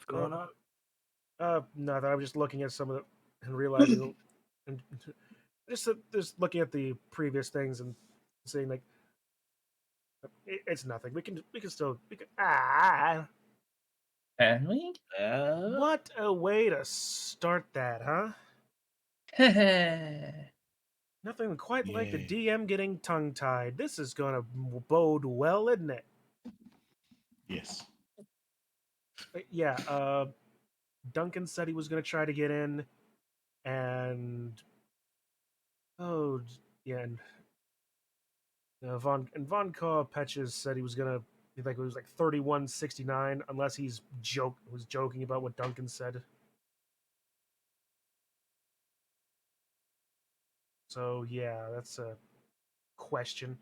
going on? Nothing. I was just looking at some of it and realizing, and just looking at the previous things and saying like, it's nothing. We can. Can we? What a way to start that, huh? Nothing quite like the Yay. DM getting tongue-tied. This is gonna bode well, isn't it? Yes. Yeah. Duncan said he was gonna try to get in, and oh yeah, and Von Patches said he was gonna. I think it was like 31-69, unless was joking about what Duncan said. So yeah, that's a question.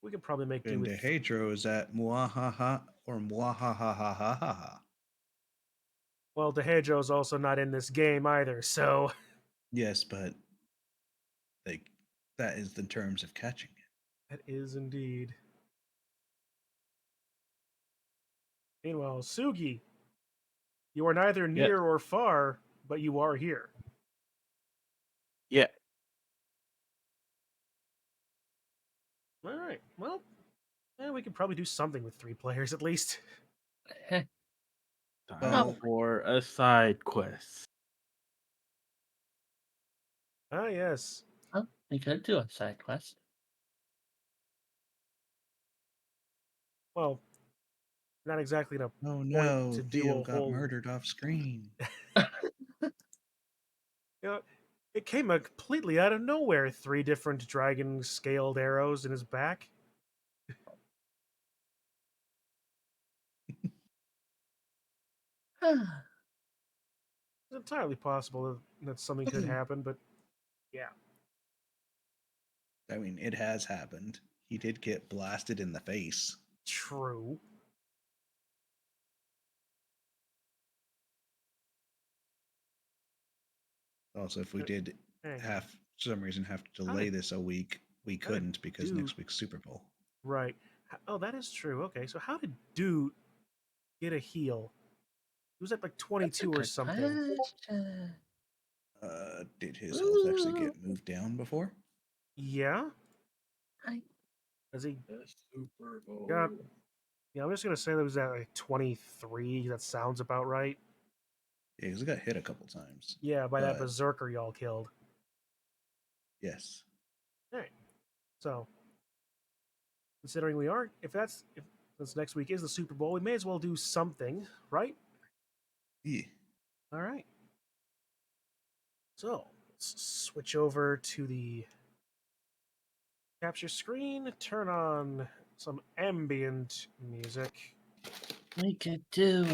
We could probably make do And with. Dehedro is at Muahaha or Muahahahaha. Well, DeHedro's also not in this game either, so Yes, but like that is the terms of catching it. that is indeed. Meanwhile, Sugi, you are neither near or far, but you are here. Yeah. All right. Well, we could probably do something with 3 players at least. Time Well- for a side quest. Ah, yes. Oh, we could do a side quest. Well, not exactly in a Oh point no, to do Theo a got whole. murdered off screen. It came completely out of nowhere. 3 different dragon scaled arrows in his back. It's entirely possible that something could happen, but yeah. I mean, it has happened. He did get blasted in the face. True. Also, if we did Hang on. have for some reason have to delay this a week, we how did couldn't because Dude- next week's Super Bowl. Right. Oh, that is true. Okay, so how did Dude get a heal? He was at like 22 or something. Did his health actually get moved down before? Yeah? Does he? The Super Bowl. Yeah, I'm just gonna say that was at like 23. That sounds about right. Yeah, because it got hit a couple times. Yeah, by that But- berserker y'all killed. Yes. Alright. So considering if since next week is the Super Bowl, we may as well do something, right? Yeah. Alright. So let's switch over to the capture screen, turn on some ambient music. We could do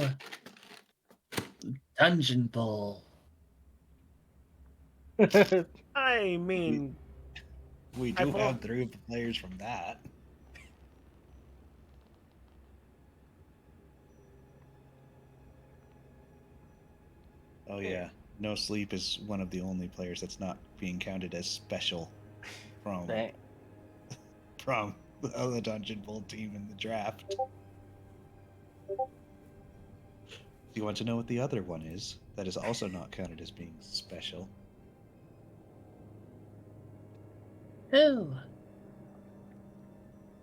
Dungeon Bowl. I mean, We do I've have 3 of the players from that. Oh yeah, No Sleep is one of the only players that's not being counted as special from Dang. from the other Dungeon Bowl team in the draft. Do you want to know what the other one is that is also not counted as being special? Who?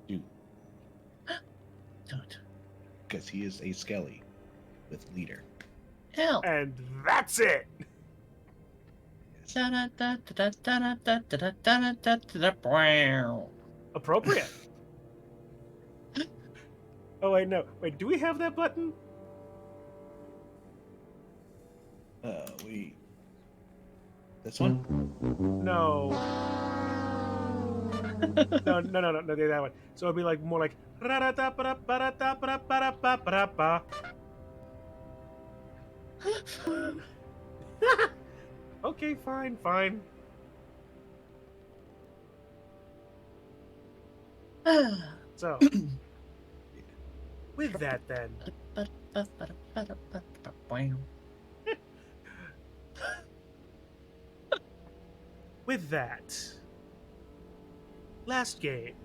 You, Don't. because he is a Skelly with leader. Hell. and that's it. Appropriate. Oh wait, no. Wait, do we have that button? This one? No. No, that one. So it'd be like more like. Okay, fine. So, with that then, with that, last game,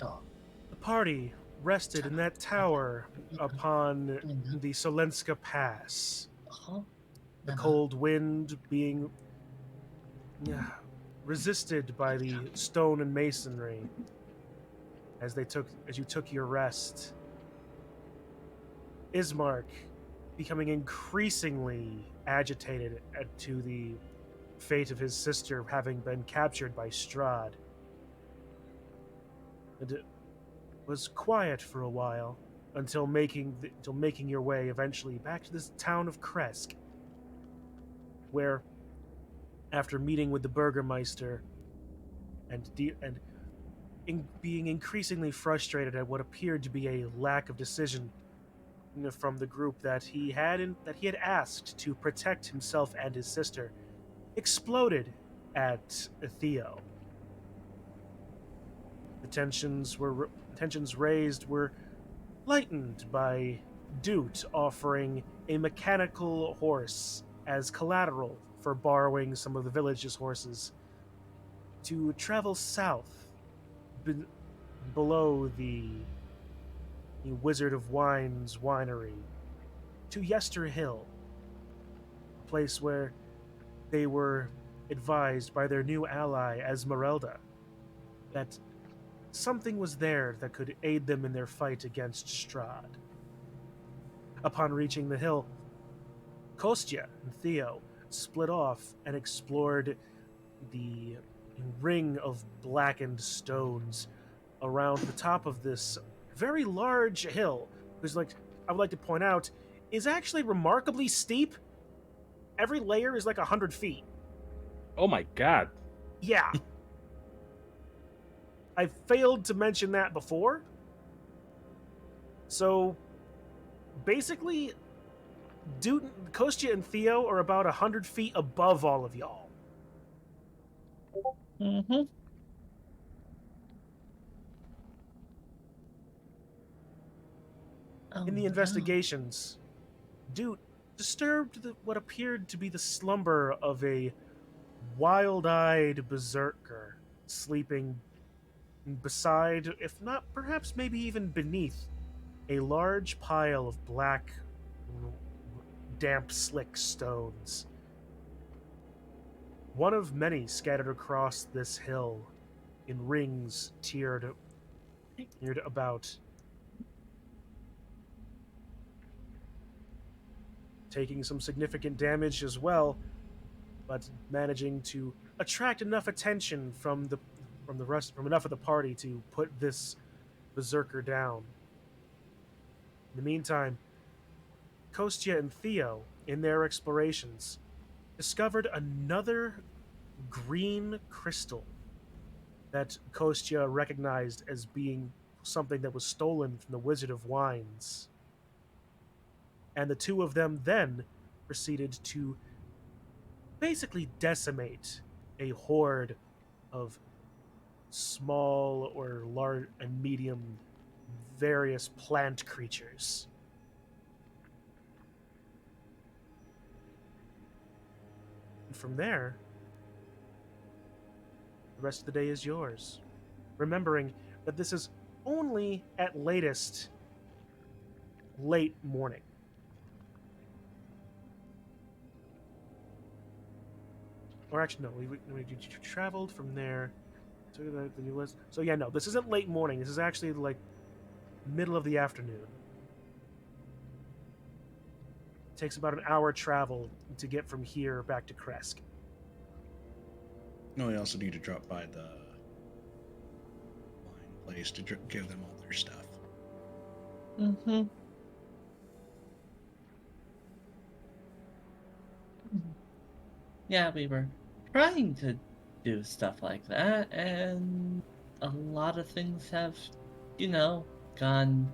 Oh. the party rested in that tower upon the Solenska Pass. The cold wind being resisted by the stone and masonry as you took your rest. Ismark becoming increasingly agitated to the fate of his sister having been captured by Strahd. And it was quiet for a while until making your way eventually back to this town of Krezk, where, after meeting with the Burgermeister and being increasingly frustrated at what appeared to be a lack of decision from the group that he had asked to protect himself and his sister, exploded at Theo. The tensions raised were lightened by Doot offering a mechanical horse as collateral for borrowing some of the village's horses to travel south below the Wizard of Wine's winery to Yester Hill, a place where they were advised by their new ally Esmeralda that something was there that could aid them in their fight against Strahd. Upon reaching the hill, Kostya and Theo split off and explored the ring of blackened stones around the top of this very large hill, who's I would like to point out, is actually remarkably steep. Every layer is 100 feet. Oh my god. Yeah. I failed to mention that before. So, basically, Kostya and Theo are about 100 feet above all of y'all. Mm-hmm. In the investigations, Doot disturbed what appeared to be the slumber of a wild-eyed berserker sleeping beside, if not perhaps maybe even beneath, a large pile of black, damp, slick stones. One of many scattered across this hill in rings tiered about, taking some significant damage as well, but managing to attract enough attention from enough of the party to put this berserker down. In the meantime, Kostya and Theo, in their explorations, discovered another green crystal that Kostya recognized as being something that was stolen from the Wizard of Wines. And the two of them then proceeded to basically decimate a horde of small or large and medium various plant creatures. And from there, the rest of the day is yours. Remembering that this is only at latest late morning. Or actually, no, we traveled from there to the new list. So yeah, no, this isn't late morning. This is actually middle of the afternoon. It takes about an hour travel to get from here back to Krezk. No, we also need to drop by the wine place to give them all their stuff. Mm-hmm. Yeah, we were trying to do stuff like that, and a lot of things have, gone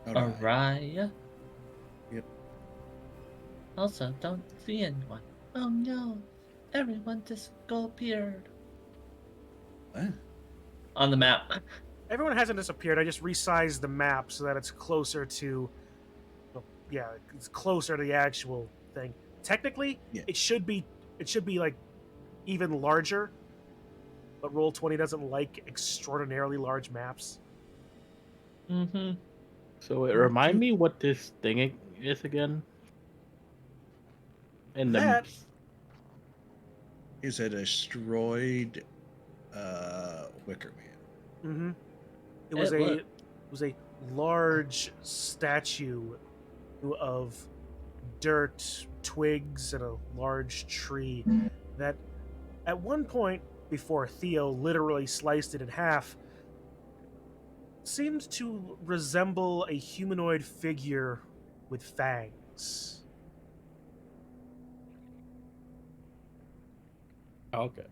awry. Yep. Also, don't see anyone. Oh no, everyone disappeared. What? On the map. Everyone hasn't disappeared. I just resized the map so that it's closer to... it's closer to the actual thing. Technically, Yeah. it should be even larger, but Roll20 doesn't like extraordinarily large maps. Mm-hmm. So it remind me what this thing is again. And the That Is it a destroyed wicker man? hmm it was It looked. a large statue of dirt, twigs, and a large tree that at one point, before Theo literally sliced it in half, seemed to resemble a humanoid figure with fangs. Okay.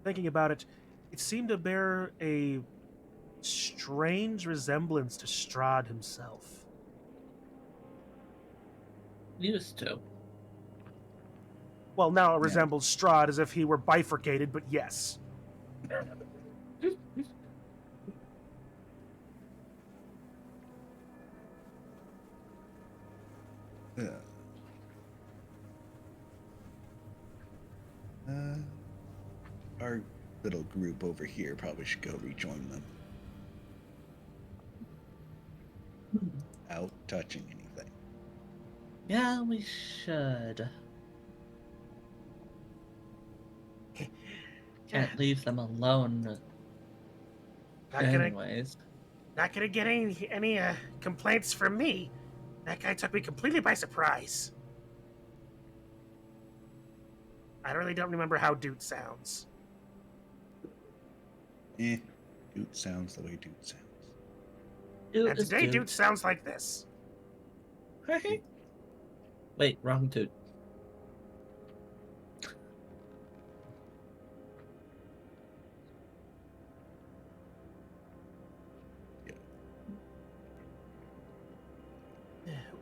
Thinking about it, it seemed to bear a strange resemblance to Strahd himself. Used to. Well, now it Yeah. resembles Strahd as if he were bifurcated, but yes. Uh, our little group over here probably should go rejoin them. Out touching anything. Yeah, we should. Can't leave them alone. Not gonna, Anyways. not gonna get any complaints from me. That guy took me completely by surprise. I really don't remember how Doot sounds. Doot sounds the way Doot sounds. Dude And is today, dude. Doot sounds like this. Wait, wrong dude.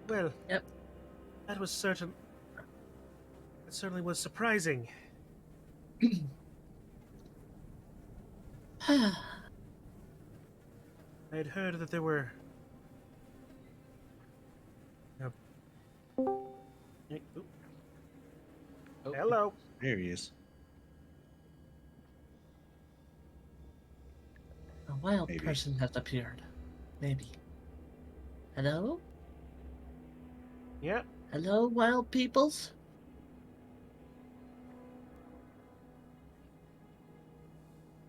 Well, Yep. that was certain. It certainly was surprising. I had heard that there were. Oop. Oh, Hello. There he is. A wild Maybe. person has appeared. Maybe. Hello? Yeah. Hello, wild peoples?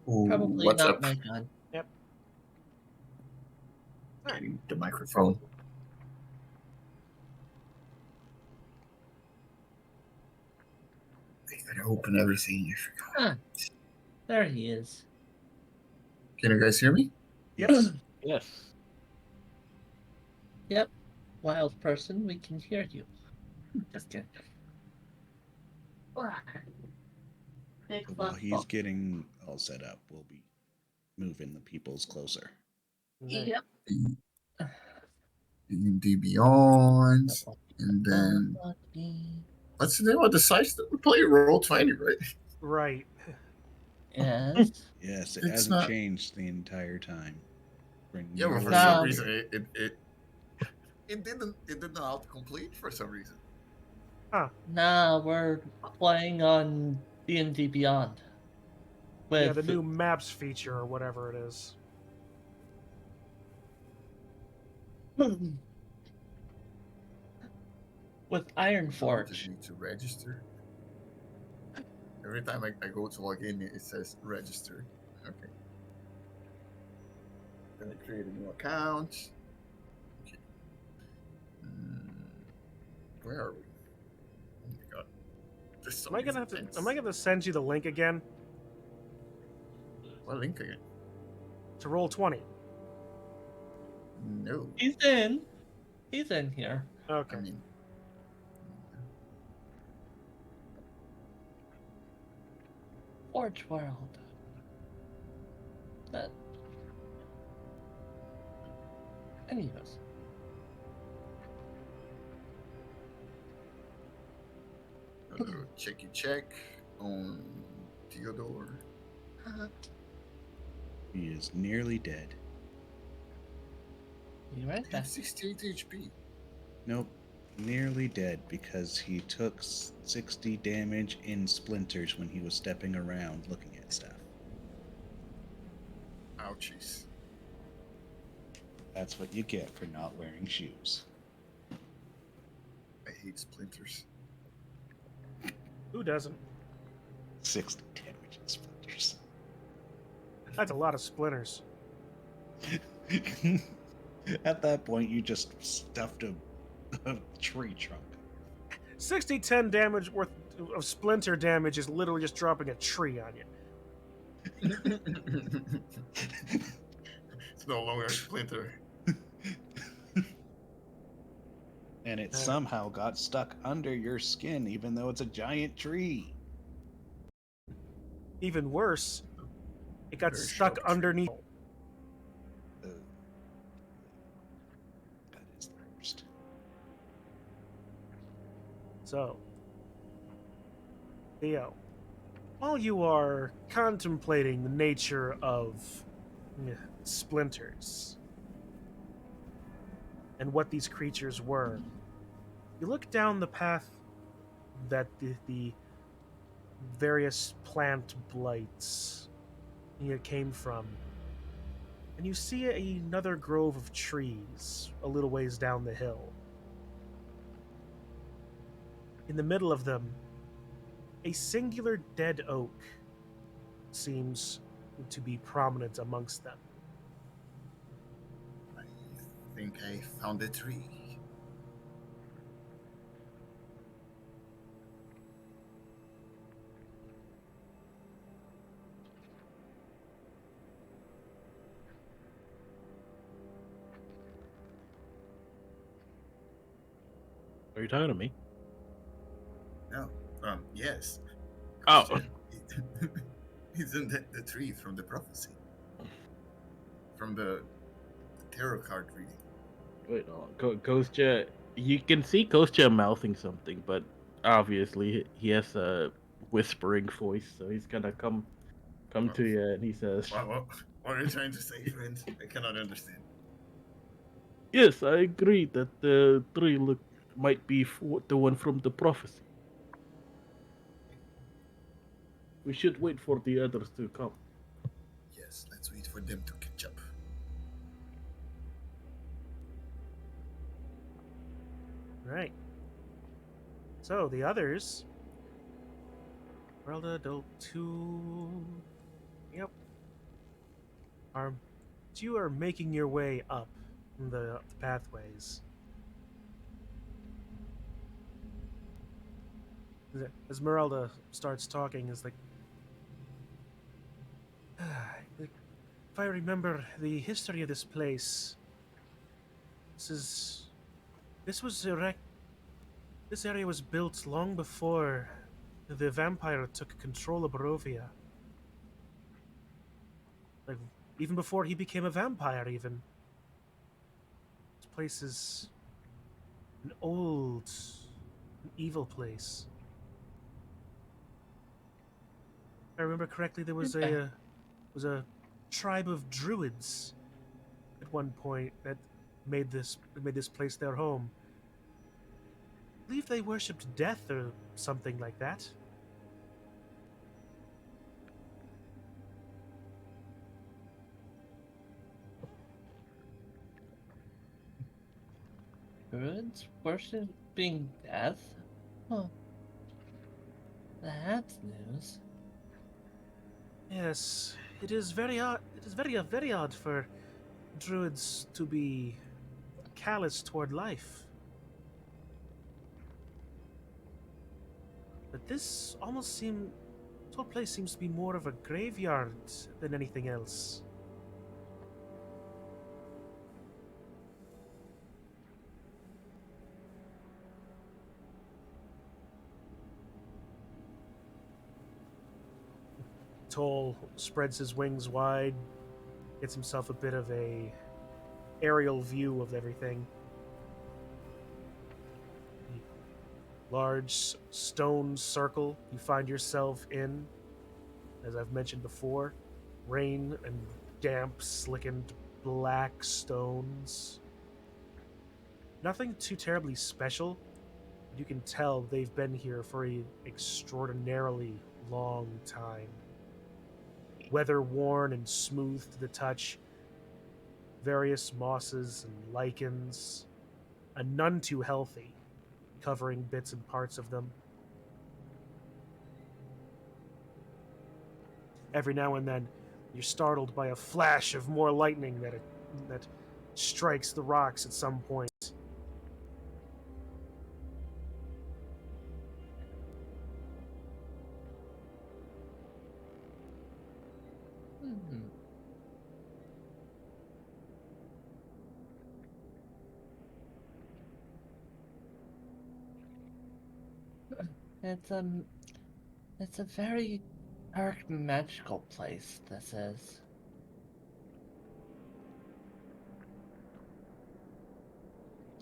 Ooh, Probably what's not up? my gun. Getting the microphone. I gotta open everything. I forgot. Ah, there he is. Can you guys hear me? Yes. yes. Yep. Wild person, we can hear you. Just kidding. Big While fuck he's fuck. getting all set up, we'll be moving the peoples closer. Yep. And the Beyond. And then what's the name of the sites that we play? Roll20, right? Right. Yes. Yes, it It's hasn't not- changed the entire time. Yeah, but for No. some reason it didn't autocomplete for some reason. Nah, we're playing on D&D Beyond. Yeah, With the new maps feature or whatever it is. with I Ironforge. just need to register. Every time I go to log in, it says register. Okay. Then I create a new account. Okay. Where are we? Oh my god. There's so Am I many gonna have to? things. Am I gonna send you the link again What link again? to Roll20? No. He's in. He's in here. Okay. I mean, Forge World. That. Anyways. check on Theodore. He is nearly dead. You right I there. have 68 HP. Nope, nearly dead because he took 60 damage in splinters when he was stepping around looking at stuff. Ouchies. That's what you get for not wearing shoes. I hate splinters. Who doesn't? 60 damage in splinters. That's a lot of splinters. At that point, you just stuffed a tree trunk. 60-10 damage worth of splinter damage is literally just dropping a tree on you. It's no longer a splinter. And it somehow got stuck under your skin, even though it's a giant tree. Even worse, it got Very stuck sharp. underneath. That is the worst. So, Theo, while you are contemplating the nature of splinters and what these creatures were, you look down the path that the various plant blights came from, and you see another grove of trees a little ways down the hill. In the middle of them, a singular dead oak seems to be prominent amongst them. I think I found a tree. Are you talking to me? No. Yes. Oh. Isn't that the tree from the prophecy? From the tarot card reading. Wait, no. Kostya, you can see Kostya mouthing something, but obviously he has a whispering voice, so he's gonna come to you and he says, What are you trying to say, friend? I cannot understand. "Yes, I agree that the tree might be the one from the prophecy. We should wait for the others to come." Yes, let's wait for them to catch up. Right. So the others, Relda, Dolt 2, yep, you are making your way up the pathways. As Merelda starts talking, is like, if I remember the history of this place, this area was built long before the vampire took control of Barovia. Like, even before he became a vampire, even. This place is an old, an evil place. If I remember correctly, there was a tribe of druids at one point that made this place their home. I believe they worshipped death or something like that. Druids worshipping death? Huh. That's news. Yes, it is very odd. It is very odd for druids to be callous toward life. But this whole place seems to be more of a graveyard than anything else. Toll spreads his wings wide, gets himself a bit of a aerial view of everything. Large stone circle you find yourself in, as I've mentioned before. Rain and damp, slickened black stones. Nothing too terribly special, but you can tell they've been here for an extraordinarily long time. Weather worn and smooth to the touch. various mosses and lichens, and none too healthy, covering bits and parts of them. Every now and then, you're startled by a flash of more lightning that strikes the rocks at some point. Hmm. It's it's a very dark, magical place. This is.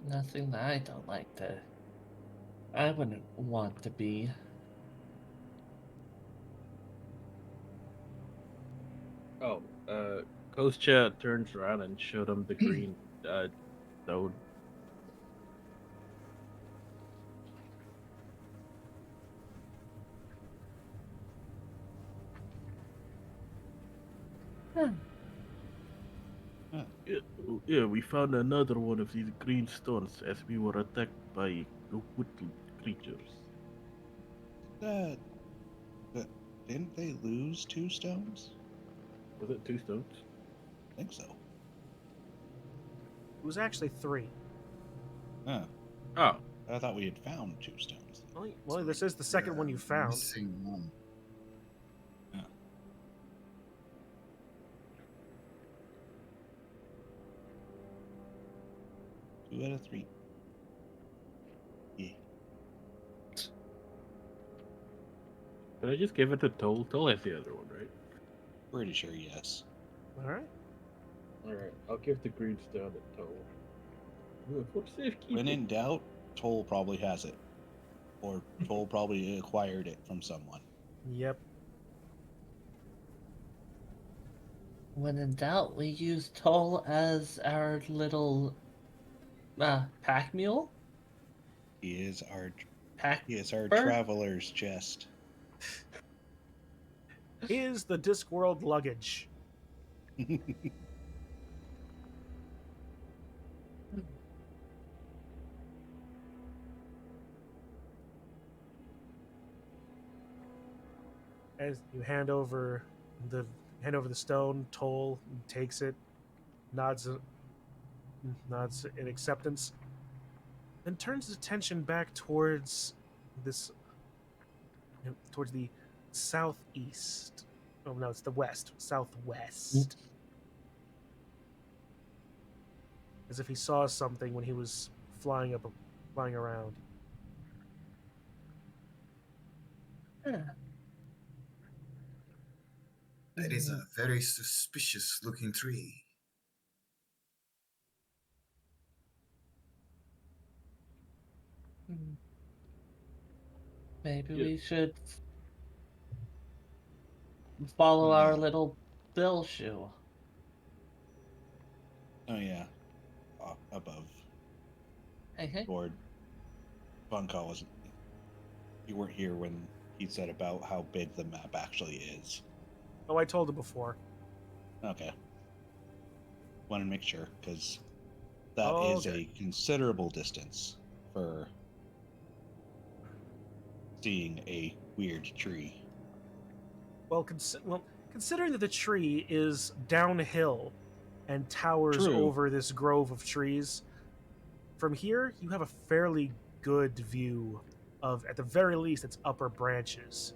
Nothing that I don't like to. I wouldn't want to be. Oh, Kostya turns around and showed him the green stone. Hmm. Yeah, we found another one of these green stones as we were attacked by the wood creatures. Uh, but didn't they lose 2 stones? Was it 2 stones? I think so. It was actually 3. Huh. Oh, I thought we had found 2 stones. Well, this is the second one you found. Missing one. Yeah. Two out of 3. Yeah. did I just give it to Toll? Toll has the other one, right? Pretty sure yes. All right. Alright, I'll give the green stone to Toll. For safekeeping. When in doubt, Toll probably has it. Or Toll probably acquired it from someone. Yep. When in doubt, we use Toll as our little pack mule. He is our Pack. Bird? Traveler's chest. Is the Discworld luggage. As you hand over the stone, Toll takes it, nods in acceptance, and turns his attention back towards towards the southeast. Oh no, it's the west, southwest. As if he saw something when he was flying around. Huh. That is a very suspicious looking tree. Hmm. Maybe Yeah. we should follow Oh, our yeah. little bill shoe. Oh yeah. Above. Hey. Lord Bunko wasn't. You weren't here when he said about how big the map actually is. Oh, I told him before. Okay. Want to make sure, because that is Okay. a considerable distance for seeing a weird tree. Well, considering that the tree is downhill and towers True. over this grove of trees, from here you have a fairly good view of, at the very least, its upper branches.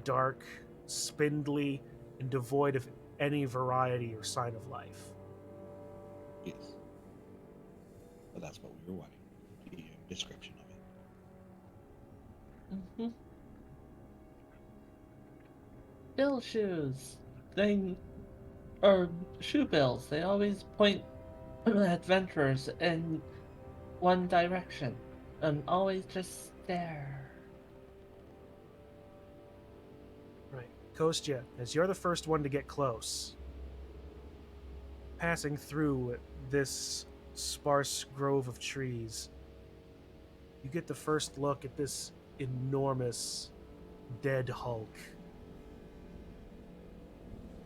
Dark, spindly, and devoid of any variety or sign of life. Yes. But that's what we were wanting. The description of it. Mm-hmm. Bill shoes. Or shoe bills. They always point adventurers in one direction and always just stare. Right. Kostya, as you're the first one to get close, passing through this sparse grove of trees, you get the first look at this enormous dead hulk.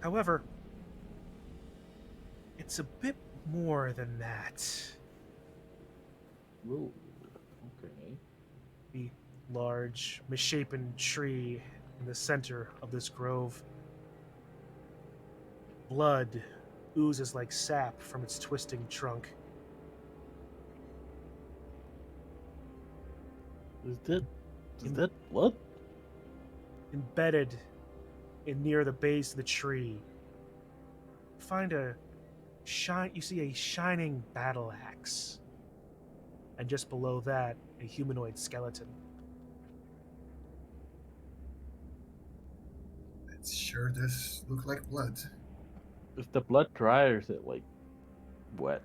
However, it's a bit more than that. Ooh, okay. The large, misshapen tree in the center of this grove. Blood oozes like sap from its twisting trunk. Is that blood? Embedded in near the base of the tree, you see a shining battle axe, and just below that, a humanoid skeleton. It sure does look like blood. Is the blood dry or is it like wet?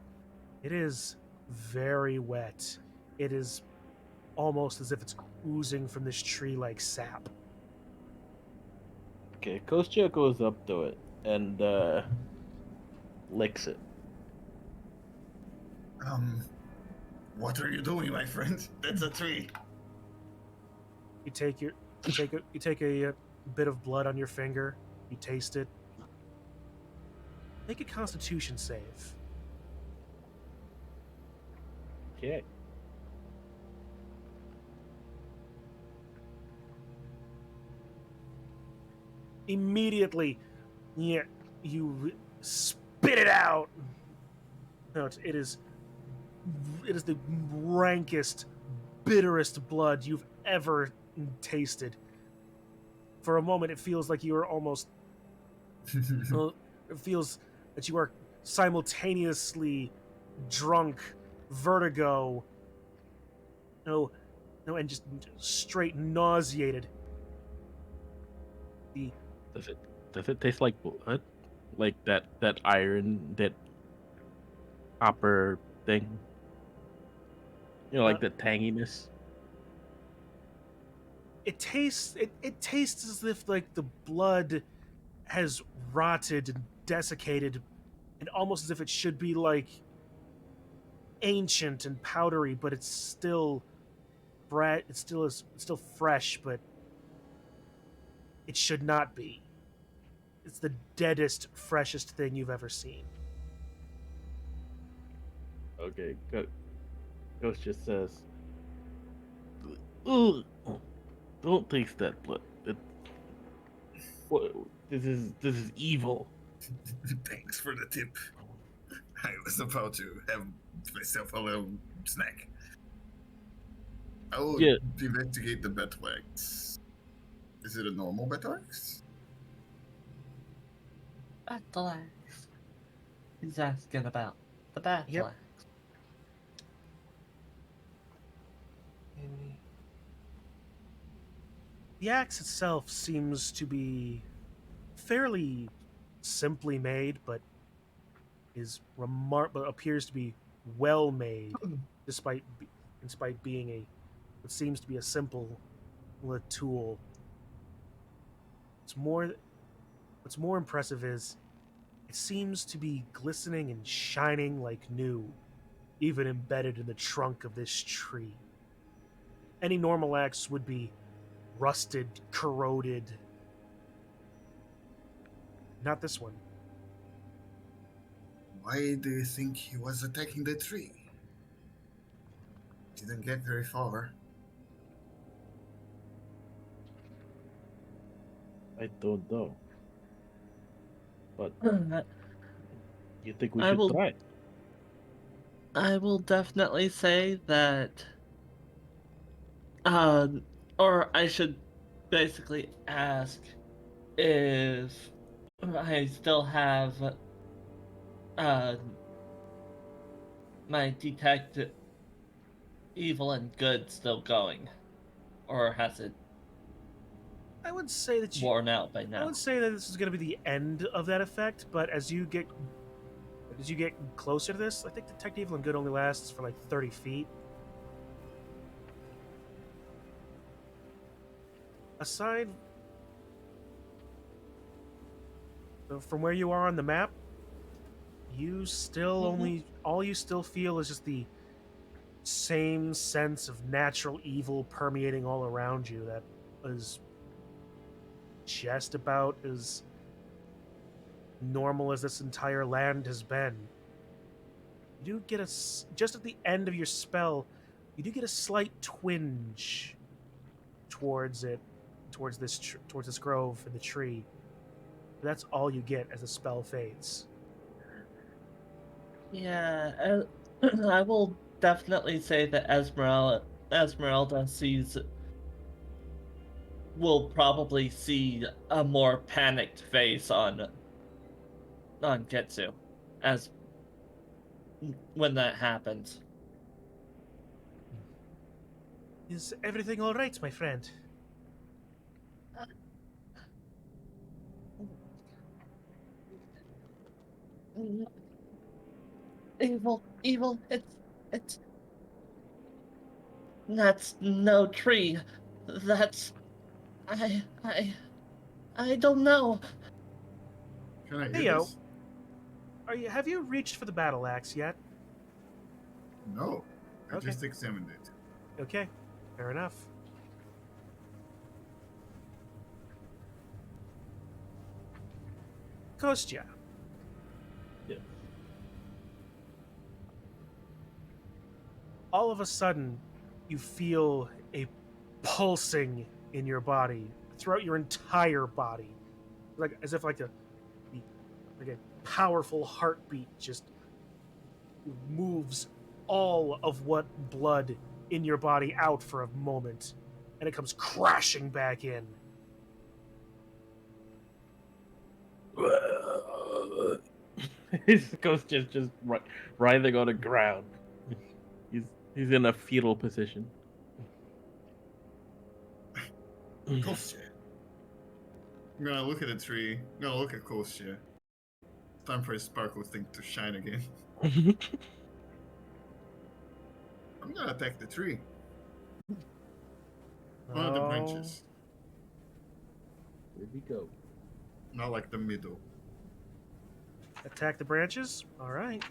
It is very wet. It is almost as if it's oozing from this tree like sap. Okay, Kostya goes up to it and licks it. What are you doing, my friend? That's a tree. You take a bit of blood on your finger. You taste it. Make a Constitution save. Okay. Immediately, you spit it out. No, it is the rankest, bitterest blood you've ever tasted. For a moment, it feels like you are almost. It feels that you are simultaneously drunk, vertigo, and just straight nauseated. Does it taste like blood? Like that iron, that copper thing? You know, like the tanginess. It tastes as if like the blood has rotted and desiccated, and almost as if it should be like ancient and powdery, but it's still it's still fresh, but it should not be. It's the deadest, freshest thing you've ever seen. Okay, Ghost just says, "Ugh, don't taste that blood. This is evil." Thanks for the tip. I was about to have myself a little snack. I will investigate the battle axe. Is it a normal battle axe? Battle axe. He's asking about the battle Yep. axe. The axe itself seems to be fairly simply made, but appears to be well made, despite being what seems to be a simple tool. What's more impressive is it seems to be glistening and shining like new, even embedded in the trunk of this tree. Any normal axe would be rusted, corroded. Not this one. Why do you think he was attacking the tree? Didn't get very far. I don't know. But you think we I should will- try? I will definitely say that, or I should basically ask if I still have, my detect evil and good still going, or has it I would say that worn out by I now? would say that this is going to be the end of that effect, but as you get closer to this, I think Detect Evil and Good only lasts for like 30 feet. Aside from where you are on the map, you still all you still feel is just the same sense of natural evil permeating all around you that is just about as normal as this entire land has been. You do get just at the end of your spell, you do get a slight twinge towards it, towards this grove and the tree. But that's all you get as the spell fades. Yeah, I will definitely say that Esmeralda will probably see a more panicked face on Getsu as when that happens. Is everything all right, my friend? Evil, it's that's no tree. That's I I I don't know. Can I hear Theo, this? have you reached for the battle axe yet? No. I Okay. just examined it. Okay, fair enough. Kostya, Yeah. all of a sudden, you feel a pulsing in your body, throughout your entire body, like as if like a powerful heartbeat just moves all of what blood in your body out for a moment, and it comes crashing back in. His ghost just writhing on the ground. He's in a fetal position. Kostya. I'm gonna look at the tree. I'm gonna look at Kostya. Time for a sparkle thing to shine again. I'm gonna attack the tree. One of the branches. Here we go. Not like the middle. Attack the branches. All right.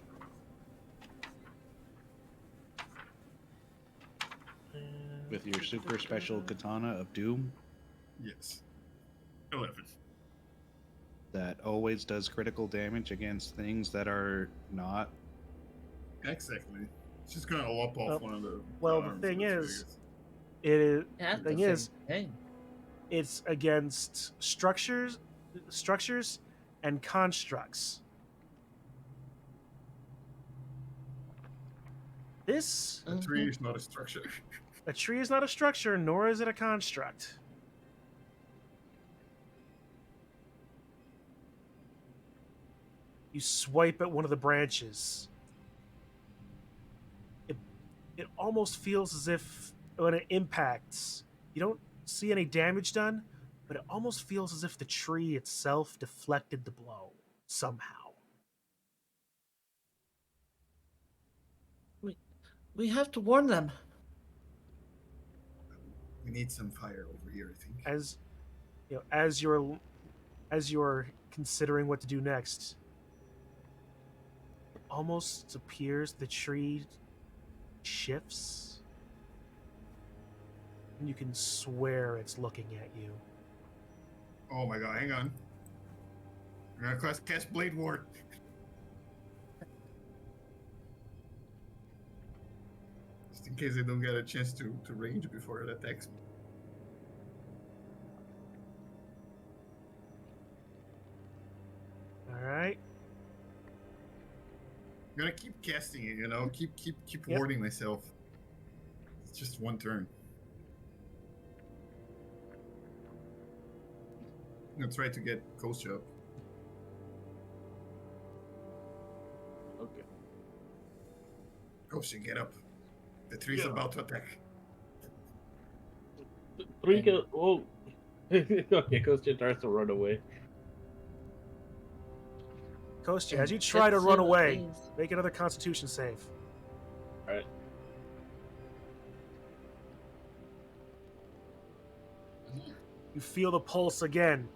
With your super special katana of doom Yes. 11. that always does critical damage against things that are not. Exactly. It's just gonna lop off one of the. Well, the arms thing of is, biggest. Yeah, the thing the is, same thing. it's against structures and constructs. This A tree is not a structure. a tree is not a structure, nor is it a construct. You swipe at one of the branches. It almost feels as if when it impacts, you don't see any damage done, but it almost feels as if the tree itself deflected the blow somehow. We have to warn them. We need some fire over here, I think. As you know, as you're considering what to do next, it almost appears the tree shifts, and you can swear it's looking at you. Oh my god, hang on. I'm gonna cast Blade Ward. Just in case I don't get a chance to range before it attacks me. All right. I'm gonna keep casting it, keep Yep. warding myself. It's just one turn. I'm gonna try to get Kostya up. Okay. Kostya, get up. The tree's Yeah. about to attack. Three go. Oh. Okay, Kostya tries to run away. Kostya, as you try to Getsu, run away, please. make another Constitution save. All right. You feel the pulse again.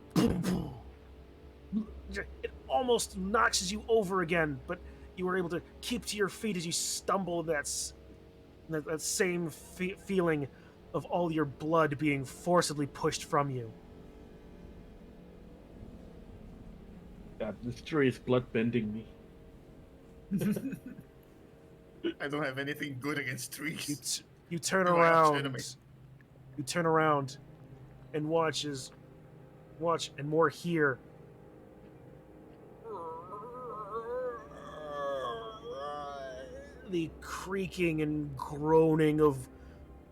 It almost knocks you over again, but you were able to keep to your feet as you stumble in that same feeling of all your blood being forcibly pushed from you. God, this tree is blood bending me. I don't have anything good against trees. You turn You're my arch enemy. around. You turn around and watch and more hear the creaking and groaning of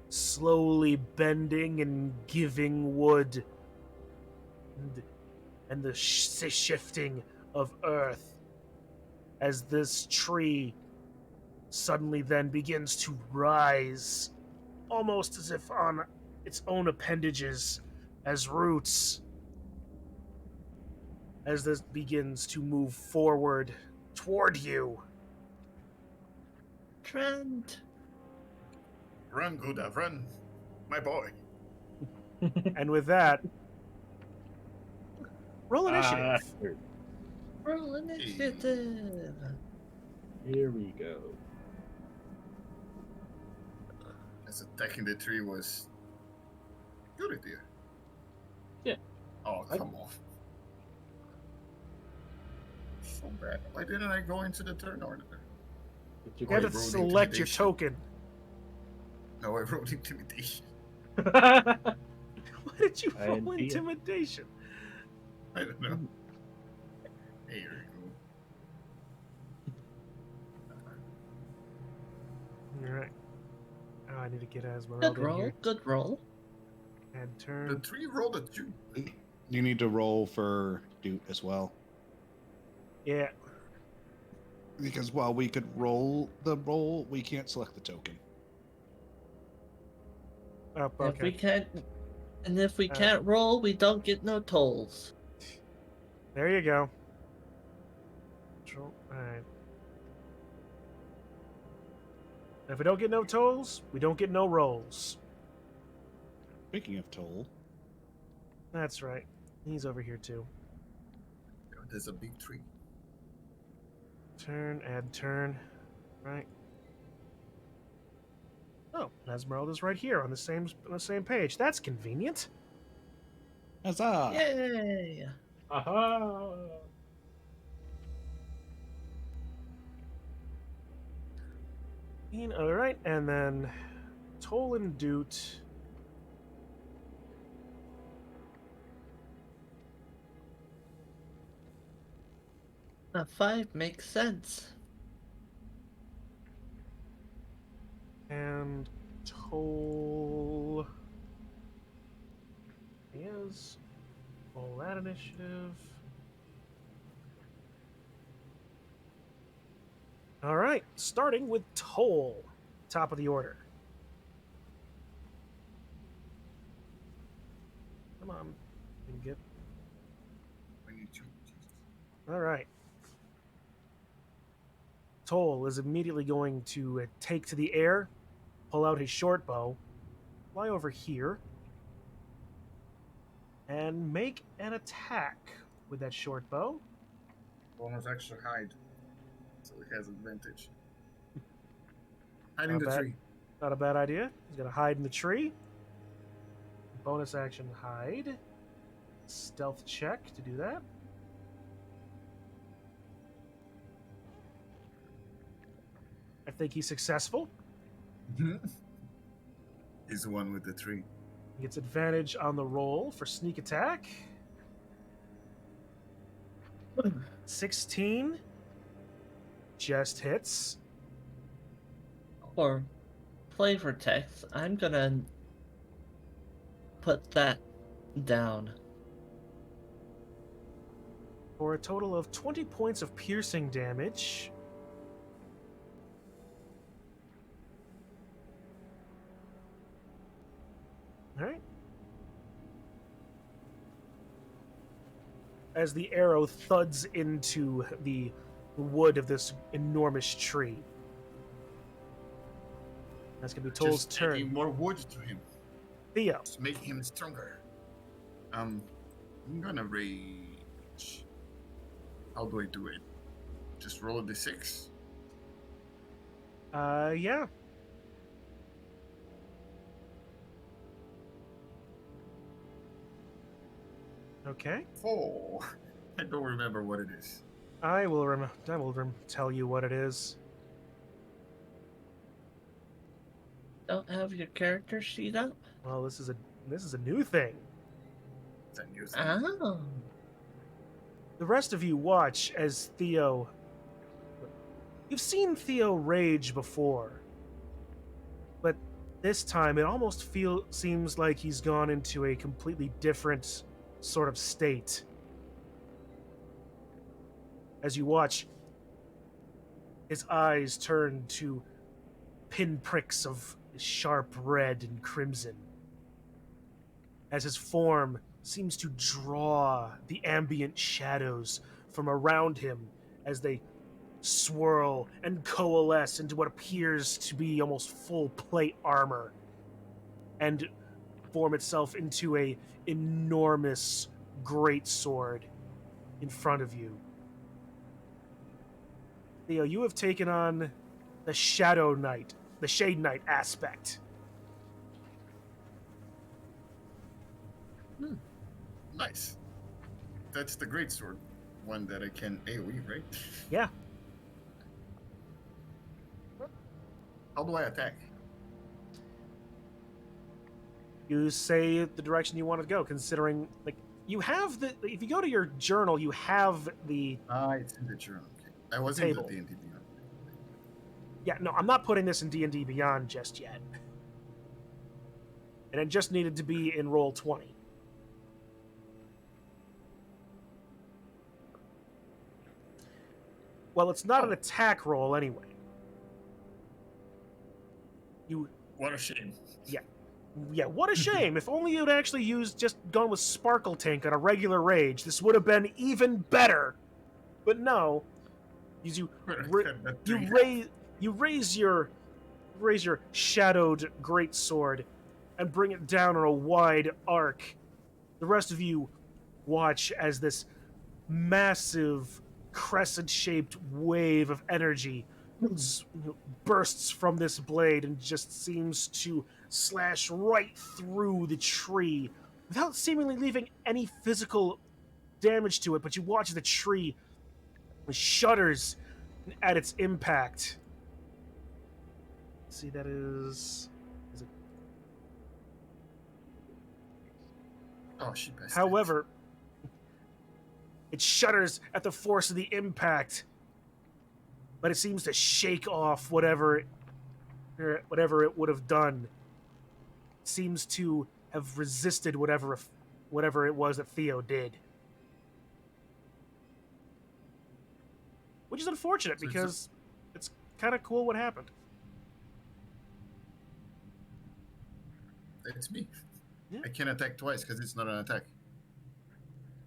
slowly bending and giving wood, and the shifting of earth as this tree suddenly then begins to rise, almost as if on its own appendages as roots, as this begins to move forward toward you. Trent. Run, Guda, run, my boy. And with that, roll initiative. Roll initiative. Here we go. As attacking the tree was good idea. Yeah. Oh, come on. So bad. Why didn't I go into the turn order? You Oh, have I to rolled select your intimidation. token. No, I wrote intimidation. Why did you roll INT. intimidation? I don't know. Hey, here we go. All right. Oh, I need to get Esmeralda Good in roll. here. Good roll. And The turn. tree rolled a 2. You need to roll for Doot as well. Yeah. Because while we could roll the roll, we can't select the token. Up. If we Okay. can't, and if we can't roll, we don't get no tolls. There you go. Control. All right. If we don't get no tolls, we don't get no rolls. Speaking of toll, That's right. He's over here too. There's a big tree. Turn, add turn. Right. Oh, Esmeralda's right here on the same page. That's convenient. huzzah! Yay! Aha! All right, and then Toll and Doot. A 5 makes sense. And Toll is roll that initiative. All right, starting with Toll, top of the order. Come on, you can get. We need 2. All right. Toll is immediately going to take to the air, pull out his short bow, fly over here, and make an attack with that short bow. Bonus extra hide. So he has advantage. Hiding Not the bad. tree. Not a bad idea. He's going to hide in the tree. Bonus action hide. Stealth check to do that. I think he's successful. He's the one with the tree. He gets advantage on the roll for sneak attack. 16. Just hits. For flavor text, I'm gonna put that down. For a total of 20 points of piercing damage. Alright. As the arrow thuds into the wood of this enormous tree. That's going to be Toll's Just adding turn. more wood to him. Theo. Just making him stronger. I'm gonna rage. How do I do it? Just roll a d6? Yeah. Okay. 4. I don't remember what it is. I will tell you what it is. don't have your character sheet up? Well, this is a new thing. It's a new thing. Oh. The rest of you watch as Theo. You've seen Theo rage before, but this time it almost seems like he's gone into a completely different sort of state. As you watch, his eyes turn to pinpricks of sharp red and crimson, as his form seems to draw the ambient shadows from around him as they swirl and coalesce into what appears to be almost full plate armor and form itself into a enormous great sword in front of you. Theo, you have taken on the Shadow Knight, the Shade Knight aspect. Nice. That's the great sword one that I can AoE, right? Yeah. How do I attack? You say the direction you want to go, considering, like, you have the. If you go to your journal, you have the. It's in the journal. Okay. I was in the table. D&D Beyond. Yeah, no, I'm not putting this in D&D Beyond just yet. And it just needed to be in roll 20. Well, it's not an attack roll anyway. What a shame. Yeah, what a shame. If only you'd actually gone with Sparkle Tank on a regular rage, this would have been even better. But no, you raise your shadowed greatsword and bring it down on a wide arc. The rest of you watch as this massive crescent-shaped wave of energy bursts from this blade and just seems to slash right through the tree without seemingly leaving any physical damage to it. But you watch the tree shudders at its impact. Let's see, that is it? Oh, she passed. However, it shudders at the force of the impact, but it seems to shake off whatever it would have done. It seems to have resisted whatever it was that Theo did. Which is unfortunate because it's kind of cool what happened. It's me. Yeah. I can attack twice because it's not an attack.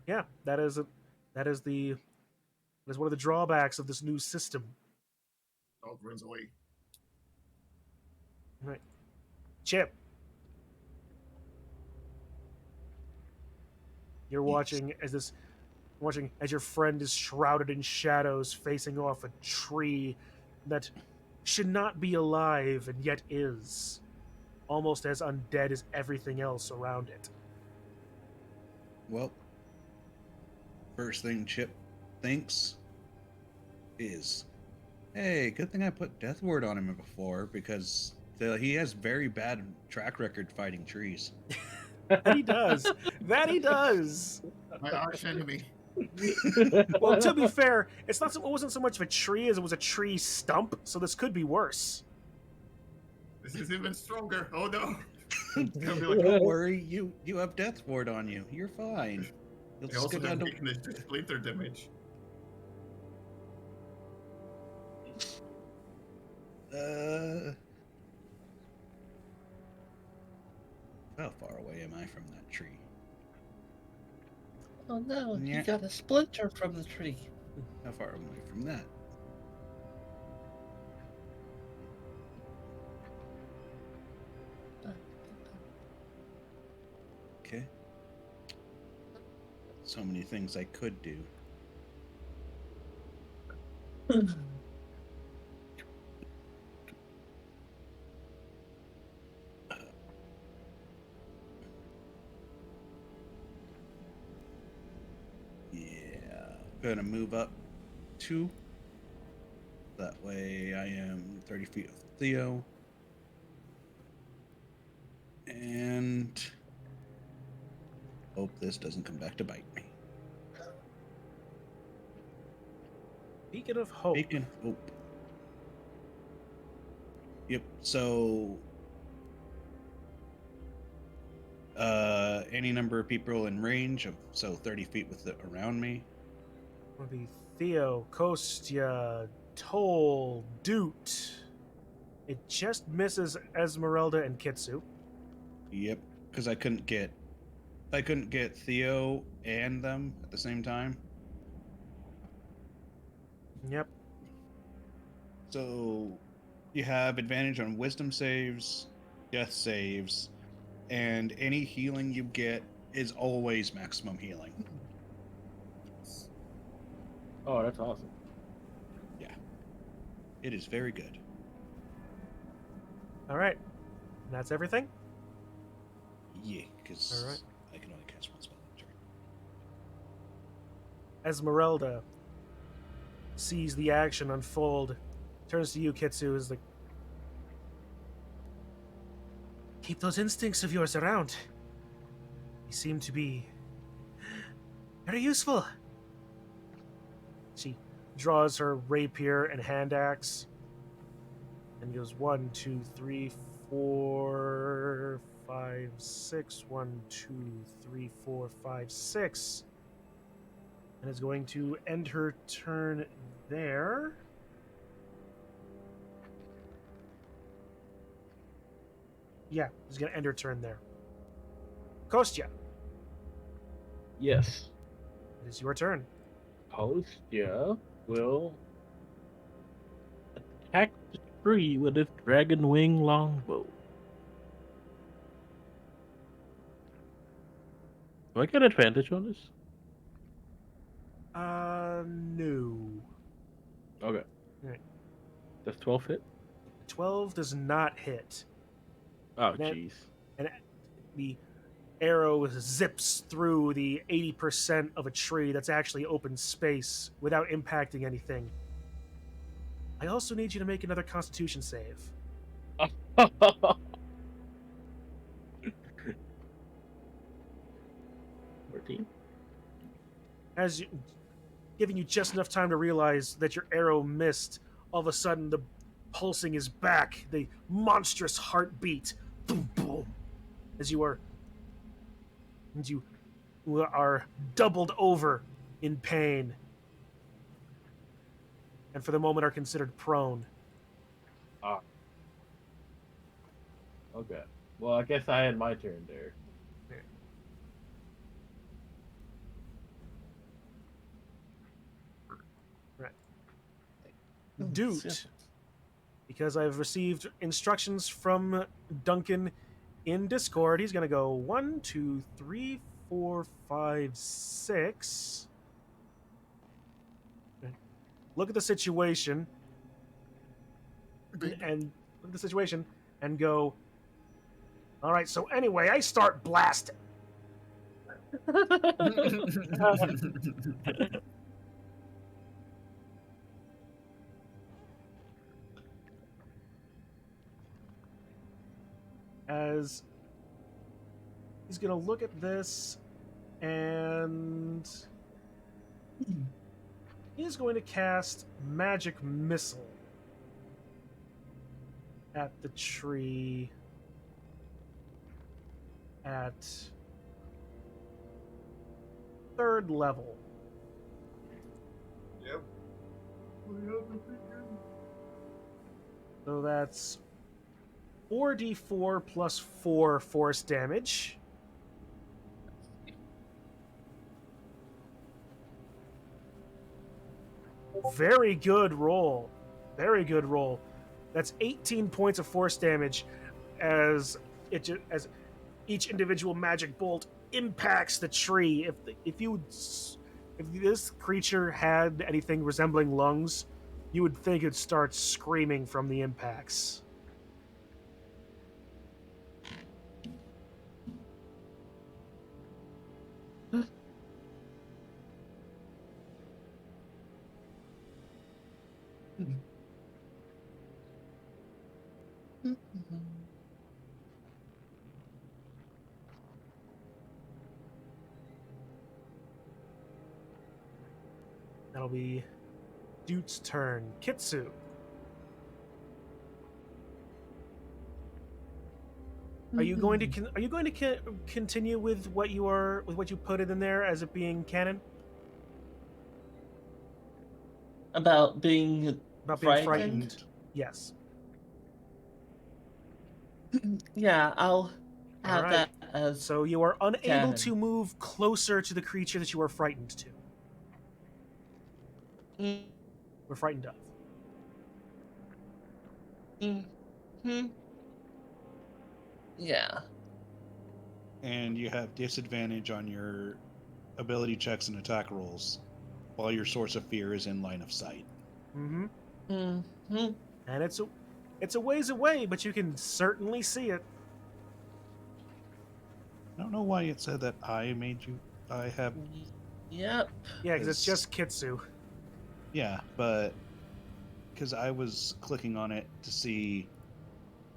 Yeah, that is one of the drawbacks of this new system. Oh, it runs away. Right. Chip. You're watching as your friend is shrouded in shadows, facing off a tree that should not be alive and yet is, almost as undead as everything else around it. Well, first thing Chip thinks is, hey, good thing I put Death Ward on him before, because he has very bad track record fighting trees. That he does. That he does. My arch enemy. Well, to be fair, it wasn't so much of a tree as it was a tree stump, so this could be worse. This is even stronger. Oh no. Don't worry, you have Death Ward on you. You're fine. You'll I just also go have down to... weakness to splinter damage. How far away am I from that tree? Oh no, Yeah. he got a splinter from the tree. How far am I from that? Okay. So many things I could do. Gonna move up 2. That way I am 30 feet of Theo. And hope this doesn't come back to bite me. Beacon of Hope. Beacon of Hope. Yep. So, any number of people in range of 30 feet with it around me. Would be Theo, Kostya, Toll, Doot. It just misses Esmeralda and Kitsu. Yep. Because I couldn't get Theo and them at the same time. Yep. So you have advantage on wisdom saves, death saves, and any healing you get is always maximum healing. Oh, that's awesome. Yeah. It is very good. All right. And that's everything? Yeah, because All right. I can only cast one spell a turn. Esmeralda sees the action unfold, turns to you, Kitsu, is like, keep those instincts of yours around. They seem to be very useful. She draws her rapier and hand axe and goes 1, 2, 3, 4, 5, 6. 1, 2, 3, 4, 5, 6. And is going to end her turn there. Yeah, he's going to end her turn there. Kostya, Yes. it is your turn. Kostya will attack the tree with his dragon wing longbow. Do I get advantage on this? No. Okay. Alright. Does 12 hit? 12 does not hit. Oh, That- jeez. And the arrow zips through the 80% of a tree that's actually open space without impacting anything. I also need you to make another Constitution save. 14? As you, giving you just enough time to realize that your arrow missed, all of a sudden the pulsing is back, the monstrous heartbeat, boom, boom, as you are doubled over in pain, and for the moment are considered prone. Ah. Okay. Well, I guess I had my turn there. Doot, because I've received instructions from Duncan in Discord, he's going to go 1, 2, 3, 4, 5, 6. Look at the situation, and look at the situation, and go, all right, so anyway, I start blasting. As he's going to look at this, and he's going to cast Magic Missile at the tree at 3rd level. Yep. So that's 4d4 plus 4 force damage. Very good roll. Very good roll. That's 18 points of force damage as each individual magic bolt impacts the tree. If this creature had anything resembling lungs, you would think it'd start screaming from the impacts. That'll be Dute's turn. Kitsu. Are you going to continue with what you put in there as it being canon About being about being frightened? frightened? Yes. Yeah, I'll have Alright. that as So you are unable canon. to move closer to the creature that you are frightened to. Mm, We're frightened of. hmm. Yeah. And you have disadvantage on your ability checks and attack rolls while your source of fear is in line of sight. Mm-hmm. Mm-hmm. And it's a ways away, but you can certainly see it. I don't know why it said that I have. Yep. Yeah, because it's Is- just Kitsu. Yeah, but because I was clicking on it to see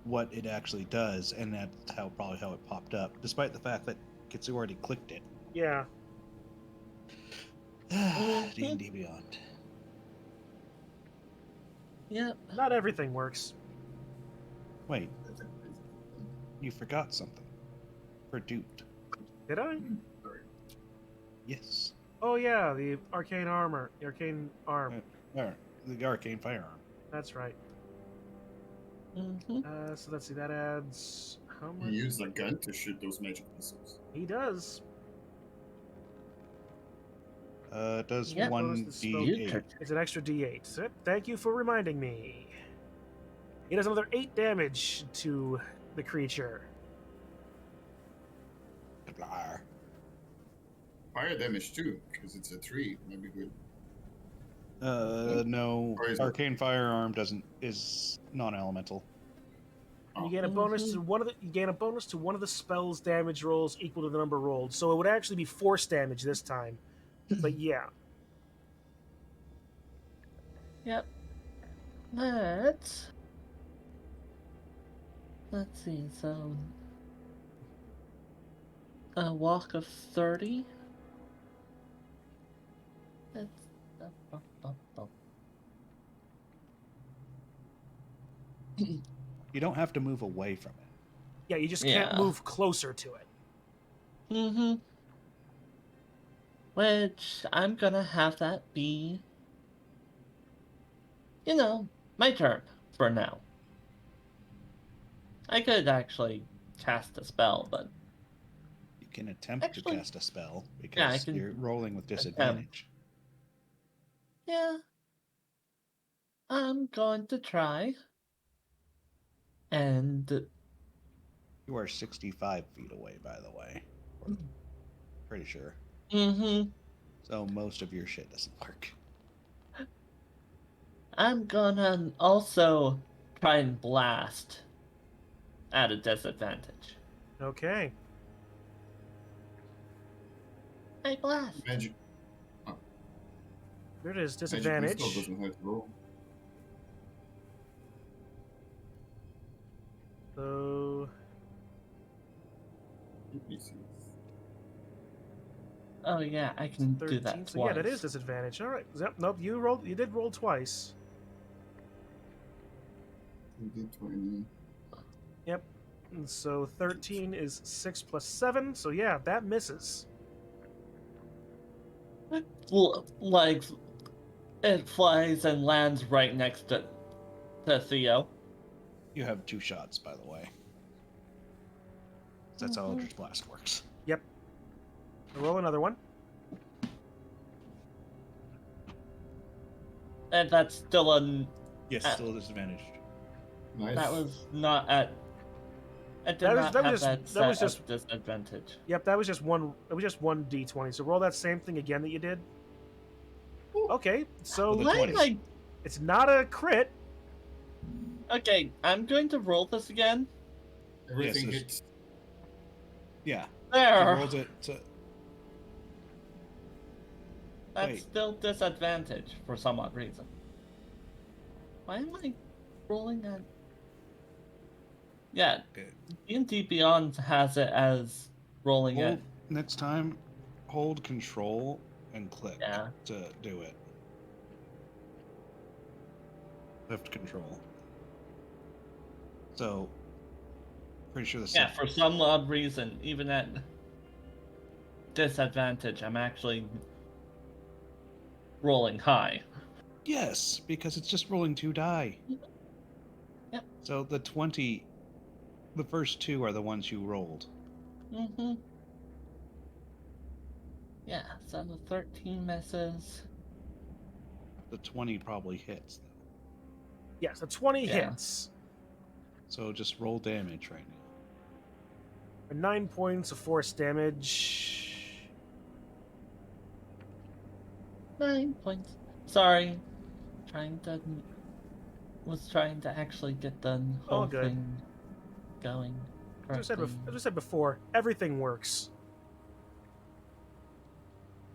what it actually does, and that's probably how it popped up, despite the fact that Kitsu already clicked it. Yeah. D&D Beyond. Yep. Not everything works. Wait, you forgot something. For Dude. Did I? Sorry. Yes. Oh yeah, the arcane armor, the arcane arm. The arcane firearm. That's right. Mm-hmm. So let's see. That adds how He much? used a gun to shoot those magic missiles. He does. Does Yeah. Bonus to spell- 1d8. It's an extra D8. So, thank you for reminding me. He does another 8 damage to the creature. Blah. Fire damage too, because it's a 3. Might be good. No. Or is it- Arcane firearm is non-elemental. You gain a bonus to one of the spell's damage rolls equal to the number rolled. So it would actually be force damage this time. But yeah. Yep. Let's see. So a walk of 30. That's You don't have to move away from it. Yeah, you just can't Yeah. move closer to it. Mm-hmm. Which I'm gonna have that be, my turn for now. I could actually cast a spell, but You can attempt Actually, to cast a spell I because can you're rolling with disadvantage. yeah, I'm going to try. And You are 65 feet away, by the way. Pretty sure. mm-hmm. So most of your shit doesn't work. I'm gonna also try and blast at a disadvantage. Okay. I blast. Magic. There it is. Magic Disadvantage. missile doesn't have to roll. So Let me see. Oh yeah, I can 13. do that twice. So yeah, that is disadvantage. All right. Yep. Nope. You did roll twice. 20. Yep. And so 13 is 6 plus 7. So yeah, that misses. Like it flies and lands right next to Theo. You have 2 shots, by the way. That's how Eldritch Blast works. Yep. Roll another one. And that's still Yes, still disadvantaged. Nice. that was not at. I did That was- not that have was that just- set that was as just- disadvantage. Yep, that was just one. It was just one d20. So roll that same thing again that you did. Okay, so With a Why 20. am I? it's not a crit. Okay, I'm going to roll this again. Everything Yes, hits. Yeah. He There. rolls it to... That's Wait. still disadvantage for some odd reason. Why am I rolling at? Yeah, Okay. D&D Beyond has it as rolling Hold, at. next time, hold control and click Yeah. to do it. Lift control. So, pretty sure the Yeah, for some odd reason, even at disadvantage, I'm actually rolling high. Yes, because it's just rolling 2 die. Yep. So the 20, the first 2 are the ones you rolled. Mm-hmm. Yeah, so the 13 misses. The 20 probably hits, though. Yes, the 20 Yeah. hits. So just roll damage right now. For 9 points of force damage. 9 points. Sorry. Was trying to actually get the All whole good. thing going As correctly. I said before, everything works.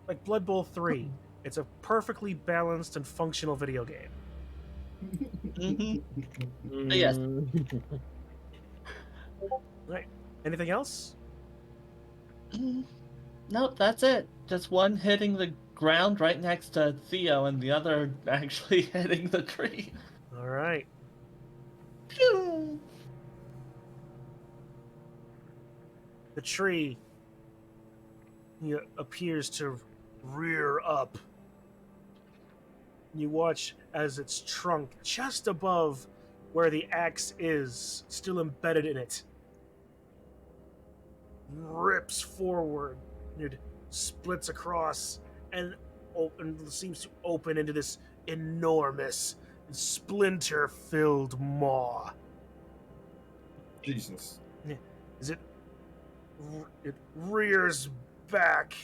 Like Blood Bowl 3. It's a perfectly balanced and functional video game. Mm-hmm. Yes. Right. Anything else? Nope, that's it. Just one hitting the ground right next to Theo and the other actually hitting the tree. All right. Pew! The tree appears to rear up. You watch as its trunk, just above where the axe is, still embedded in it, rips forward. It splits across and seems to open into this enormous, splinter-filled maw. Jesus. As it rears back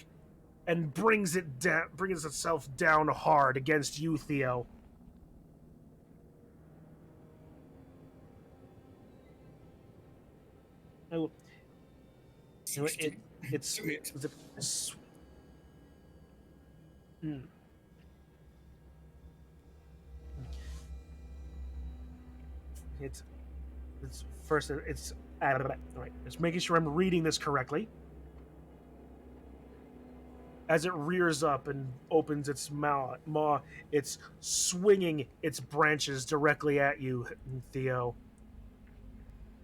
and brings itself down hard against you, Theo. Oh, it's first. It's all right. Just making sure I'm reading this correctly. As it rears up and opens its maw, it's swinging its branches directly at you, Theo.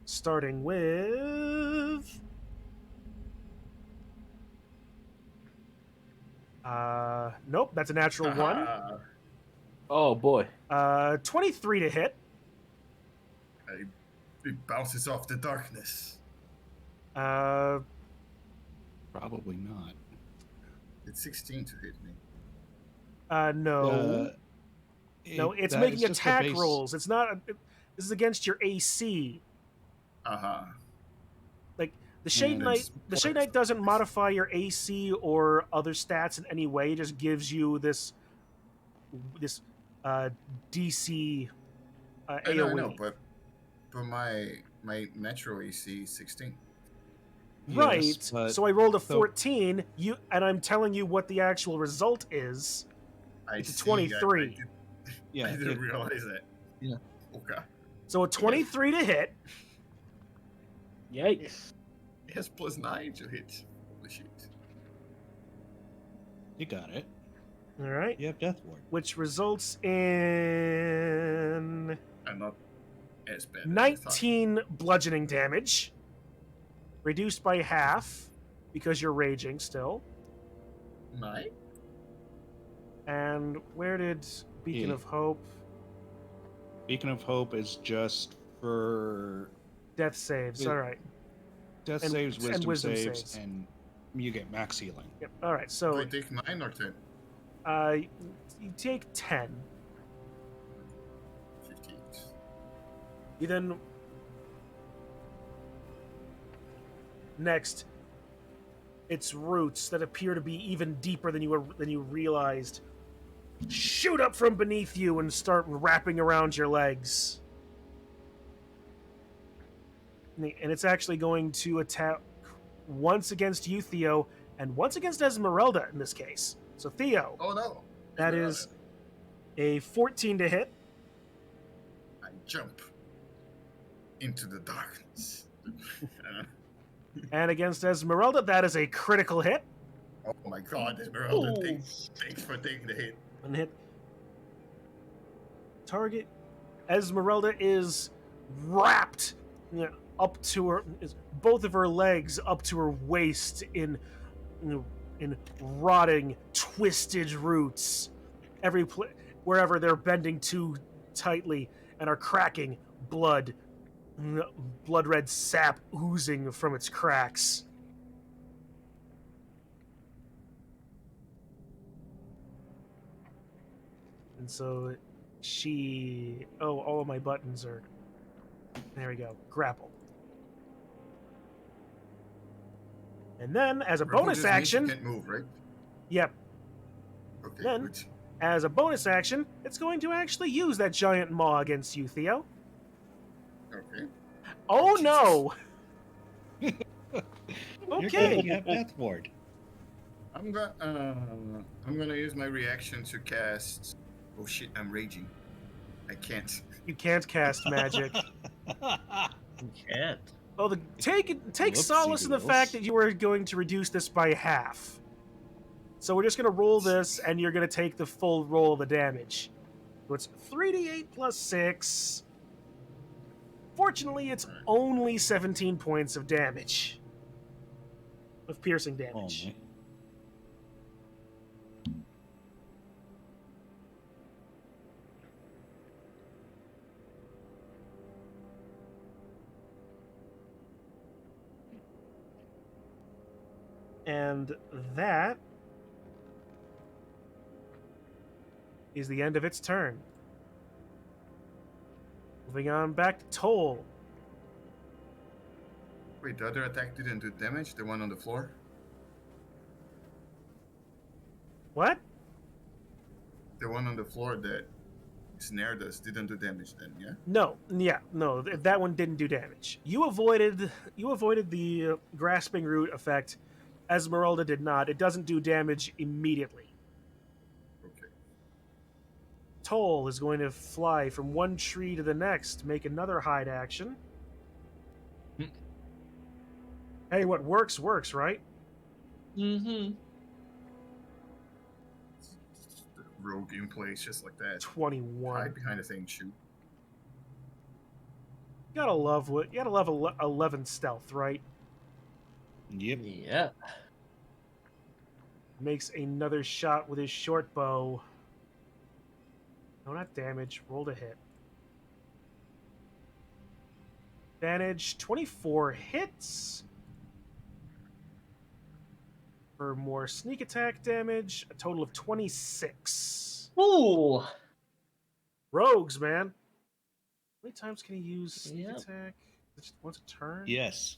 Starting with... Nope, that's a natural one. Oh boy. 23 to hit. It bounces off the darkness. Probably not. It's 16 to hit me. No. No, it's that making is just the attack base- rolls. It's not... This is against your AC. Uh-huh. Like, the Shade And Knight... it's The Shade Knight doesn't modify your AC or other stats in any way. It just gives you this DC AoE. I know, but my natural AC is 16. Right. Yes, but So I rolled a 14. And I'm telling you what the actual result is. It's a 23. yeah, I didn't realize that. Yeah. Okay. So a 23 to hit. Yikes. It has +9 to hit. Holy shit. you got it. All right. You have Death Ward. Which results in I'm not as bad as I thought. 19 bludgeoning damage. Reduced by half because you're raging still. 9? And where did Beacon of Hope? Beacon of Hope is just for Death saves. It- All right. death And- saves, and wisdom, wisdom saves, saves. and you get max healing. Yep. All right. Do So I take 9 or 10? you take 10. 15. You then next, its roots that appear to be even deeper than you realized shoot up from beneath you and start wrapping around your legs. And it's actually going to attack once against you, Theo, and once against Esmeralda in this case. So Theo, Oh no! that is a 14 to hit. I jump into the darkness. And against Esmeralda, that is a critical hit. Oh my god, Esmeralda, Ooh. thanks for taking the hit. And hit. Target Esmeralda is wrapped up to her, both of her legs up to her waist in rotting, twisted roots. Wherever they're bending too tightly and are cracking, blood red sap oozing from its cracks. And so all of my buttons are, there we go, grapple. And then, as a Grapple bonus just means action, you can't move, right? yep. Okay, Then, good. as a bonus action, it's going to actually use that giant maw against you, Theo. Okay. Oh Jesus. no! You're Okay. gonna have Death Ward. I'm gonna use my reaction to cast. Oh shit! I'm raging. I can't. You can't cast magic. You can't. Well, take Whoopsie solace in the doodles. fact that you are going to reduce this by half. So we're just going to roll this, and you're going to take the full roll of the damage. So it's 3d8 plus 6. Fortunately, it's only 17 points of damage. Of piercing damage. Only. And that is the end of its turn. Moving on back to Toll. Wait, the other attack didn't do damage. The one on the floor. What? The one on the floor that snared us didn't do damage. Then, yeah. No, that one didn't do damage. You avoided the grasping root effect. Esmeralda did not. It doesn't do damage immediately. Okay. Toll is going to fly from one tree to the next, make another hide action. Hey, what works, right? Mm-hmm. The rogue in place just like that. 21. Hide behind the thing, shoot. You gotta love 11 stealth, right? Yep. Yeah. Makes another shot with his short bow. No, not damage. Roll to hit. Advantage 24 hits. For more sneak attack damage, a total of 26. Ooh. Rogues, man. How many times can he use sneak Yep. attack? Just once a turn? Yes.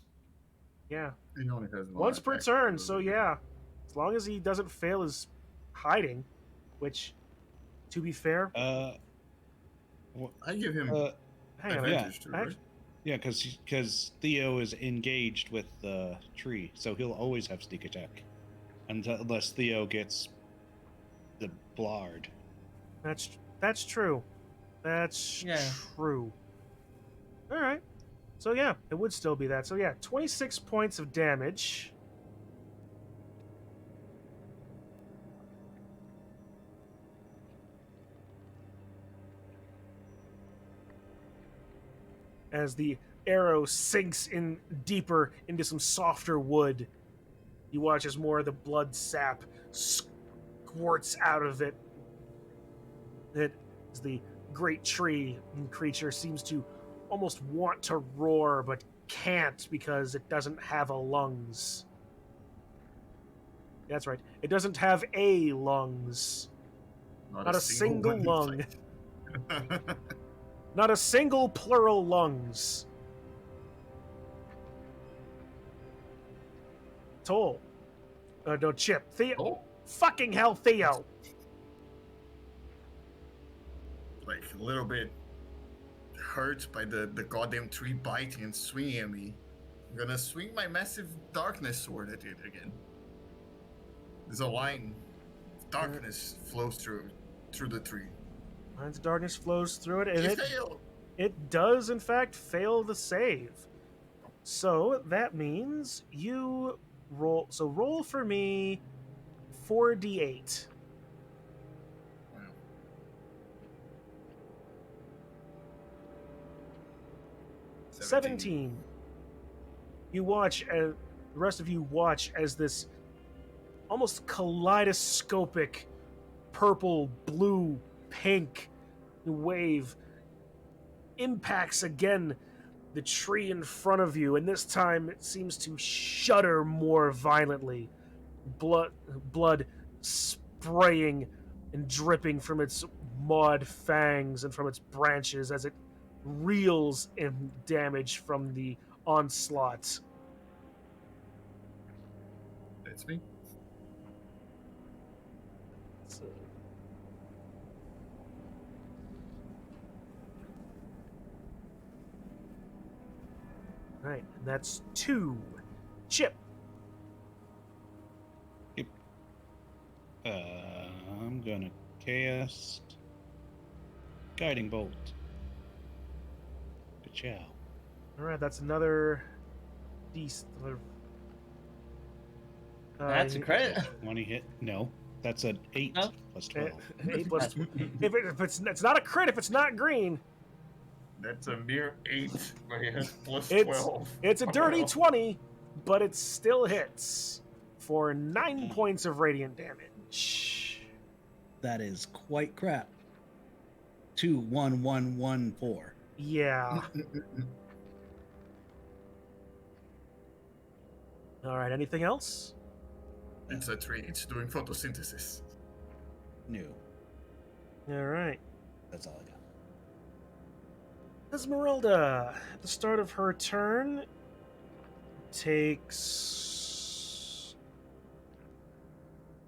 Yeah. He only has one Once per attack, turn, so yeah. As long as he doesn't fail his hiding, which, to be fair, I give him hang on. advantage too, right? Yeah, because Theo is engaged with the tree, so he'll always have sneak attack, unless Theo gets the blard. That's true. That's Yeah. true. All right. So yeah, it would still be that. So yeah, 26 points of damage. As the arrow sinks in deeper into some softer wood, you watch as more of the blood sap squirts out of it. As the great tree creature seems to almost want to roar, but can't because it doesn't have a lungs. That's right. It doesn't have a lungs. Not a single one, lung. like- Not a single plural lungs. Toll. No, Chip. Theo. Oh, Fucking hell, Theo. like a little bit hurt by the goddamn tree biting and swinging at me. I'm gonna swing my massive darkness sword at it again. There's a line of darkness flows through the tree. Lines of darkness flows through it, and You it fail! it does in fact fail the save. So that means you roll. So roll for me 4d8. Wow. 17. You watch, the rest of you watch as this almost kaleidoscopic purple, blue, pink wave impacts again the tree in front of you, and this time it seems to shudder more violently. Blood spraying and dripping from its mauled fangs and from its branches as it reels in damage from the onslaught. That's me. So, right, and that's 2. Chip. I'm gonna cast Guiding Bolt. Good job. All right, that's another decent. That's a crit. 20 hit? No, that's an 8 No. plus 12. 8 plus. If it's not a crit, if it's not green, That's a mere 8, but he has plus it's 12. it's a dirty Wow. 20, but it still hits for 9 points of radiant damage. That is quite crap. 2-1-1-1-4. Yeah. All right. Anything else? It's a tree. It's doing photosynthesis. No, All right. that's all I got. Esmeralda, at the start of her turn, takes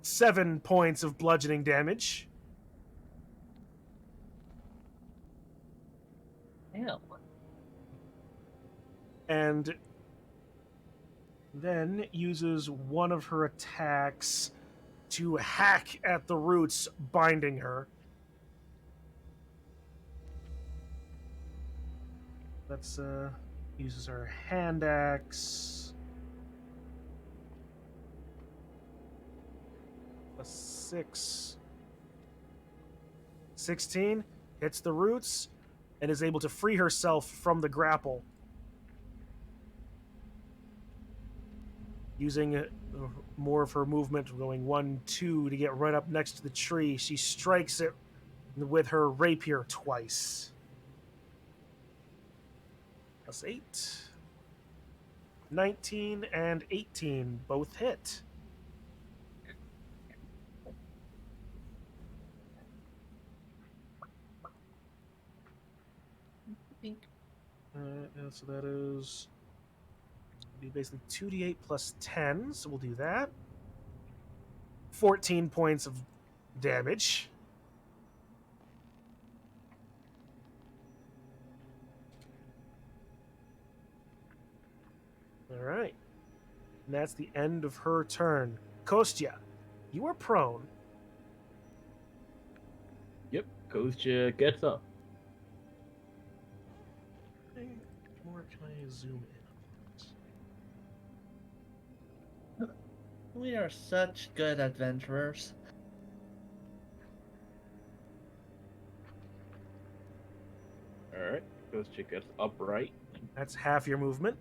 7 points of bludgeoning damage. Damn. And then uses one of her attacks to hack at the roots binding her. That's uses her hand axe. +6. 16 hits the roots and is able to free herself from the grapple. Using more of her movement, going 1, 2 to get right up next to the tree, she strikes it with her rapier twice. +8. 19 and 18 both hit. So that is be basically 2d8 plus 10, so we'll do that. 14 points of damage. All right. And that's the end of her turn. Kostya, you are prone. Yep, Kostya gets up. Where can I zoom in? We are such good adventurers. Alright, Kostya gets upright. That's half your movement.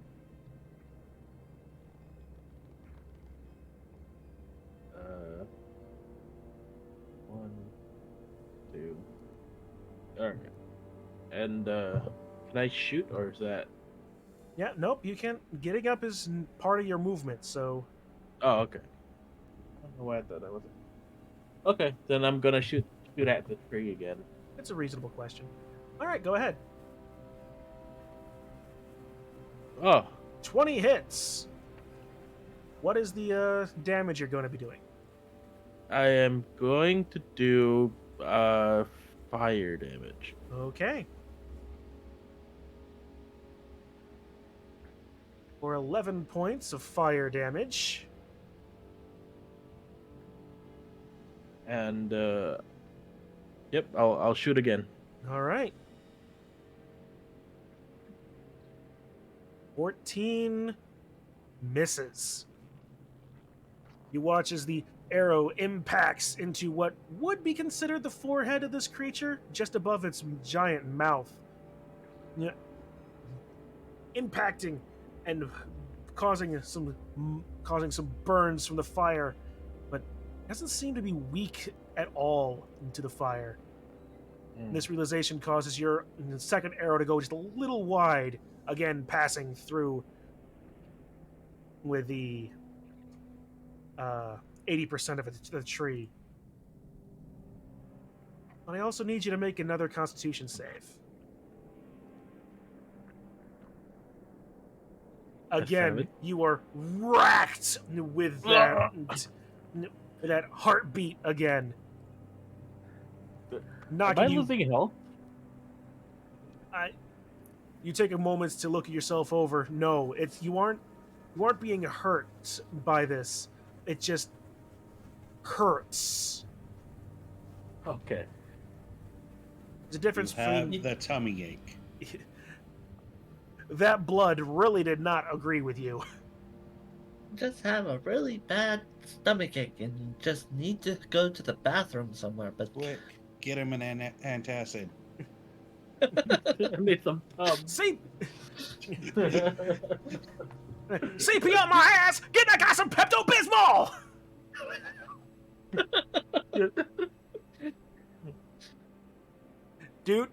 One, two. Alright. And, can I shoot, or is that... Yeah, nope, you can't. Getting up is part of your movement, so. Oh, okay. I don't know why I thought that wasn't... Okay, then I'm gonna shoot at the tree again. It's a reasonable question. All right, go ahead. Oh, 20 hits. What is the damage you're going to be doing? I am going to do, fire damage. Okay. For 11 points of fire damage. And, yep, I'll shoot again. All right. 14 misses. You watch as the arrow impacts into what would be considered the forehead of this creature, just above its giant mouth. impacting and causing some burns from the fire, but doesn't seem to be weak at all into the fire. And this realization causes your second arrow to go just a little wide, again passing through with the 80% of the tree. But I also need you to make another Constitution save. Again, you are racked with that heartbeat again. Am I losing health? You take a moment to look at yourself over. No, you aren't being hurt by this. It just hurts. Okay. There's a difference between the tummy ache. That blood really did not agree with you. Just have a really bad stomachache and you just need to go to the bathroom somewhere. But Quick, get him an antacid. I need some tub. See, CP on my ass. Get that guy some Pepto Bismol. Dude.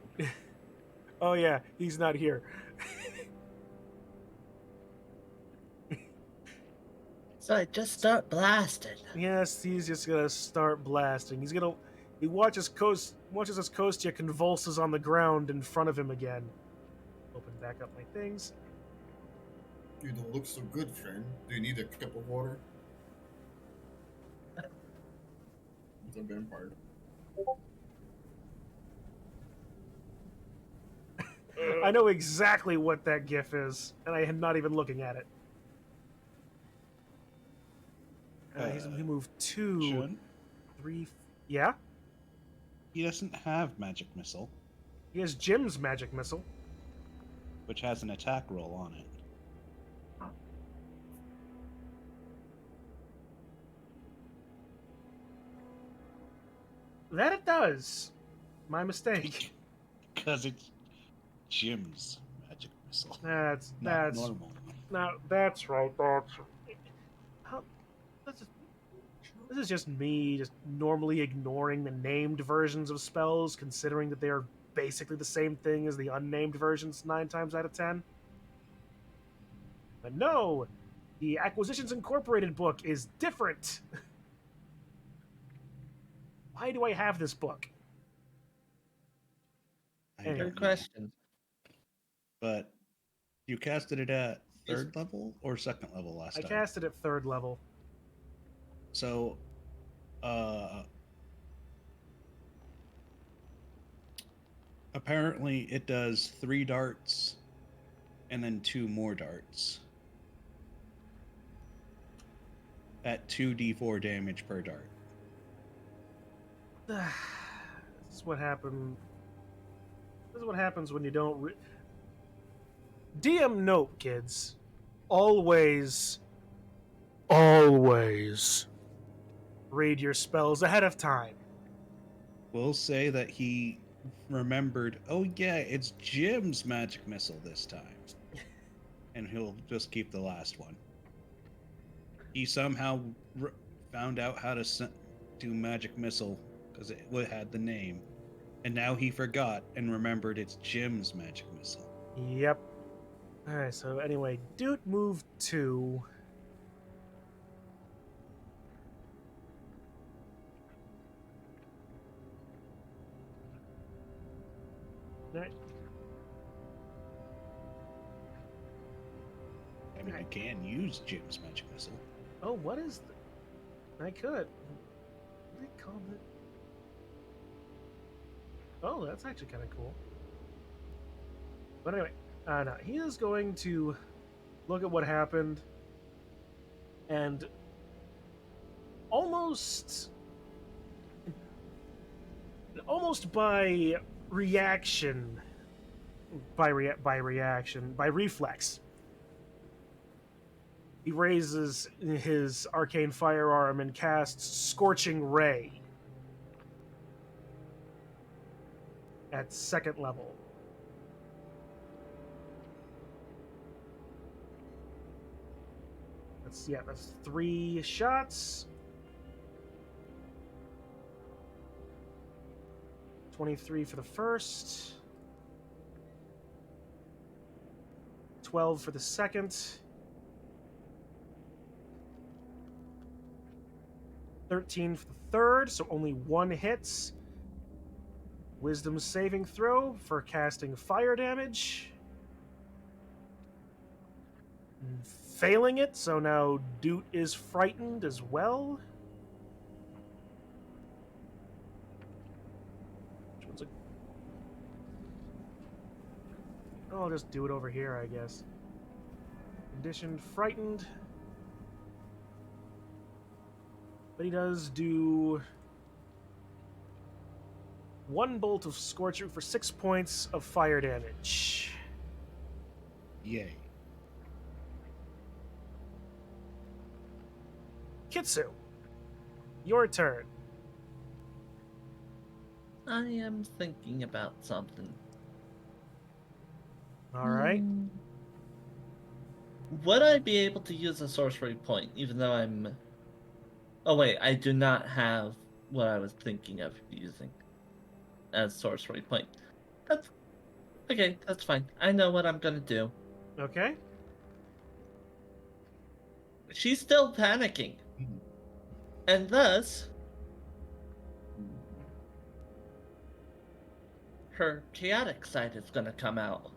Oh yeah, he's not here. so I just start blasting. Yes, he's just gonna start blasting. He watches as Kostya convulses on the ground in front of him again. Open back up my things. You don't look so good, friend. Do you need a cup of water? It's a vampire. I know exactly what that gif is, and I am not even looking at it. He moved 2, Shun? 3. Yeah? He doesn't have magic missile, He has Jim's magic missile. which has an attack roll on it. That it does. My mistake. Because it's Jim's magic missile. That's Normal. now that's right. This is just me just normally ignoring the named versions of spells, considering that they are basically the same thing as the unnamed versions 9 times out of 10. But no, the Acquisitions Incorporated book is different. Why do I have this book? I don't Good know. question. But you casted it at 3rd level or 2nd level last I time? cast it at 3rd level. So, apparently it does 3 darts and then 2 more darts at 2d4 damage per dart. This is what happened. This is what happens when you don't. DM note, kids. Always read your spells ahead of time. We'll say that he remembered, oh yeah, it's Jim's magic missile this time. And he'll just keep the last one. He somehow found out how to do magic missile because it had the name. And now he forgot and remembered it's Jim's magic missile. Yep. Alright, so anyway, dude moved 2. Alright. I mean, you can use Jim's magic missile. Oh, what is I could. What do they call it? Oh, that's actually kind of cool. But anyway, no, he is going to look at what happened and almost by reaction, by reflex, he raises his arcane firearm and casts Scorching Ray at 2nd level. that's 3 shots. 23 for the first. 12 for the second. 13 for the third, so only 1 hits. Wisdom saving throw for casting fire damage. Failing it, so now Doot is frightened as well. Which one's I'll just do it over here, I guess. Conditioned frightened. But he does do 1 bolt of Scorch Root for 6 points of fire damage. Yay. Kitsu, your turn. I am thinking about something. All right. Would I be able to use a sorcery point, even though I'm... Oh wait, I do not have what I was thinking of using as sorcery point. That's... Okay, that's fine. I know what I'm gonna do. Okay. She's still panicking. And thus... her chaotic side is gonna come out.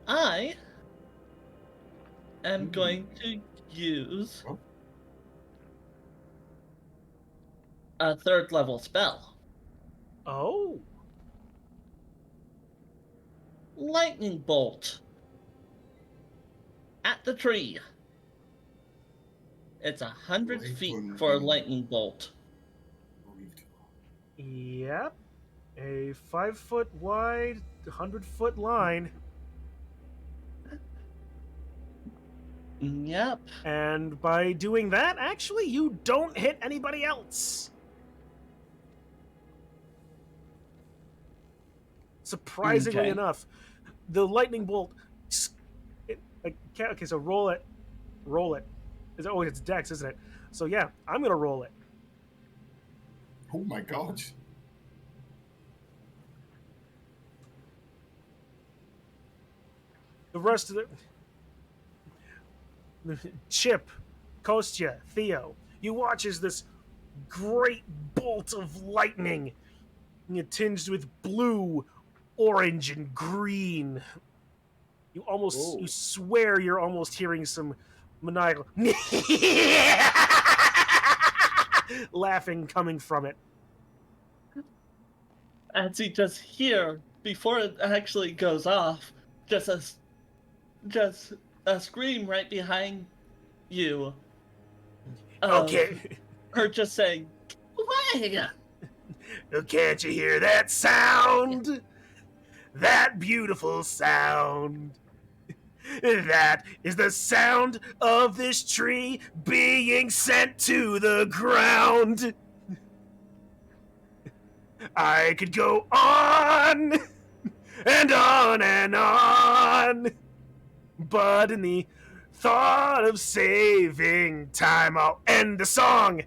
I am going to use a 3rd level spell. Oh. Lightning bolt. At the tree. It's 100 feet for a lightning bolt. Yep. A 5-foot wide, 100-foot line. Yep. And by doing that, actually, you don't hit anybody else. Surprisingly Okay. enough, the lightning bolt. Okay, so roll it. Roll it. Oh, it's Dex, isn't it? So yeah, I'm gonna roll it. Oh my god. The rest of the Chip, Kostya, Theo, you watch as this great bolt of lightning, tinged with blue, orange, and green. You almost, you swear you're almost hearing some maniacal laughing coming from it. As you just hear, before it actually goes off, just a scream right behind you. Okay. Her just saying, "Away!" Can't you hear that sound? That beautiful sound. That is the sound of this tree being sent to the ground. I could go on and on and on, but in the thought of saving time, I'll end the song.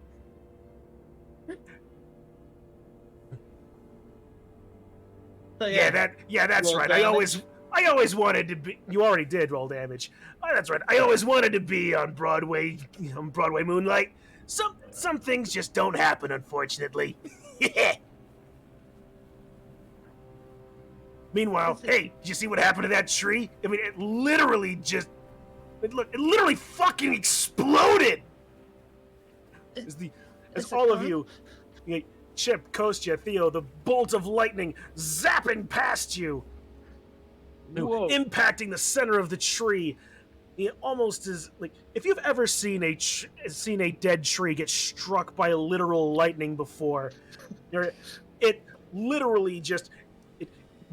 So, Yeah, that's roll right. damage. I always wanted to be. You already did roll damage. Oh, that's right. I always wanted to be on Broadway Moonlight. Some things just don't happen, unfortunately. Meanwhile, hey, did you see what happened to that tree? I mean, it literally fucking exploded. As all of you, Chip, Kostya, Theo, the bolt of lightning zapping past you, impacting the center of the tree. It almost is like if you've ever seen a dead tree get struck by literal lightning before, it literally just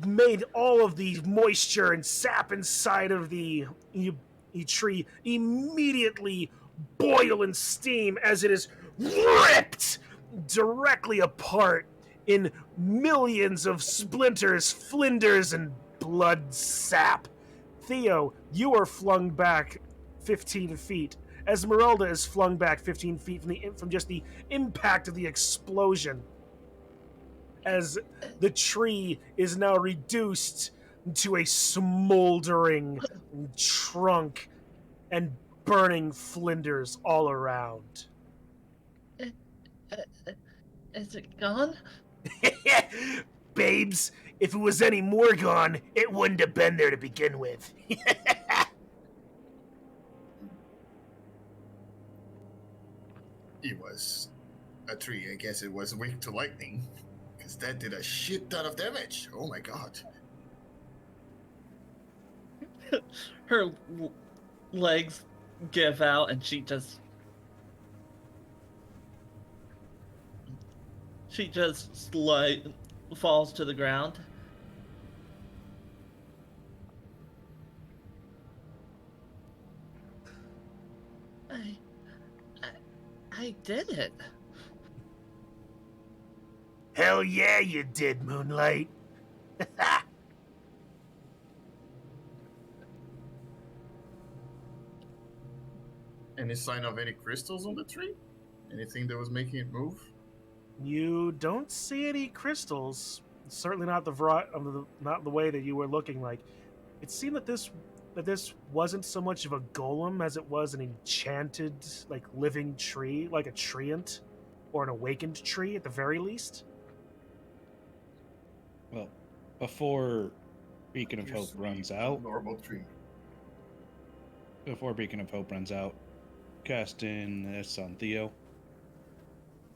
made all of the moisture and sap inside of the tree immediately boil and steam as it is ripped directly apart in millions of splinters, flinders, and blood sap. Theo, you are flung back 15 feet. Esmeralda is flung back 15 feet from just the impact of the explosion. As the tree is now reduced to a smoldering trunk and burning flinders all around. Is it gone? Babes, if it was any more gone, it wouldn't have been there to begin with. It was a tree. I guess it was weak to lightning. Because that did a shit ton of damage. Oh my god. Her legs give out and she just falls to the ground. I did it. Hell yeah, you did, Moonlight. Any sign of any crystals on the tree? Anything that was making it move? You don't see any crystals. Certainly not not the way that you were looking like. It seemed that this wasn't so much of a golem as it was an enchanted, like living tree, like a treant, or an awakened tree at the very least. Well, before Beacon of Hope runs out, Normal tree. cast in this on Theo.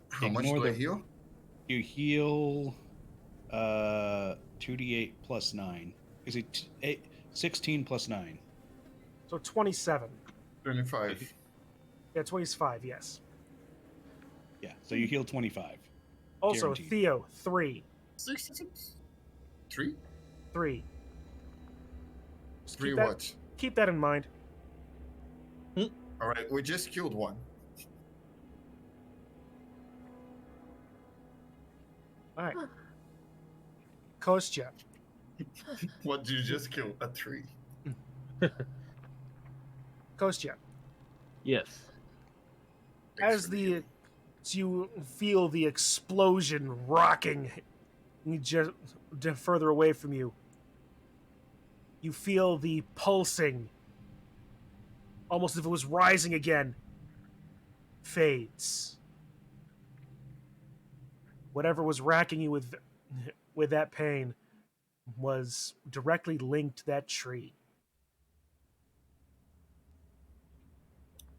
How much do I heal? You heal 2d8 plus 9. Is it 16 plus 9? So 27. 25. Yeah, 25, yes. Yeah, so you heal 25. Also, Guaranteed. Theo, 3. 66? 3? 3. Just 3 keep that- what? Keep that in mind. Alright, we just killed one. Alright. Kostya. What did you just kill? A tree. Kostya. Yes. As you feel the explosion rocking just further away from you, you feel the pulsing, almost as if it was rising again, fades. Whatever was racking you with that pain was directly linked to that tree.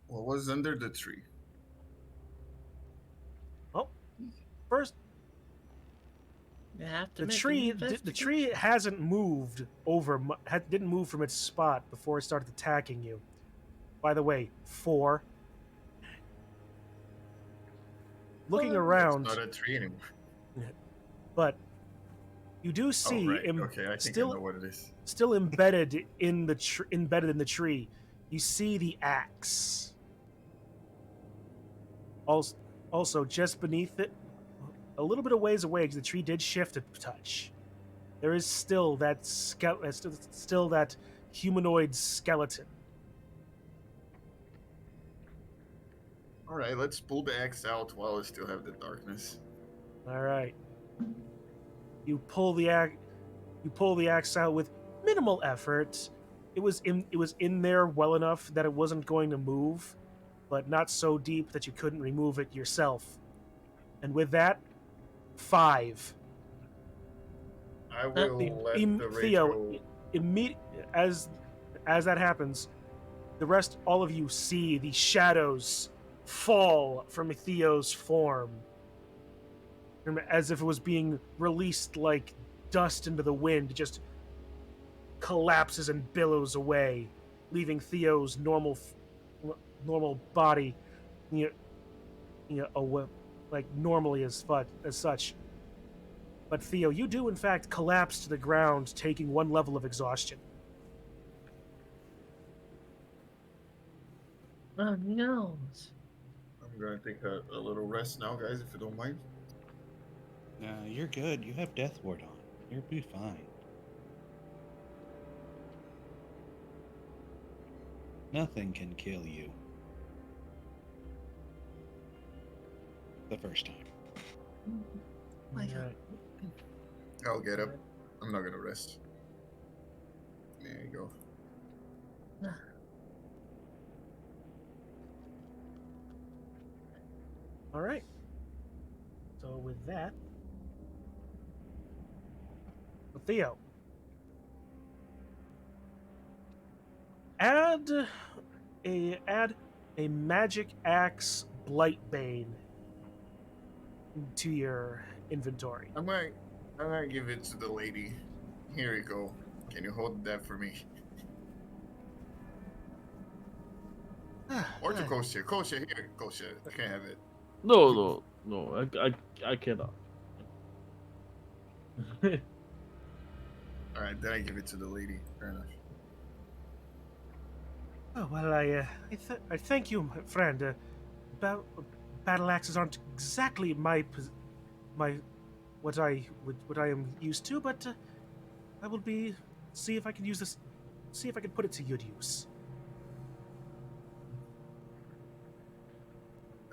What was under the tree? Oh, first, You have to the make tree an the investigation. tree hasn't moved didn't move from its spot before it started attacking you. By the way, 4. Looking around, It's not a tree anymore. but you do see Oh, right. Okay, I think I know what it is. still embedded in the tree. You see the axe. Also, just beneath it, a little bit of ways away, because the tree did shift a touch. There is still that still that humanoid skeleton. Alright, let's pull the axe out while we still have the darkness. All right. You pull the axe out with minimal effort. It was in there well enough that it wasn't going to move, but not so deep that you couldn't remove it yourself. And with that, 5. I will let the Theo, as that happens, all of you see the shadows fall from Theo's form, as if it was being released like dust into the wind. It just collapses and billows away, leaving Theo's normal body, like normally as such. But Theo, you do in fact collapse to the ground, taking 1 level of exhaustion. Oh no. I'm gonna take a little rest now, guys, if you don't mind. You're good. You have Death Ward on. You'll be fine. Nothing can kill you. The first time. My God. Alright. I'll get up. I'm not gonna rest. There you go. All right. So with that, Theo, add a magic axe Blightbane to your inventory. I'm gonna give it to the lady. Here you go. Can you hold that for me? Or to Kosha. Kosha, here. Kosha, you can have it. No, I cannot. Alright, then I give it to the lady. Fair enough. Oh well, I thank you, my friend. Battle axes aren't exactly my what I am used to, but I will see if I can use this. See if I can put it to good use.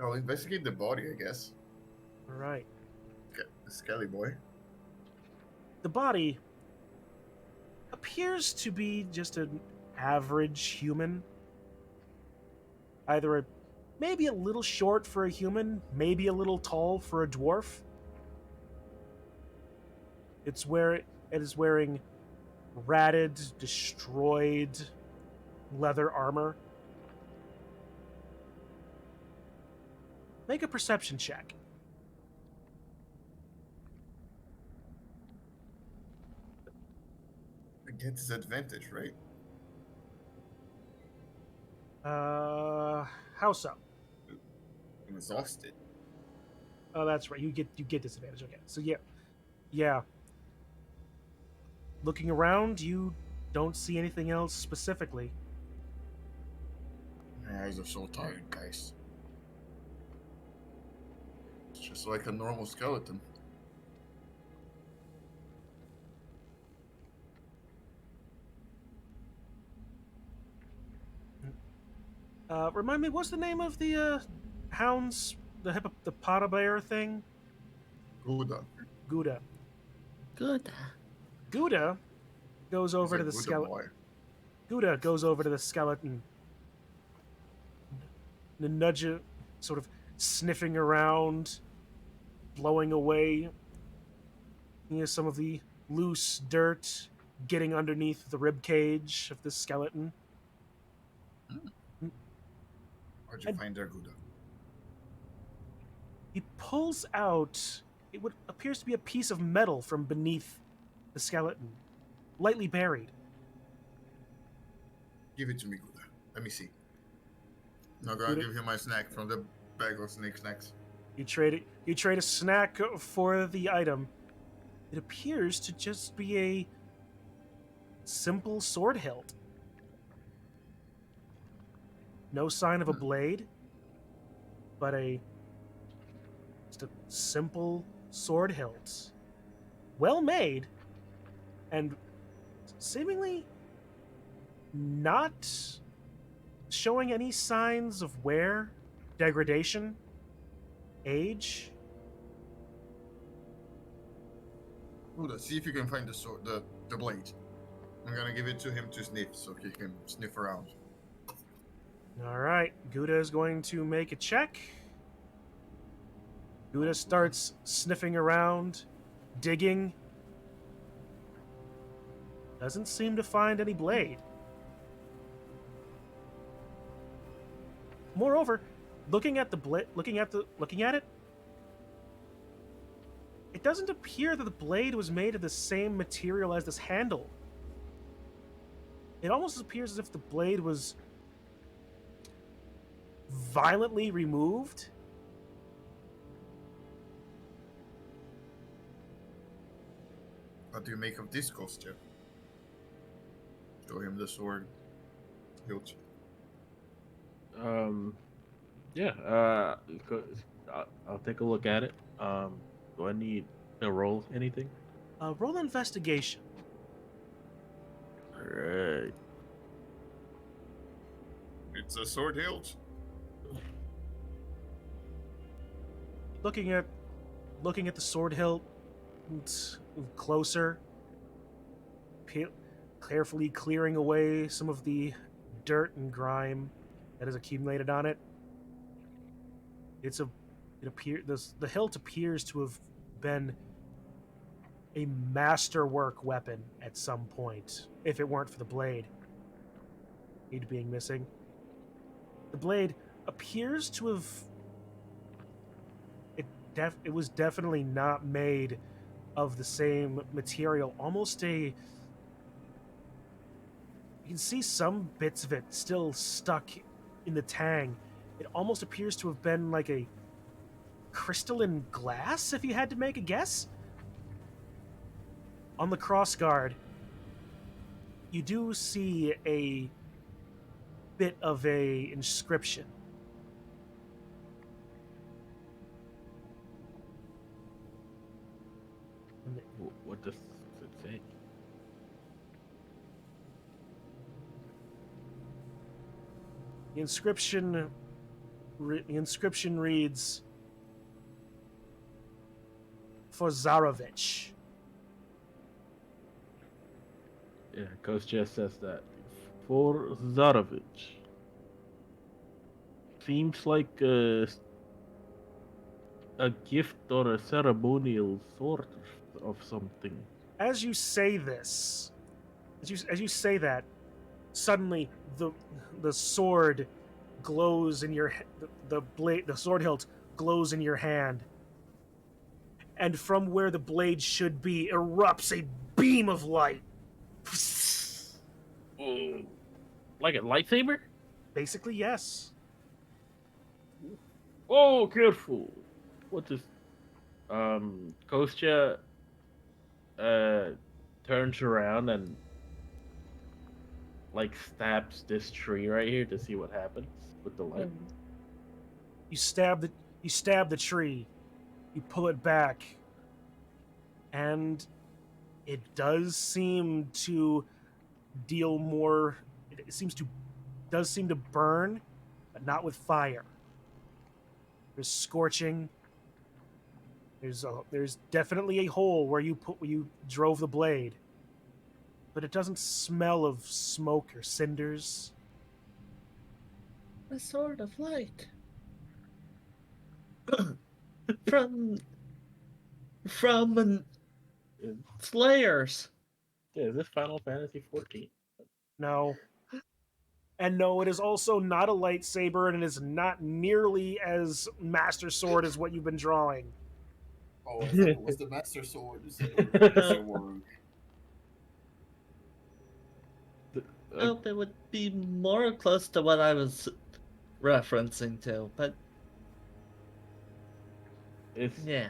I'll investigate the body, I guess. All right. Okay, the Skelly boy. The body appears to be just an average human. Either maybe a little short for a human, maybe a little tall for a dwarf. It is wearing ratted, destroyed leather armor. Make a perception check. I get disadvantage, right? How so? I'm exhausted. Oh, that's right. You get disadvantage. Okay, so yeah. Looking around, you don't see anything else specifically. My eyes are so tired, guys. It's just like a normal skeleton. Remind me, what's the name of the hounds? The Potabear thing? Gouda. Gouda. Good. Gouda goes over to the Gouda skeleton. boy. Gouda goes over to the skeleton. And nudge it, sort of sniffing around, blowing away some of the loose dirt getting underneath the rib cage of the skeleton. Where'd you find their Gouda? He pulls out what appears to be a piece of metal from beneath the skeleton, lightly buried. Give it to me, Gouda. Let me see. I'm gonna give you my snack from the bag of snake snacks. You trade a snack for the item. It appears to just be a simple sword hilt. No sign of a blade, but just a simple sword hilt. Well made, and seemingly not showing any signs of wear, degradation, age. Gouda, see if you can find the sword, the blade. I'm gonna give it to him to sniff, so he can sniff around. All right, Gouda is going to make a check. Gouda starts sniffing around, digging. Doesn't seem to find any blade. Moreover, looking at it, it doesn't appear that the blade was made of the same material as this handle. It almost appears as if the blade was violently removed. What do you make of this costume? Show him the sword hilt. Yeah. I'll take a look at it. Do I need to roll anything? Roll investigation. Alright. It's a sword hilt. Looking at the sword hilt closer, carefully clearing away some of the dirt and grime that has accumulated on it. The hilt appears to have been a masterwork weapon at some point, if it weren't for the blade being missing. The blade appears to have it was definitely not made of the same material. Almost you can see some bits of it still stuck in the tang. It almost appears to have been like a crystalline glass, if you had to make a guess. On the crossguard, you do see a bit of a inscription. What does it say? The inscription reads, "For Zarovich." Yeah, Ghost just says that. For Zarovich. Seems like a gift or a ceremonial sort of something. As you say this, as you say that, suddenly the sword glows in your the sword hilt glows in your hand, and from where the blade should be erupts a beam of light. Like a lightsaber? Basically, yes. Oh, careful! What is? Kostya turns around and like stabs this tree right here to see what happens with the light. You stab the tree, you pull it back, and it does seem to deal more. It does seem to burn, but not with fire. There's scorching. There's definitely a hole where you drove the blade, but it doesn't smell of smoke or cinders. A sword of light. from Slayers. Yeah, is this Final Fantasy 14? No. And no, it is also not a lightsaber, and it is not nearly as Master Sword as what you've been drawing. Oh, I thought it was the Master Sword. Sword. I hope it would be more close to what I was referencing to, but It's yeah.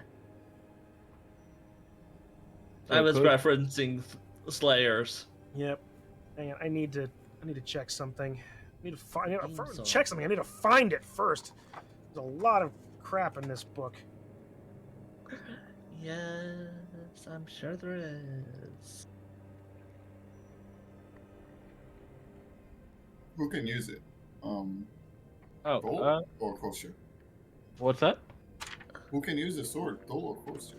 So I was Coach- referencing Slayers. Yep. Hang on, I need to check something. I need to find it. So- Check something. I need to find it first. There's a lot of crap in this book. Yes, I'm sure there is. Who can use it? Gold oh, or Kosher? what's that? Who can use the sword? Gold or Kosher?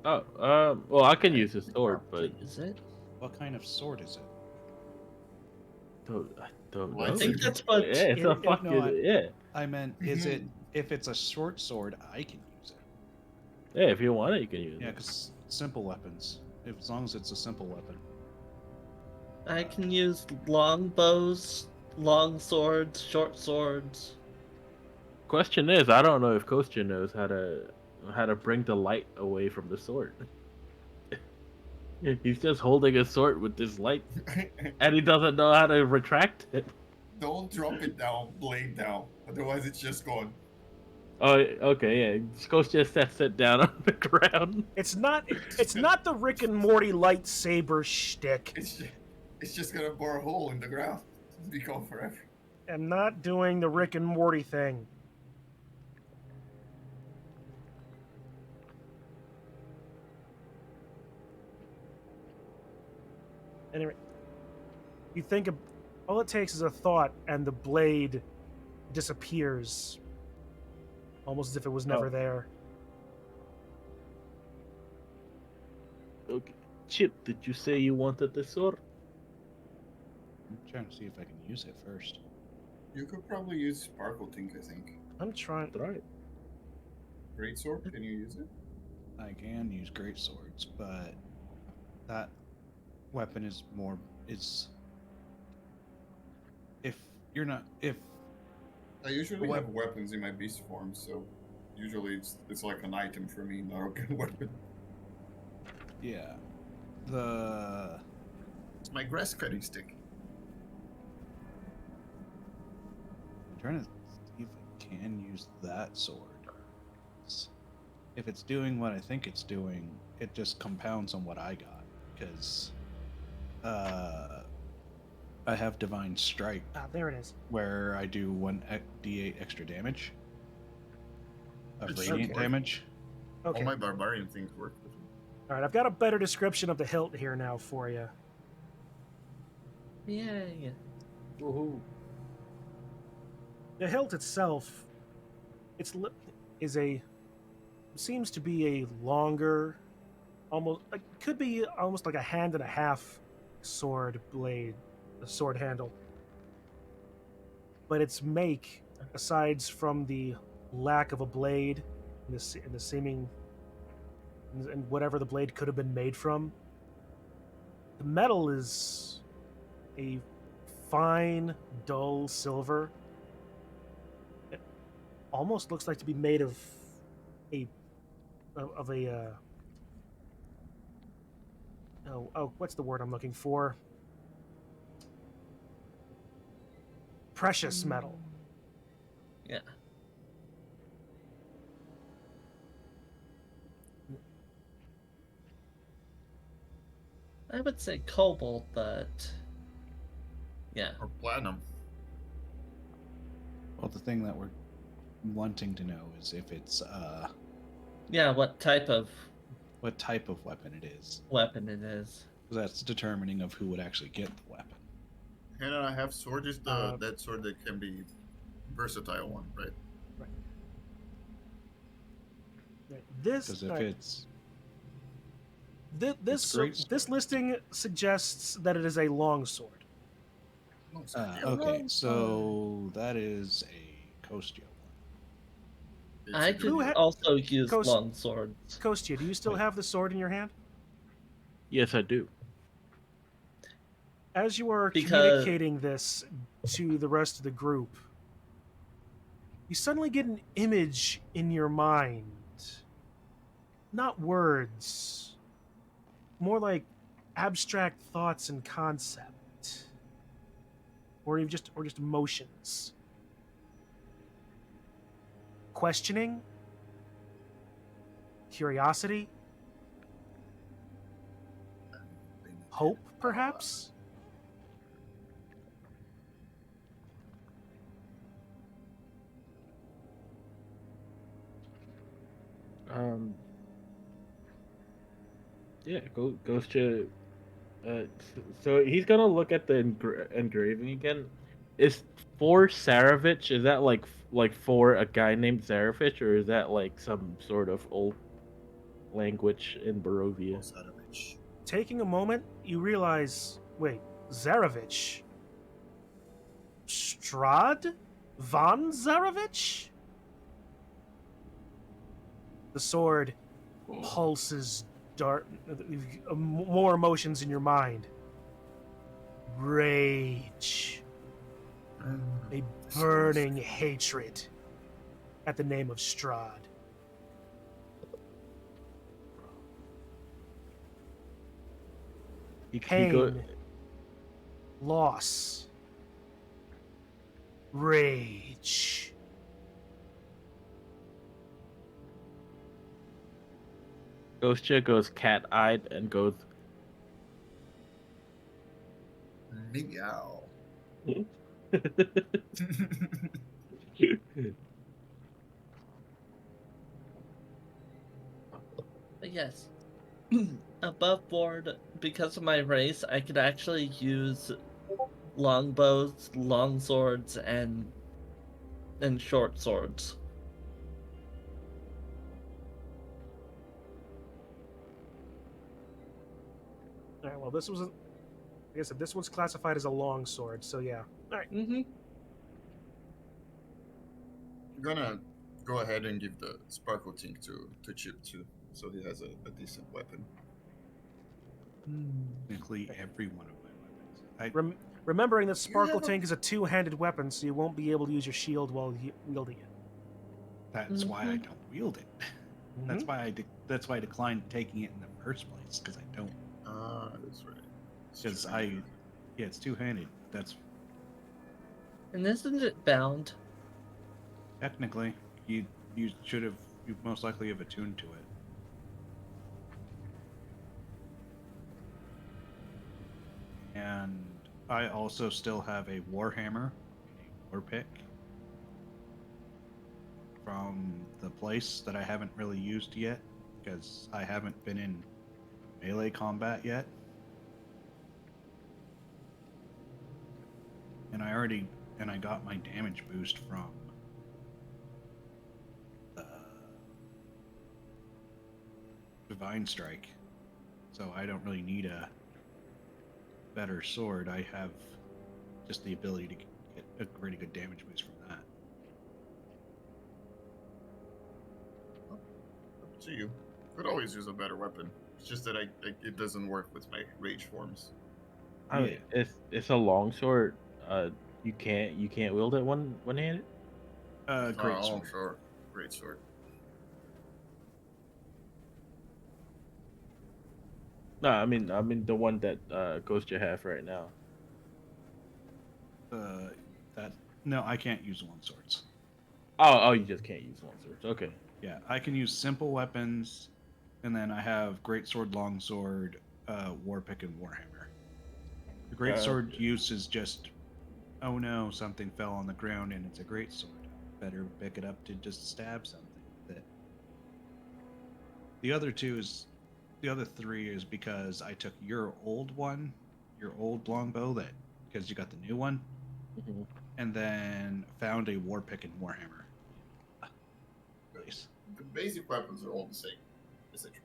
Oh, well, I can use the sword, but Is it? What kind of sword is it? I don't Well, know. I I think that's what. Yeah, it's a fucking no, yeah. I meant, is it, if it's a short sword, I can use it. Yeah, if you want it, you can use Yeah, it. because simple weapons. As long as it's a simple weapon. I can use long bows, long swords, short swords. Question is, I don't know if Kostya knows how to bring the light away from the sword. He's just holding a sword with this light, and he doesn't know how to retract it. Don't drop it down, blade down. Otherwise, it's just gone. Oh, okay, yeah. Kostya sets it down on the ground. It's not the Rick and Morty lightsaber shtick. It's just gonna bore a hole in the ground. Be gone forever. I'm not doing the Rick and Morty thing. Anyway, you think of All it takes is a thought, and the blade disappears, almost as if it was never Oh. there. Okay. Chip, did you say you wanted the sword? I'm trying to see if I can use it first. You could probably use Sparkle Tink, I think. I'm trying. Right. Greatsword, can you use it? I can use great swords, but that weapon is more is if you're not if I usually What- have weapons in my beast form, so usually it's like an item for me, not a good weapon. yeah the It's my grass cutting stick. I'm trying to see if I can use that sword. If it's doing what I think it's doing, it just compounds on what I got because I have Divine Strike Ah, there it is. where I do 1d8 extra damage of It radiant should work. damage. Okay. All my barbarian things work. All right, I've got a better description of the hilt here now for you. Yay. Woohoo. The hilt itself, seems to be a longer, almost like could be almost like a hand and a half sword blade, a sword handle. But its make, aside from the lack of a blade and the seeming and whatever the blade could have been made from, the metal is a fine, dull silver. It almost looks like to be made of a what's the word I'm looking for? Precious metal. Yeah. I would say cobalt, but yeah. Or platinum. Well, the thing that we're wanting to know is if it's Yeah, what type of what type of weapon it is. weapon it is. 'Cause that's determining of who would actually get the weapon. And I have sword is that sword that can be versatile one, right? This Because if it's this great this listing suggests that it is a long sword. No, sorry. okay, so that is a Kostya one. It's I a could good- Who ha- also use Coast- long swords. Kostya, do you still Wait. have the sword in your hand? Yes, I do. As you are Because- communicating this to the rest of the group, you suddenly get an image in your mind. Not words, more like abstract thoughts and concept, or even just emotions. Questioning, curiosity, hope, perhaps. Yeah, goes to. So he's gonna look at the engraving again. Is for Saravich? Is that like for a guy named Saravich, or is that like some sort of old language in Barovia? Sadovich. Taking a moment, you realize, wait, Zarevich? Strahd? Von Zarevich? The sword pulses dark, more emotions in your mind. Rage. A burning hatred at the name of Strahd. He Pain. Loss. Rage. Ghostcha goes cat-eyed and goes. Meow. But yes, above board, because of my race, I could actually use longbows, long swords, and short swords. All right. Well, this was, like I said, this one's classified as a long sword. So yeah. All right. Mm-hmm. I'm gonna go ahead and give the sparkle tink to Chip too, so he has a decent weapon. Technically, every one of my weapons. Remembering that Sparkle Tank is a two-handed weapon, so you won't be able to use your shield while wielding it. That's why I don't wield it. That's Mhm. why that's why I declined taking it in the first place, because I don't. That's right. Because yeah, it's two-handed. That's And isn't it bound? technically you most likely have attuned to it. And I also still have a warhammer, a war pick from the place that I haven't really used yet because I haven't been in melee combat yet. And I got my damage boost from Divine Strike. So I don't really need a better sword. I have just the ability to get a pretty good damage boost from that. Up to you. Could always use a better weapon. It's just that it doesn't work with my rage forms. I mean, it's a long sword. You can't wield it one-handed. Great sword. Sure. Great sword. No, I mean the one that Ghost you have right now. That no, I can't use long swords. Oh, you just can't use long swords. Okay. Yeah, I can use simple weapons, and then I have great sword, long sword, war pick, and warhammer. The great sword use is just, oh no, something fell on the ground and it's a great sword. Better pick it up to just stab something with it. The other three is because I took your old longbow because you got the new one, Mhm. and then found a war pick and warhammer. Nice. The basic weapons are all the same, essentially.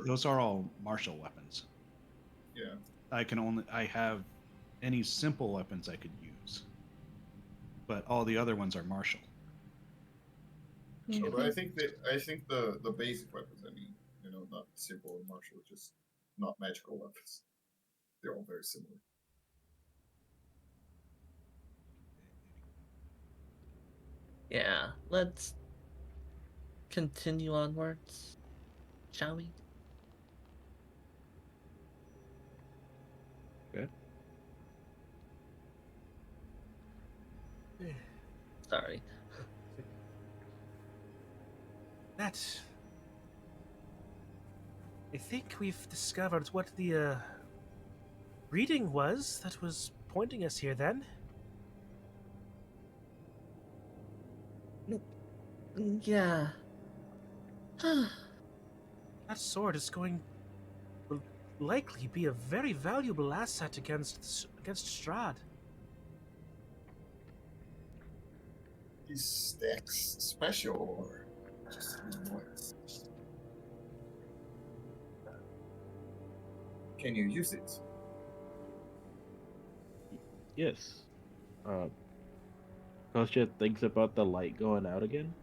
Those are all martial weapons. Yeah. I have any simple weapons I could use, but all the other ones are martial. So, but I think the basic weapons, I mean, not simple and martial, just not magical weapons. They're all very similar. Yeah, let's continue onwards, shall we? Okay. Sorry. I think we've discovered what the reading was that was pointing us here then. Yeah. That sword is will likely be a very valuable asset against Strahd. These stacks special or just what? Can you use it? Yes. Kostya thinks about the light going out again.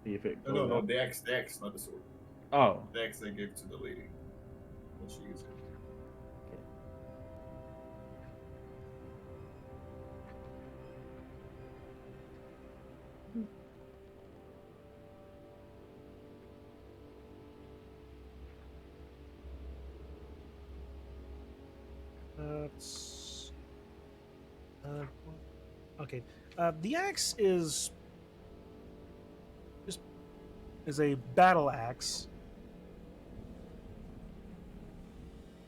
See if it goes No, out. the axe, not the sword. Oh. The axe I gave to the lady when she used it. Okay. The axe is a battle axe.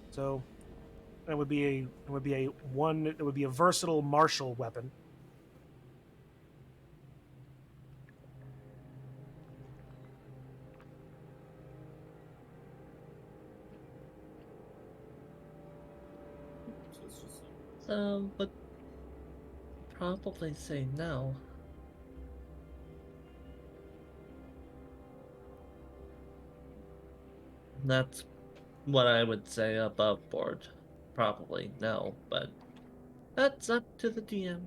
So it would be a versatile martial weapon. So it's just would probably say no. That's what I would say above board. Probably no, but that's up to the DM.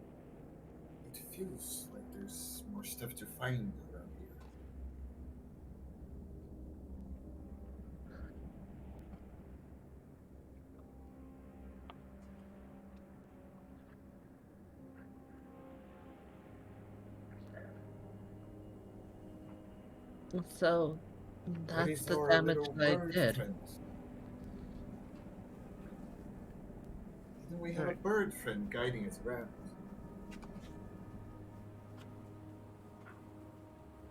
It feels like there's more stuff to find around here. So Where that's is the our damage little I bird did. friend? Didn't we have a Alright. bird friend guiding us around?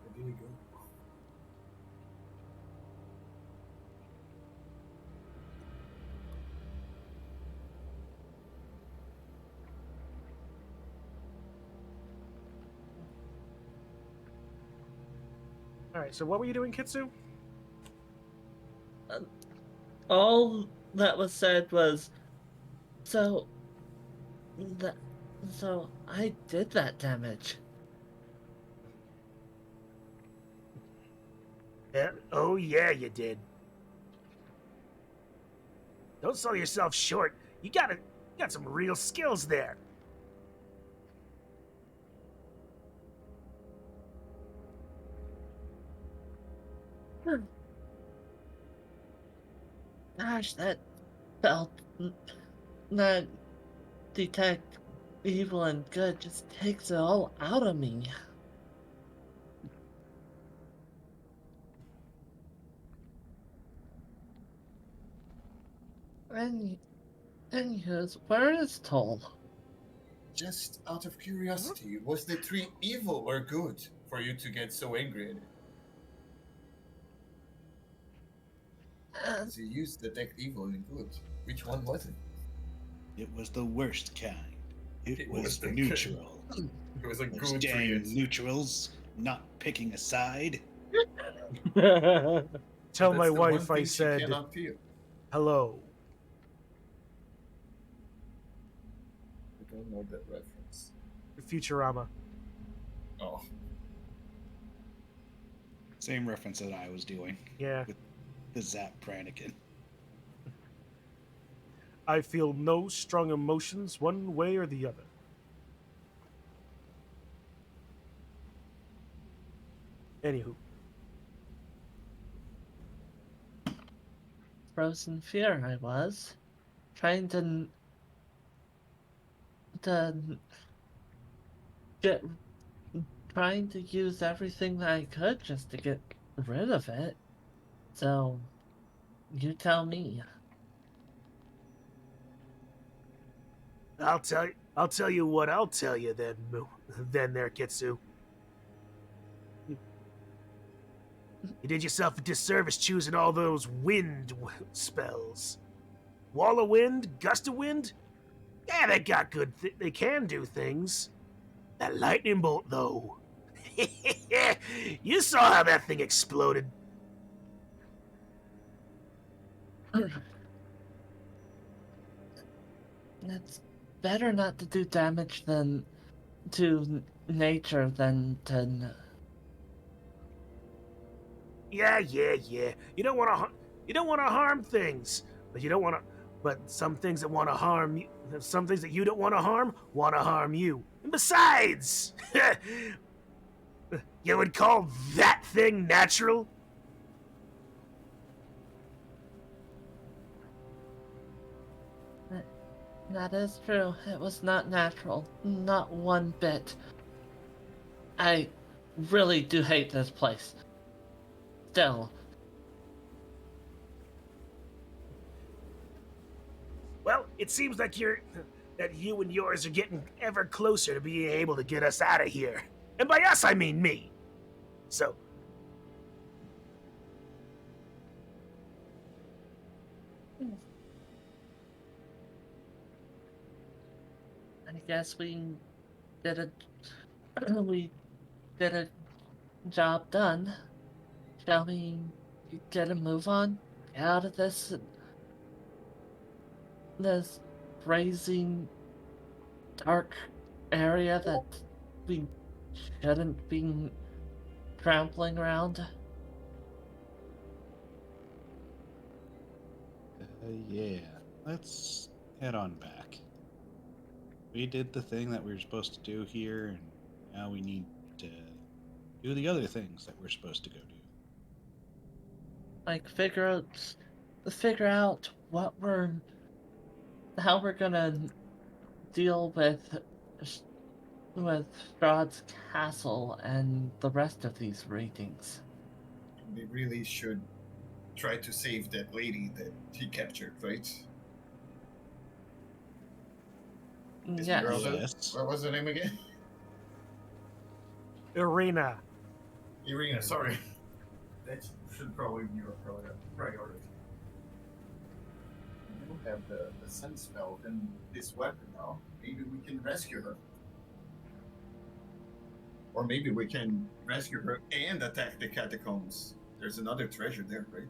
Where did he go? All right. So what were you doing, Kitsu? All that was said was, so that so I did that damage. Yeah. Oh yeah, you did. Don't sell yourself short. You got some real skills there. Gosh, that felt that detect evil and good just takes it all out of me. Any, anywho's, where is Toll? Just out of curiosity, was the tree evil or good for you to get so angry at it? Uh, Because you used detect evil and good. Which one was it? It was the worst kind. It, It was was the- neutral. It was a Those good dang tree. neutrals, not picking a side. Tell That's my the one wife I thing she said cannot feel. hello. I don't know that reference. Futurama. Oh, Same reference that I was doing. Yeah. The Zap Brannigan. I feel no strong emotions one way or the other. Anywho. frozen fear I was. Trying to get trying to use everything that I could just to get rid of it. So you tell me. I'll tell you what I'll tell you then, then there, Kitsu. You did yourself a disservice choosing all those wind spells. Wall of wind, gust of wind? Yeah, they got good. They can do things. That lightning bolt, though. You saw how that thing exploded. It's better not to do damage than to nature than to. Yeah. You don't want to. You don't want to harm things, but you don't want to. But some things that want to harm you, some things that you don't want to harm you. And besides, you would call that thing natural? That is true. It was not natural. Not one bit. I really do hate this place. Still. Well, it seems like that you and yours are getting ever closer to being able to get us out of here. And by us, I mean me. So, I guess did a we did a job done. Shall we get a move on? Get out of this raising dark area that we shouldn't be trampling around? Yeah. Let's head on back. We did the thing that we were supposed to do here, and now we need to do the other things that we're supposed to go do. Like figure out how we're gonna deal with Strahd's castle and the rest of these ratings. We really should try to save that lady that he captured, right? Yes. Yes. What was her name again? Irena. Irena, sorry. That should probably be your priority. You have the sun spell and this weapon now. Maybe we can rescue her. Or maybe we can rescue her and attack the catacombs. There's another treasure there, right?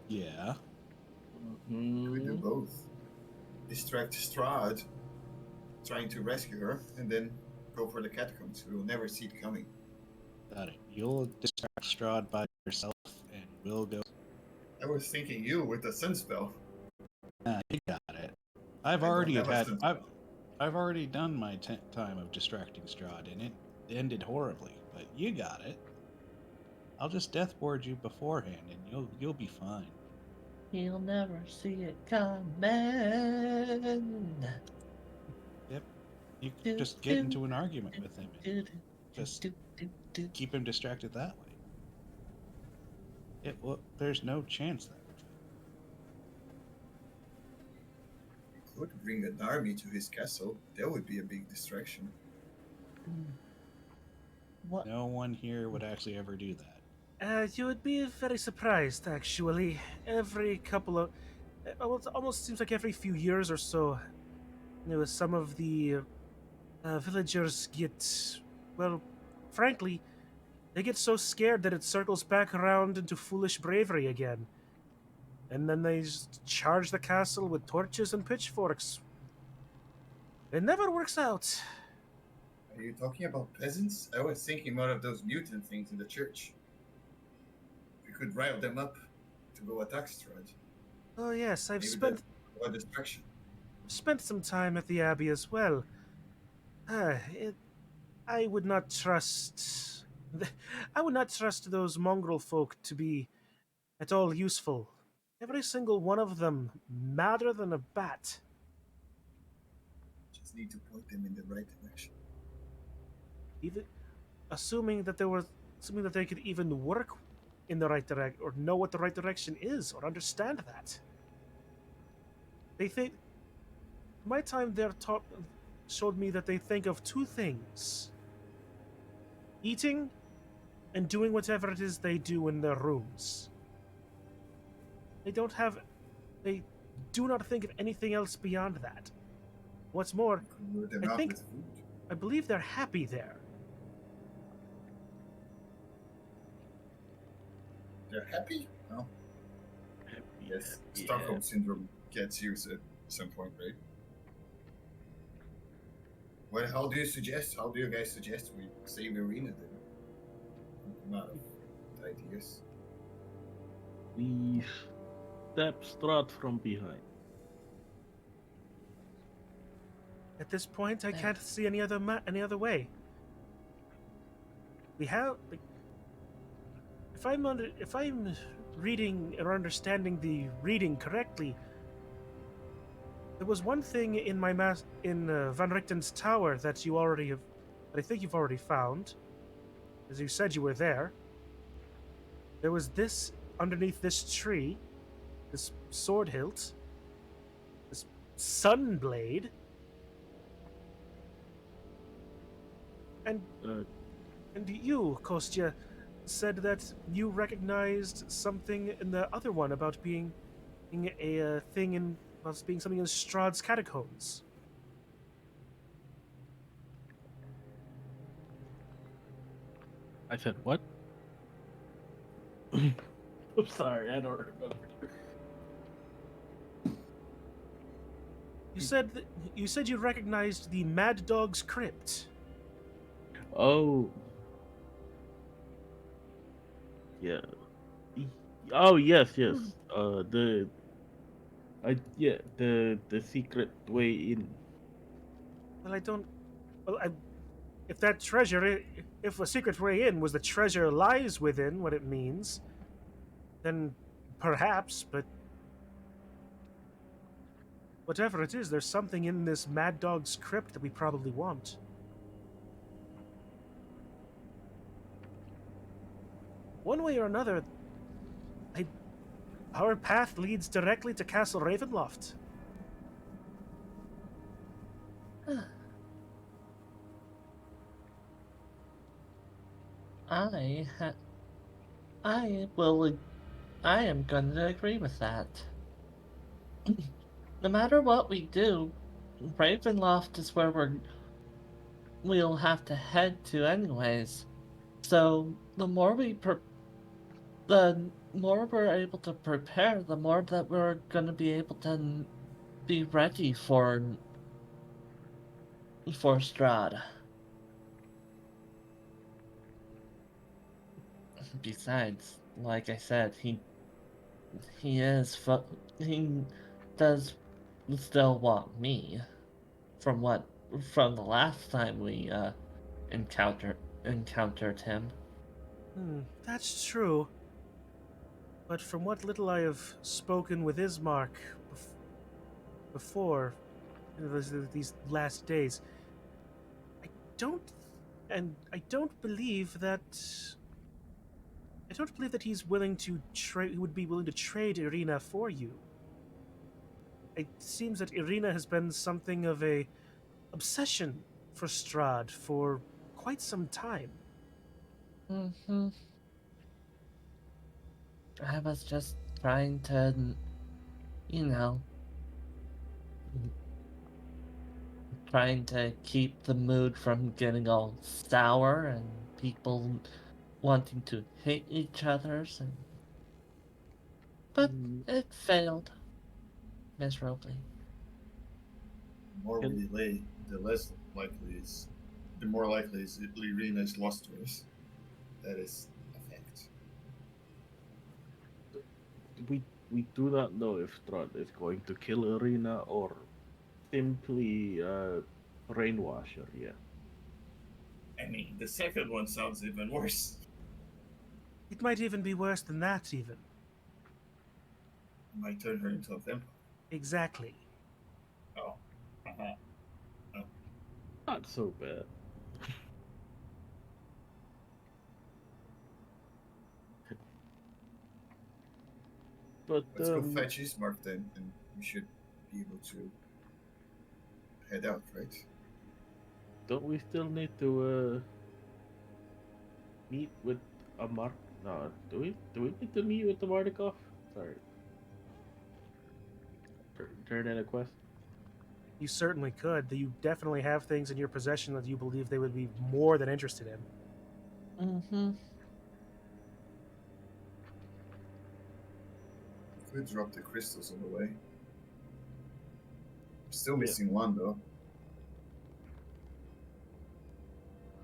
Yeah. We do both. Distract Strahd, trying to rescue her, and then go for the catacombs. We will never see it coming. Got it. You'll distract Strahd by yourself, and we'll go. I was thinking you with the sun spell. You got it. I I've don't already have a had. sun I've, spell. I've already done my time of distracting Strahd, and it ended horribly. But you got it. I'll just death ward you beforehand, and you'll be fine. You'll never see it coming. Yep. You can just get into an argument with him and just keep him distracted that way. There's no chance that would Could bring an army to his castle. That would be a big distraction. What? no one here would actually ever do that. You would be very surprised, actually. Every couple of... It almost seems like every few years or so, some of the villagers get... Well, frankly, they get so scared that it circles back around into foolish bravery again. And then they just charge the castle with torches and pitchforks. It never works out. Are you talking about peasants? I was thinking more of those mutant things in the church. We could rile them up to go attack Strahd. Oh yes, I've Maybe spent that's a distraction. some time at the abbey as well. I would not trust. I would not trust those mongrel folk to be at all useful. Every single one of them, madder than a bat. Just need to point them in the right direction. Even assuming that they could even work in the right direction, or know what the right direction is, or understand that. They think. My time there showed me that they think of two things: eating and doing whatever it is they do in their rooms. They do not think of anything else beyond that. What's more, Could lure them out with food. I believe they're happy there. They're happy? No. Yes. Yeah. Stockholm syndrome gets used at some point, right? Well, how do you guys suggest we save Irena then? I'm out of ideas. We step Strahd from behind. At this point, I can't see any other way. We have, if I'm reading or understanding the reading correctly, there was one thing in my in Van Richten's tower that I think you've already found, as you said you were there. There was this underneath this tree, this sword hilt, this sun blade, and you, Kostya, said that you recognized something in the other one about being a thing in being something in Strahd's catacombs. I said what? I'm sorry, I don't remember. You said you recognized the Mad Dog's crypt. Oh, yeah. Y- Oh, yes, yes. The secret way in. Well, I don't. Well, if that treasure, if a secret way in was the treasure lies within what it means, then perhaps. But whatever it is, there's something in this Mad Dog's crypt that we probably want. One way or another, I, our path leads directly to Castle Ravenloft. I ha- I will. I am going to agree with that. No matter what we do, Ravenloft is where we'll have to head to anyways. So the more we're able to prepare, the more that we're going to be able to be ready for Strahd. Besides, like I said, he does still want me from the last time we encountered him. That's true. But from what little I have spoken with Ismark before, these last days, I don't, and I don't believe that. I don't believe that he's willing to trade. He would be willing to trade Irena for you. It seems that Irena has been something of a obsession for Strahd for quite some time. Hmm. I was just trying to, you know, trying to keep the mood from getting all sour and people wanting to hate each other's but Mm, it failed miserably. The more we Can delay, the more likely is that Irena is lost to us. That is a fact. we do not know if Strahd is going to kill Irina or simply brainwash her. Yeah. I mean, the second one sounds even worse. It might even be worse than that, even. Might turn her into a vampire. Exactly. Oh. Uh-huh. Oh. Not so bad. But Let's go fetch Ismark then, and we should be able to head out, right? don't we still need to meet with a Mark? No, do we? Do we need to meet with the Mardikov? Sorry, turn in a quest. You certainly could. You definitely have things in your possession that you believe they would be more than interested in. Mm-hmm. Could drop the crystals on the way. Still Yeah. missing one though.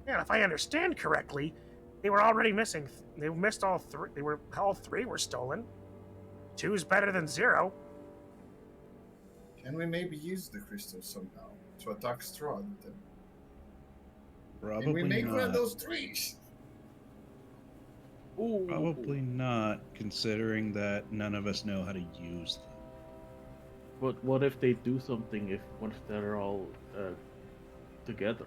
Yeah, if I understand correctly, they were already missing. They missed all three. All three were stolen. Two's better than zero. Can we maybe use the crystals somehow to attack Strahd with them? Can we Probably make one of not. those trees? Ooh. Probably not, considering that none of us know how to use them. But what if they do something if once they're all together?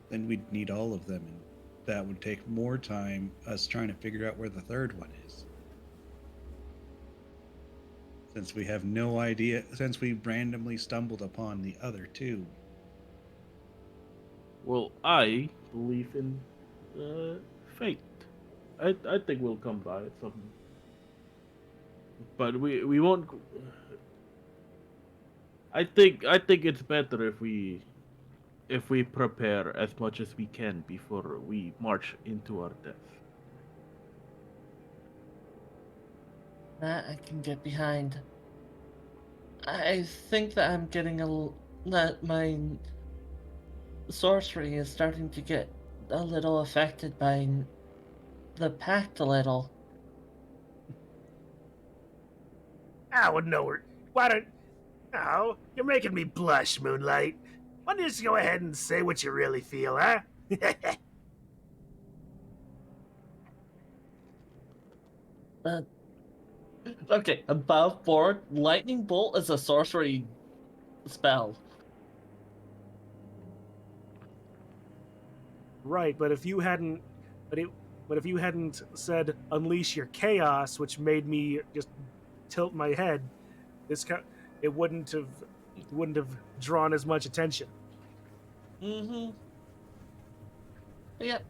Then we'd need all of them, and that would take more time us trying to figure out where the third one is. Since we have no idea, since we randomly stumbled upon the other two. Well, I believe in fate. I think we'll come by it some. But we won't. I think it's better if we prepare as much as we can before we march into our death. That I can get behind. I think that I'm getting that my sorcery is starting to get a little affected by the pact a little. I would know her. Why don't... Oh, you're making me blush, Moonlight. Why don't you just go ahead and say what you really feel, huh? Uh, okay, above board, lightning bolt is a sorcery spell. Right, but if you hadn't... But if you hadn't said unleash your chaos, which made me just tilt my head, it wouldn't have drawn as much attention. Mm-hmm. Yep.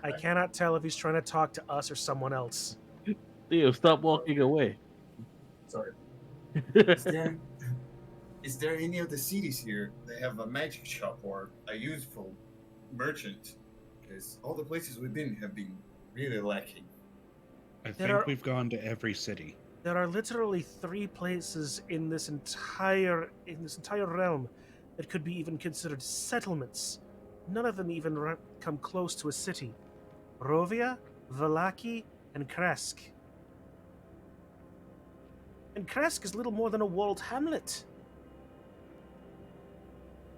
I cannot tell if he's trying to talk to us or someone else. Theo, stop walking away. Sorry. Is there any of the cities here that have a magic shop or a useful merchant? Because all the places we've been have been really lacking. I think we've gone to every city. There are literally 3 places in this entire realm that could be even considered settlements. None of them even come close to a city. Rovia, Valaki, and Krezk. And Krezk is little more than a walled hamlet.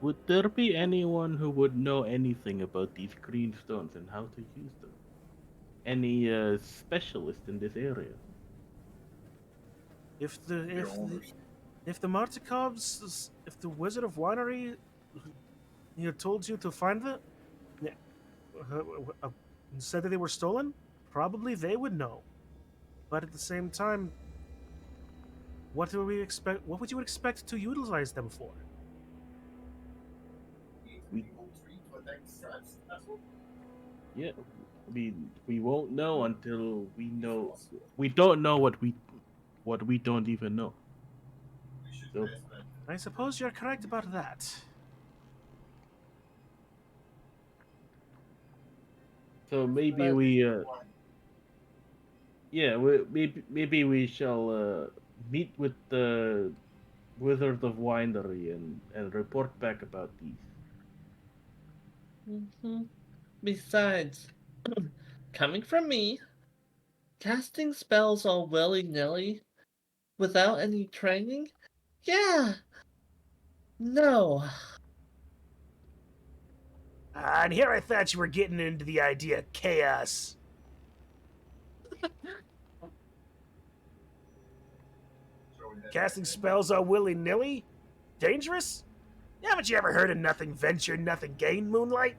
Would there be anyone who would know anything about these green stones and how to use them? Any specialist in this area? If the Martikovs, if the Wizard of Winery told you to find them, and said that they were stolen, probably they would know. But at the same time, what do we expect? What would you expect to utilize them for? Yeah, we won't know until we know. We don't know what we don't even know. So, I suppose you're correct about that. so maybe maybe we shall meet with the Wizard of Winery and report back about these. Mm-hmm. Besides, coming from me, casting spells all willy-nilly without any training? Yeah. No. And here I thought you were getting into the idea of chaos. Casting spells all willy-nilly? Dangerous? Haven't you ever heard of nothing venture, nothing gain, Moonlight?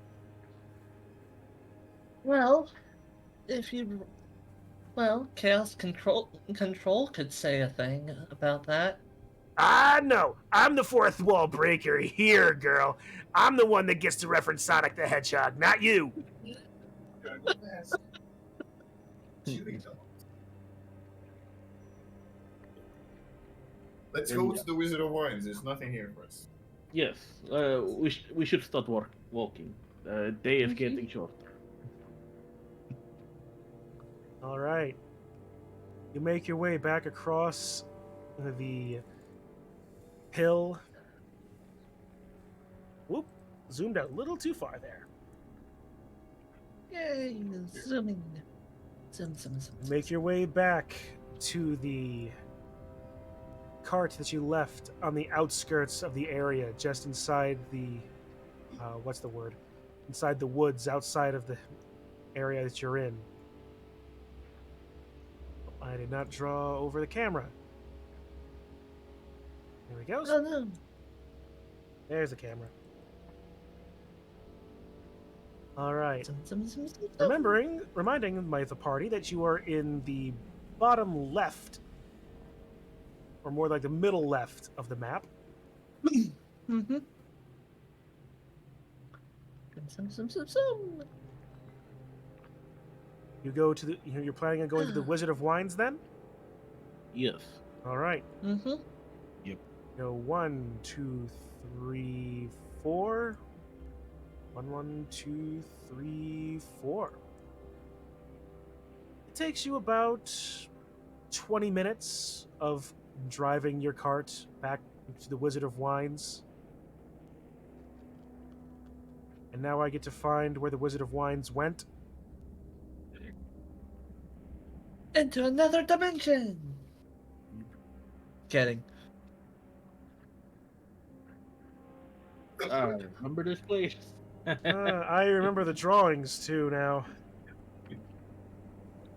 Well, chaos control could say a thing about that. Ah, no. I'm the 4th wall breaker here, girl. I'm the one that gets to reference Sonic the Hedgehog, not you. Let's go to the Wizard of Wines. There's nothing here for us. Yes, we should start walking. Day is getting shorter. All right. You make your way back across the hill. Whoop. Zoomed out a little too far there. Yay, zooming. Zoom. Make your way back to the cart that you left on the outskirts of the area, just inside the what's the word? Inside the woods, outside of the area that you're in. I did not draw over the camera. There we go. Oh no. There's the camera. All right. Zoom. Reminding the party that you are in the bottom left, or more like the middle left of the map. Mm-hmm. Zoom. You go to the. You're planning on going to the Wizard of Wines then? Yes. All right. Mm-hmm. Yep. go 1, 2, 3, 4. 1, 1, 2, 3, 4. It takes you about 20 minutes of driving your cart back to the Wizard of Wines. And now I get to find where the Wizard of Wines went. Into another dimension. Kidding. Remember this place? I remember the drawings too now.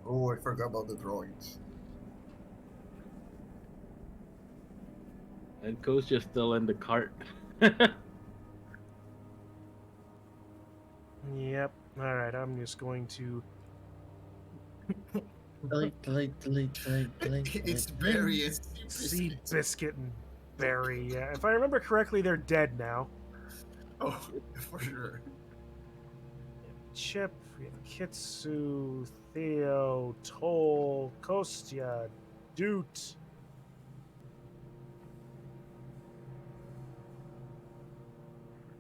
Oh, I forgot about the drawings. And Co's just still in the cart. Yep. Alright, I'm just going to... Delete. It's Barry and Sea Biscuit and Barry. Yeah, if I remember correctly, they're dead now. Oh, for sure. Chip, we have Kitsu, Theo, Toll, Kostya, Doot.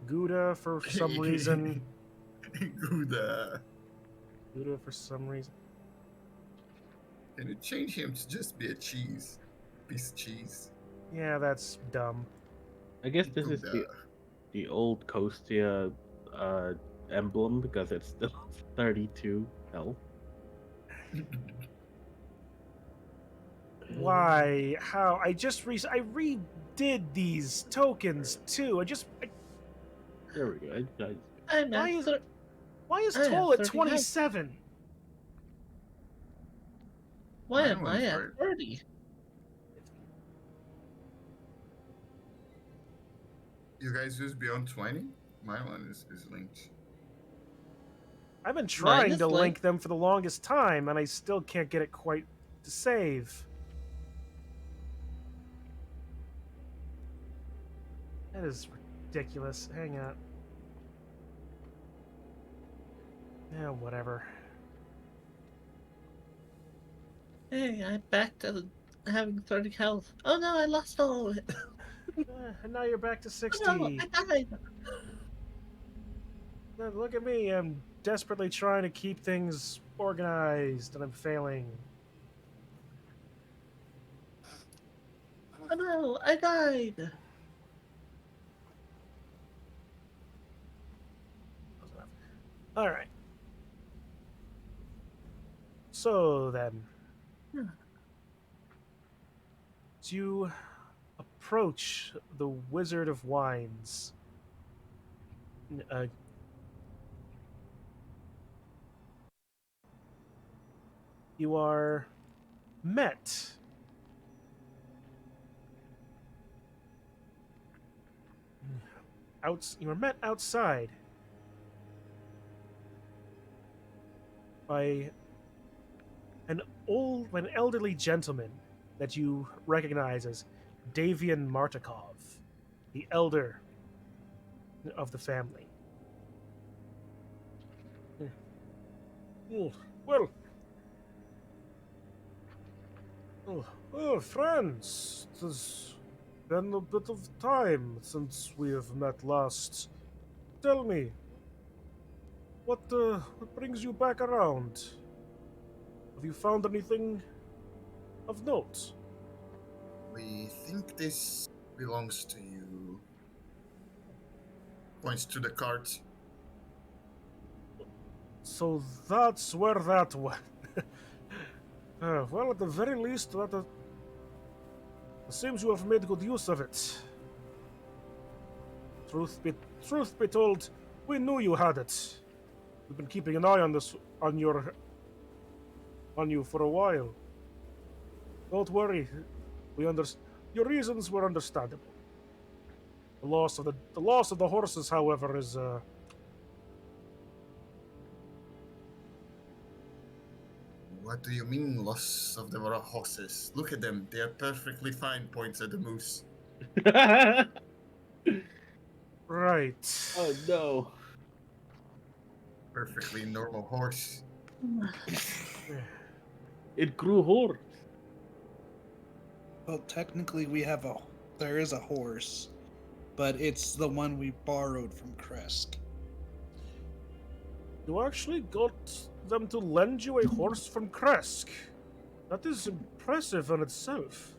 Gouda for some reason. Gouda. Gouda for some reason. Can you change him to just be a cheese? Piece of cheese. Yeah, that's dumb. I guess this is Gouda. the old Kostia emblem because it's still 32 health. Why? How? I just I redid these tokens too. There we go. I'm Why at is- thir- Why is I have Toll at 30 health. 27? Why Mine am I was at right. 30? You guys use beyond 20? My one is linked. I've been trying is to like- link them for the longest time, and I still can't get it quite to save. That is ridiculous. Hang on. Yeah, whatever. Hey, I'm back to having 30 health. Oh no, I lost all of it. And now you're back to 60. Oh no, I died. Look at me. I'm desperately trying to keep things organized, and I'm failing. Oh no, I died. All right. So then, as you approach the Wizard of Wines, you are met you are met outside by an elderly gentleman that you recognize as Davian Martikov, the elder of the family. Oh, well. Oh, friends, it has been a bit of time since we have met last. Tell me, what brings you back around? Have you found anything of note? We think this belongs to you. Points to the cart. So that's where that went. Well, at the very least, it seems you have made good use of it. Truth be told, we knew you had it. We've been keeping an eye on you for a while. Don't worry, your reasons were understandable. The loss of the horses, however, is What do you mean, loss of the horses? Look at them. They are perfectly fine, points at the moose. right. Oh no. Perfectly normal horse. It grew horse. Well, technically, we have a There is a horse, but it's the one we borrowed from Krezk. You actually got them to lend you a horse from Krezk. That is impressive in itself.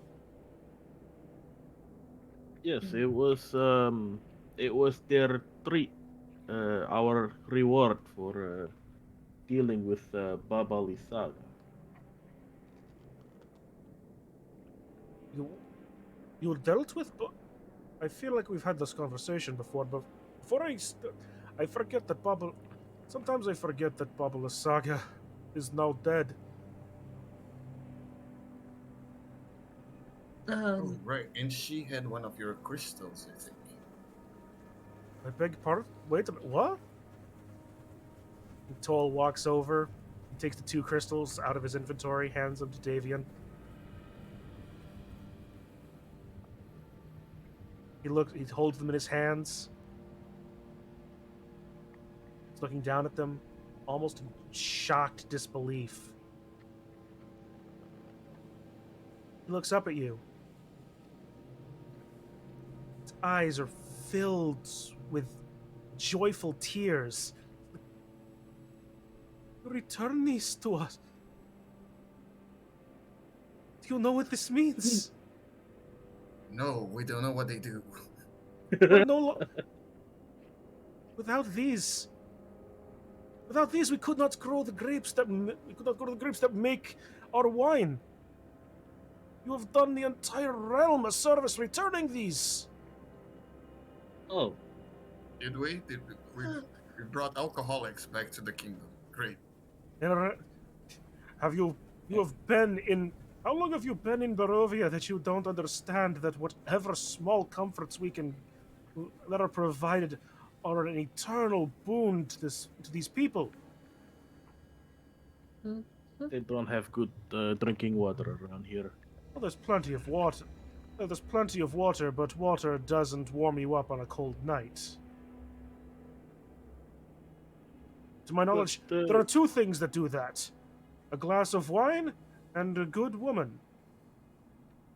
Yes, it was their treat, our reward for dealing with Baba Lisaga. You dealt with. I feel like we've had this conversation before, but before I forget that Baba. Sometimes I forget that Baba Lisaga is now dead. Oh, right. And she had one of your crystals, I think. I beg pardon? Wait a minute, what? Toll walks over, he takes the 2 crystals out of his inventory, hands them to Davian. He holds them in his hands. He's looking down at them, almost in shocked disbelief. He looks up at you. His eyes are filled with joyful tears. You return these to us. Do you know what this means? No, we don't know what they do. We're without these, we could not grow the grapes that make our wine. You have done the entire realm a service returning these. Oh, Did we? We brought alcoholics back to the kingdom. Great. And you have been in. How long have you been in Barovia that you don't understand that whatever small comforts that are provided are an eternal boon to these people? they don't have good drinking water around here. Well, there's plenty of water. There's plenty of water, but water doesn't warm you up on a cold night. To my knowledge, there are 2 things that do that: a glass of wine and a good woman.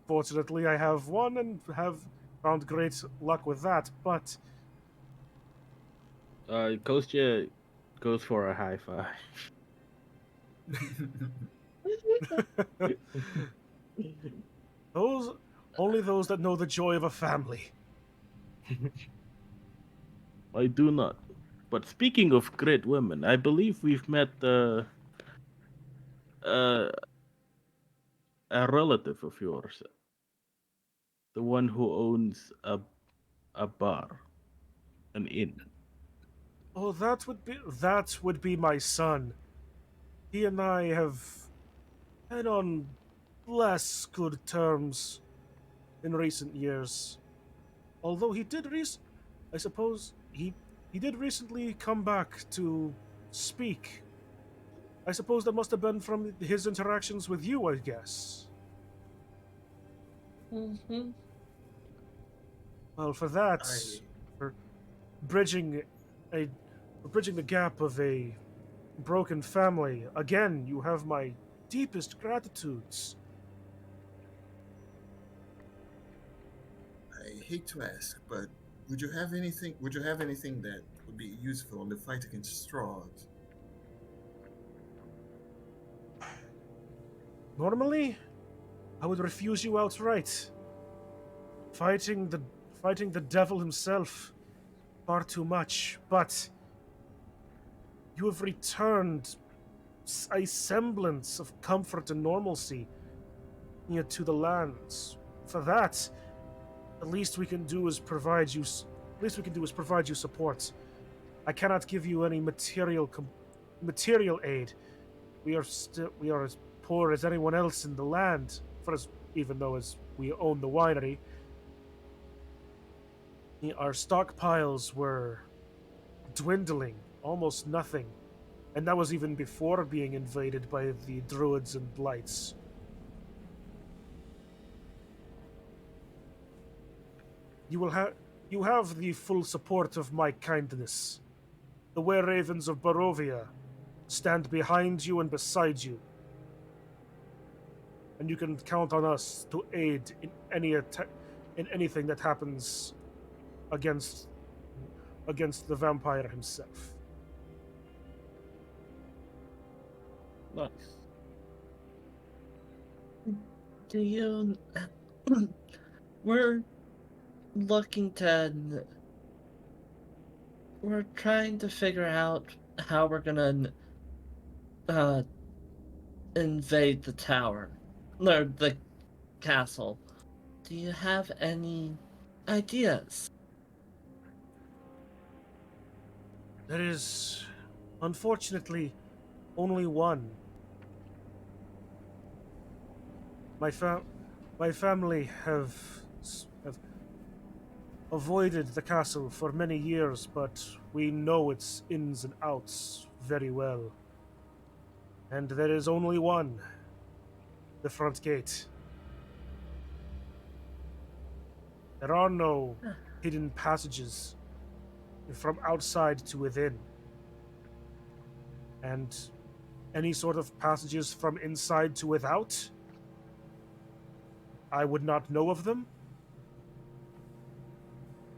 Fortunately, I have one and have found great luck with that, but Kostya goes for a high five. only those that know the joy of a family. I do not. But speaking of great women, I believe we've met a relative of yours, the one who owns a bar, an inn. Oh, that would be my son. He and I have been on less good terms in recent years. Although I suppose he did recently come back to speak. I suppose that must have been from his interactions with you, I guess. Mm-hmm. Well, for that, for bridging the gap of a broken family, again, you have my deepest gratitudes. I hate to ask, but would you have anything that would be useful in the fight against Strahd? Normally, I would refuse you outright. Fighting the devil himself, far too much, but you have returned a semblance of comfort and normalcy to the lands. For that, the least we can do is provide you support. I cannot give you any material aid. We are as poor as anyone else in the land, even though as we own the winery. Our stockpiles were dwindling, almost nothing, and that was even before being invaded by the druids and blights. You have the full support of my kindness. The were-ravens of Barovia stand behind you and beside you, and you can count on us to aid in in anything that happens against the vampire himself. Nice. Do you? We're looking to. We're trying to figure out how we're gonna uh invade the tower, or the castle. Do you have any ideas? There is, unfortunately, only one. My family have avoided the castle for many years, but we know its ins and outs very well. And there is only one, the front gate. There are no hidden passages from outside to within. And any sort of passages from inside to without, I would not know of them.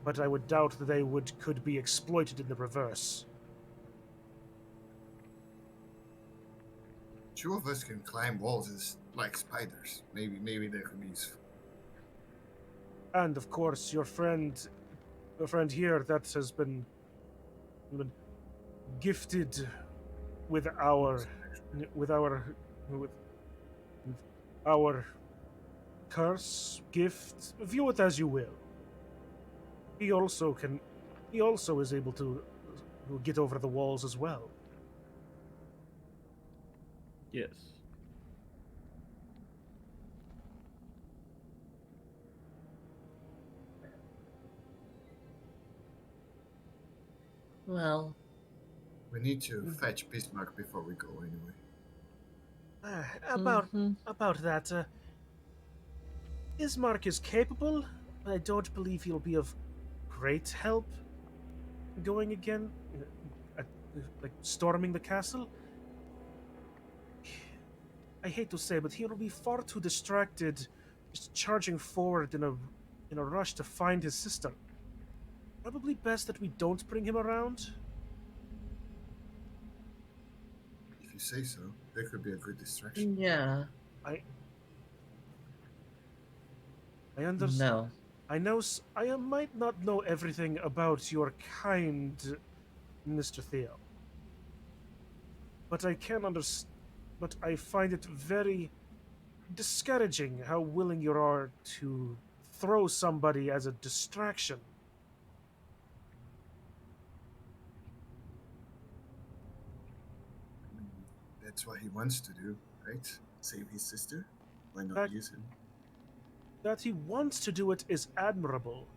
But I would doubt that they could be exploited in the reverse. Two of us can climb walls as like spiders. Maybe they could be useful. And of course, your friend here that has been gifted with our curse gift. View it as you will. He also is able to get over the walls as well. Yes. Well, We need to fetch Bismarck before we go anyway. About that, Ismark is capable, but I don't believe he'll be of great help going again, like storming the castle. I hate to say, but he'll be far too distracted, just charging forward in a rush to find his sister. Probably best that we don't bring him around. If you say so, that could be a good distraction. yeah. I understand. No. I might not know everything about your kind, Mr. Theo. But I can understand. But I find it very discouraging how willing you are to throw somebody as a distraction. That's what he wants to do, right? Save his sister? Why not That- use him? That he wants to do it is admirable.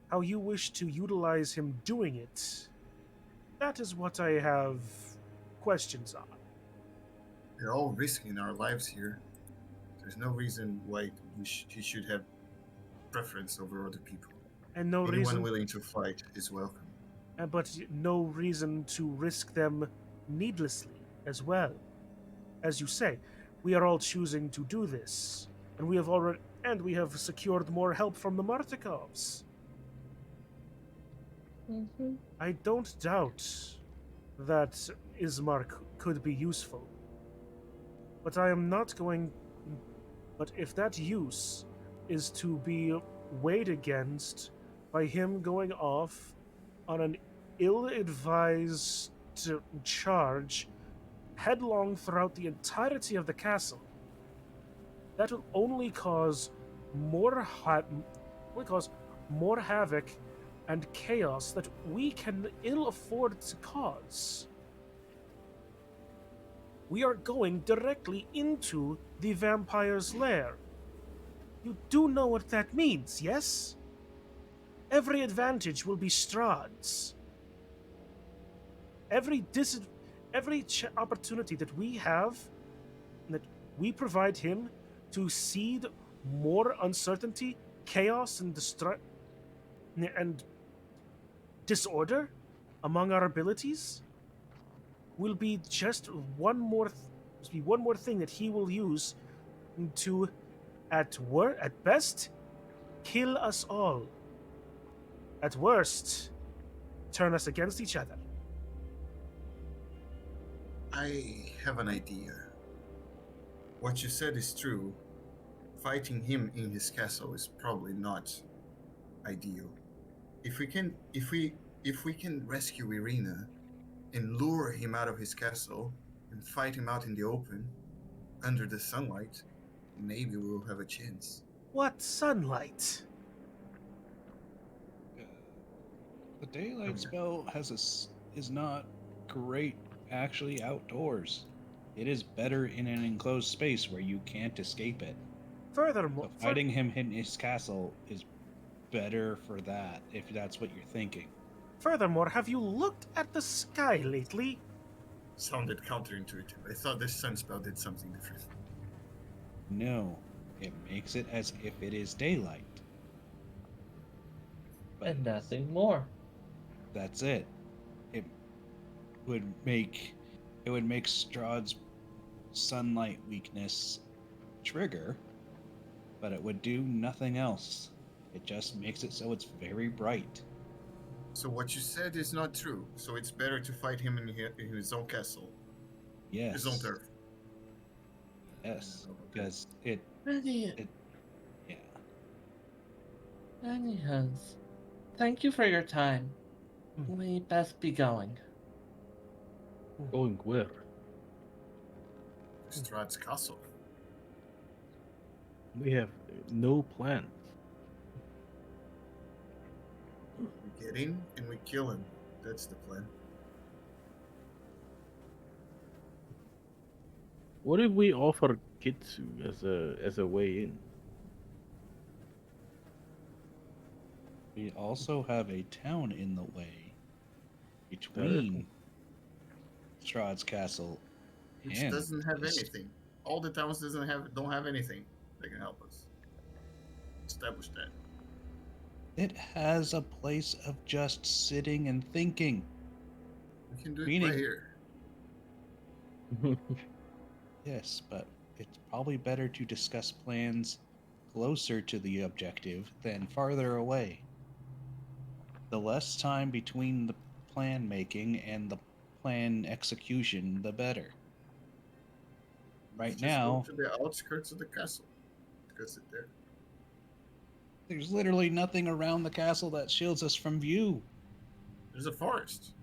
How you wish to utilize him doing it, that is what I have questions on. We're all risking our lives here. There's no reason why he should have preference over other people. And no Anyone reason, willing to fight is welcome. but no reason to risk them needlessly as well. As you say, we are all choosing to do this, and we have secured more help from the Martikovs. I don't doubt that Ismark could be useful, but I am not going. But if that use is to be weighed against by him going off on an ill-advised charge headlong throughout the entirety of the castle, that will only cause more havoc and chaos that we can ill afford to cause. We are going directly into the vampire's lair. You do know what that means, yes? Every advantage will be Strahd's. Every opportunity that we have, that we provide him to seed more uncertainty, chaos, and disorder among our abilities, will be just one more thing that he will use to, at best, kill us all. At worst, turn us against each other. I have an idea. What you said is true. Fighting him in his castle is probably not ideal. If we can rescue Irena and lure him out of his castle and fight him out in the open, under the sunlight, maybe we'll have a chance. What sunlight? The daylight spell is not great actually outdoors. It is better in an enclosed space where you can't escape it. Furthermore, But fighting him in his castle is better for that, if that's what you're thinking. furthermore, have you looked at the sky lately? Sounded counterintuitive. I thought this sun spell did something different. No, it makes it as if it is daylight. And nothing more. That's it. It would make Strahd's sunlight weakness trigger, but it would do nothing else. It just makes it so it's very bright. So what you said is not true. So it's better to fight him in his own castle, Yes. his own turf. Yes, because yeah. Anyhow, thank you for your time. Hmm. We best be going. Going where? Strahd's castle. We have no plan. We get in and we kill him. That's the plan. What if we offer Kitsu as a way in? We also have a town in the way between Strahd's castle Which and doesn't have this. anything. All the towns don't have anything that can help us. Establish that. It has a place of just sitting and thinking. We can do it Meaning- right here. Yes, but it's probably better to discuss plans closer to the objective than farther away. The less time between the plan making and the plan execution, the better. Right Just now, go to the outskirts of the castle. Discuss it there. there's literally nothing around the castle that shields us from view. There's a forest.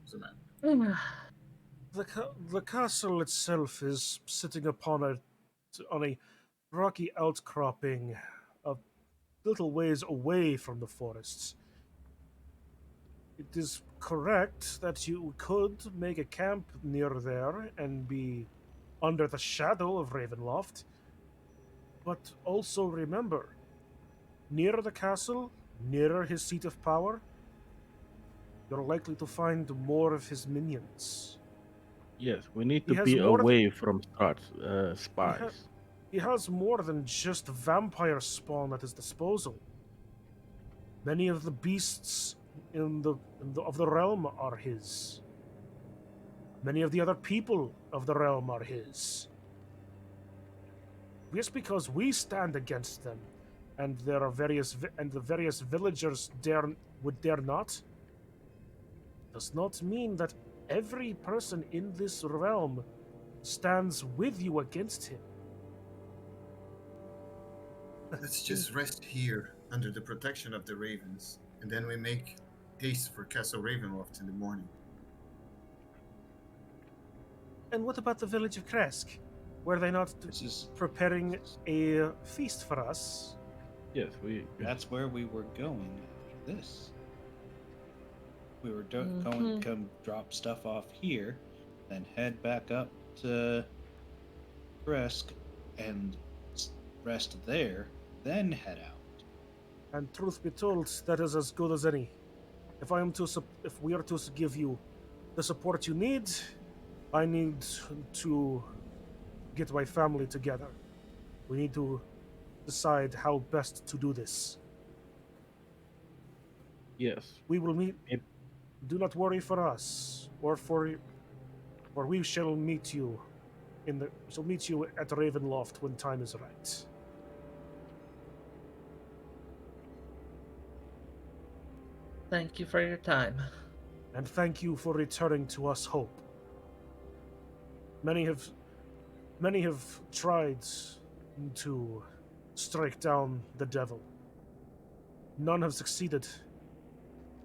What's the matter? The castle itself is sitting upon a rocky outcropping a little ways away from the forests. It is correct that you could make a camp near there and be under the shadow of Ravenloft, but also remember, near the castle, nearer his seat of power, you're likely to find more of his minions. Yes, we need He to has be more than- away from Strahd's spies. He has more than just vampire spawn at his disposal. Many of the beasts of the realm are his. Many of the other people of the realm are his. Just because we stand against them, and there are the various villagers would dare not, does not mean that every person in this realm stands with you against him. Let's just rest here under the protection of the ravens, and then we make haste for Castle Ravenloft in the morning. And what about the village of Krezk? Were they not This is preparing a feast for us? Yes, that's where we were going after this. We were going to come drop stuff off here, then head back up to Krezk and rest there, then head out. And truth be told, that is as good as any. If we are to give you the support you need, I need to get my family together. We need to decide how best to do this. yes. We will meet. Yep. Do not worry for us, or we shall meet you at Ravenloft when time is right. Thank you for your time. And thank you for returning to us hope. Many have tried to strike down the devil. None have succeeded.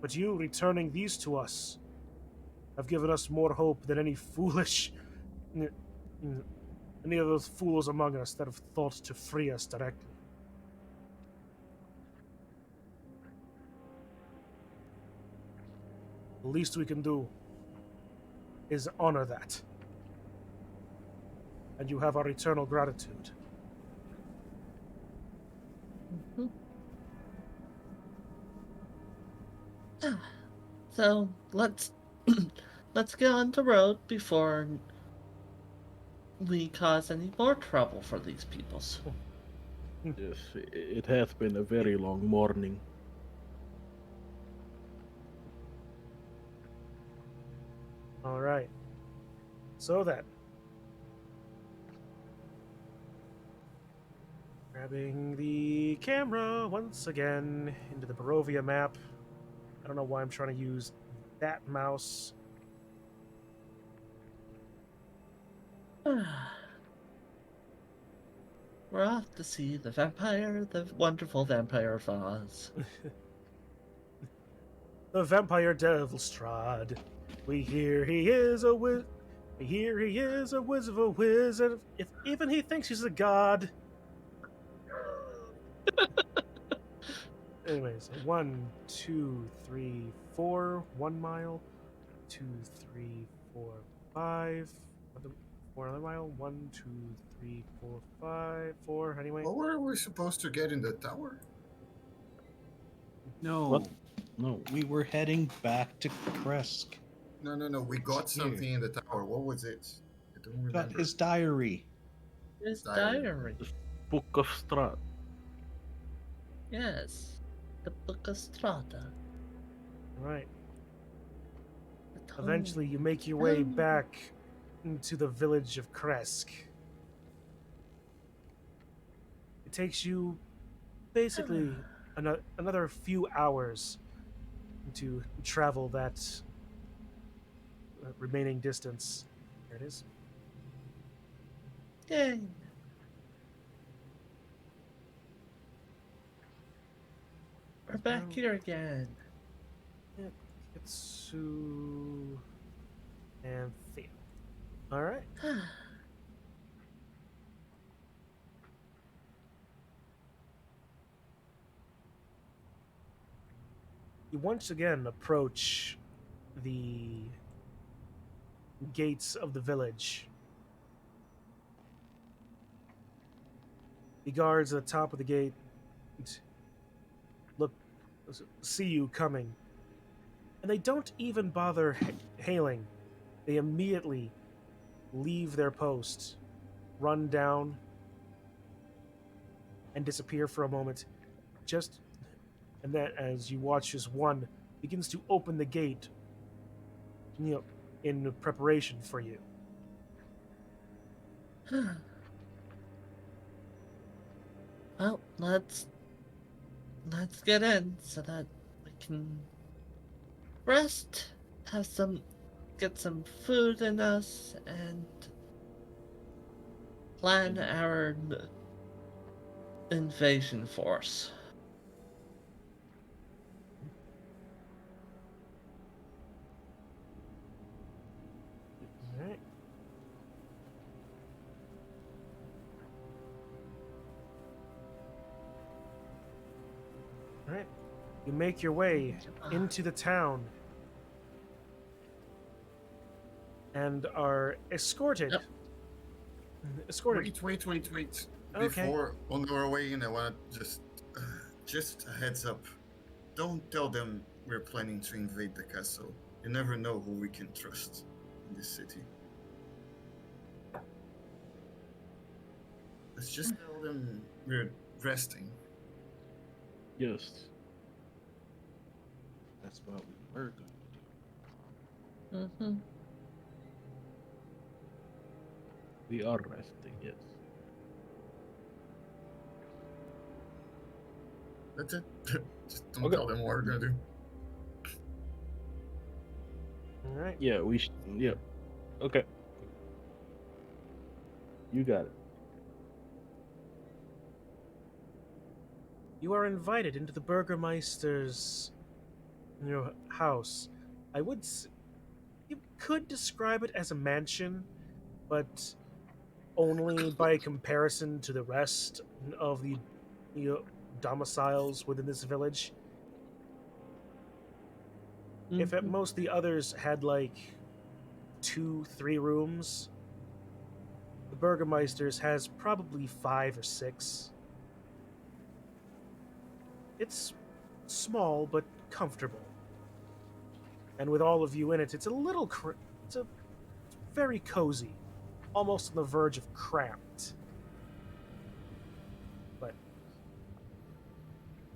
But you returning these to us have given us more hope than any any of those fools among us that have thought to free us directly. The least we can do is honor that. And you have our eternal gratitude. Mhm. So let's let's get on the road before we cause any more trouble for these peoples. Yes, it has been a very long morning. All right. So then, grabbing the camera once again into the Barovia map. I don't know why I'm trying to use that mouse. We're off to see the vampire, the wonderful vampire of Oz. The vampire devil Strahd. We hear he is a wiz. We hear he is a whiz of a wizard. If even he thinks he's a god. Anyways, 1, 2, 3, 4, 1 mile. 2, 3, 4, 5. Another mile. 1, 2, 3, 4, 5, 4. Anyway. What were we supposed to get in the tower? No, What? No. we were heading back to Krezk. No. We got Here. something in the tower. What was it? I don't Got remember. his diary. His Diary. diary. Book of Strahd. Yes. The Book of Strahd. Alright. The tome. Eventually, you make your way back into the village of Krezk. It takes you basically another few hours to travel that remaining distance. There it is. Yay. We're back here again. Kitsu and Thea. Alright. You once again approach the gates of the village. The guards at the top of the gate see you coming, and they don't even bother hailing. They immediately leave their post, run down, and disappear for a moment. And then, as you watch as one begins to open the gate, in preparation for you. Well, let's get in so that we can rest, get some food in us, and plan our invasion force. Alright. Alright. You make your way into the town and are escorted. Yep. Escorted. Wait. Okay. Before on our way in, I want to just a heads up. Don't tell them we're planning to invade the castle. You never know who we can trust in this city. Let's just tell them we're resting. Yes. That's what we were going to do. Mm-hmm. We are resting, yes. That's it. Just don't Okay. tell them what we're gonna do. All right. Yeah, yeah. Okay. You got it. You are invited into the Burgermeister's house. I would. You could describe it as a mansion, but only by comparison to the rest of the domiciles within this village. If at Mhm. most the others had like 2, 3 rooms, the Burgermeister's has probably 5 or 6. It's small but comfortable, and with all of you in it, it's it's very cozy, almost on the verge of cramped. But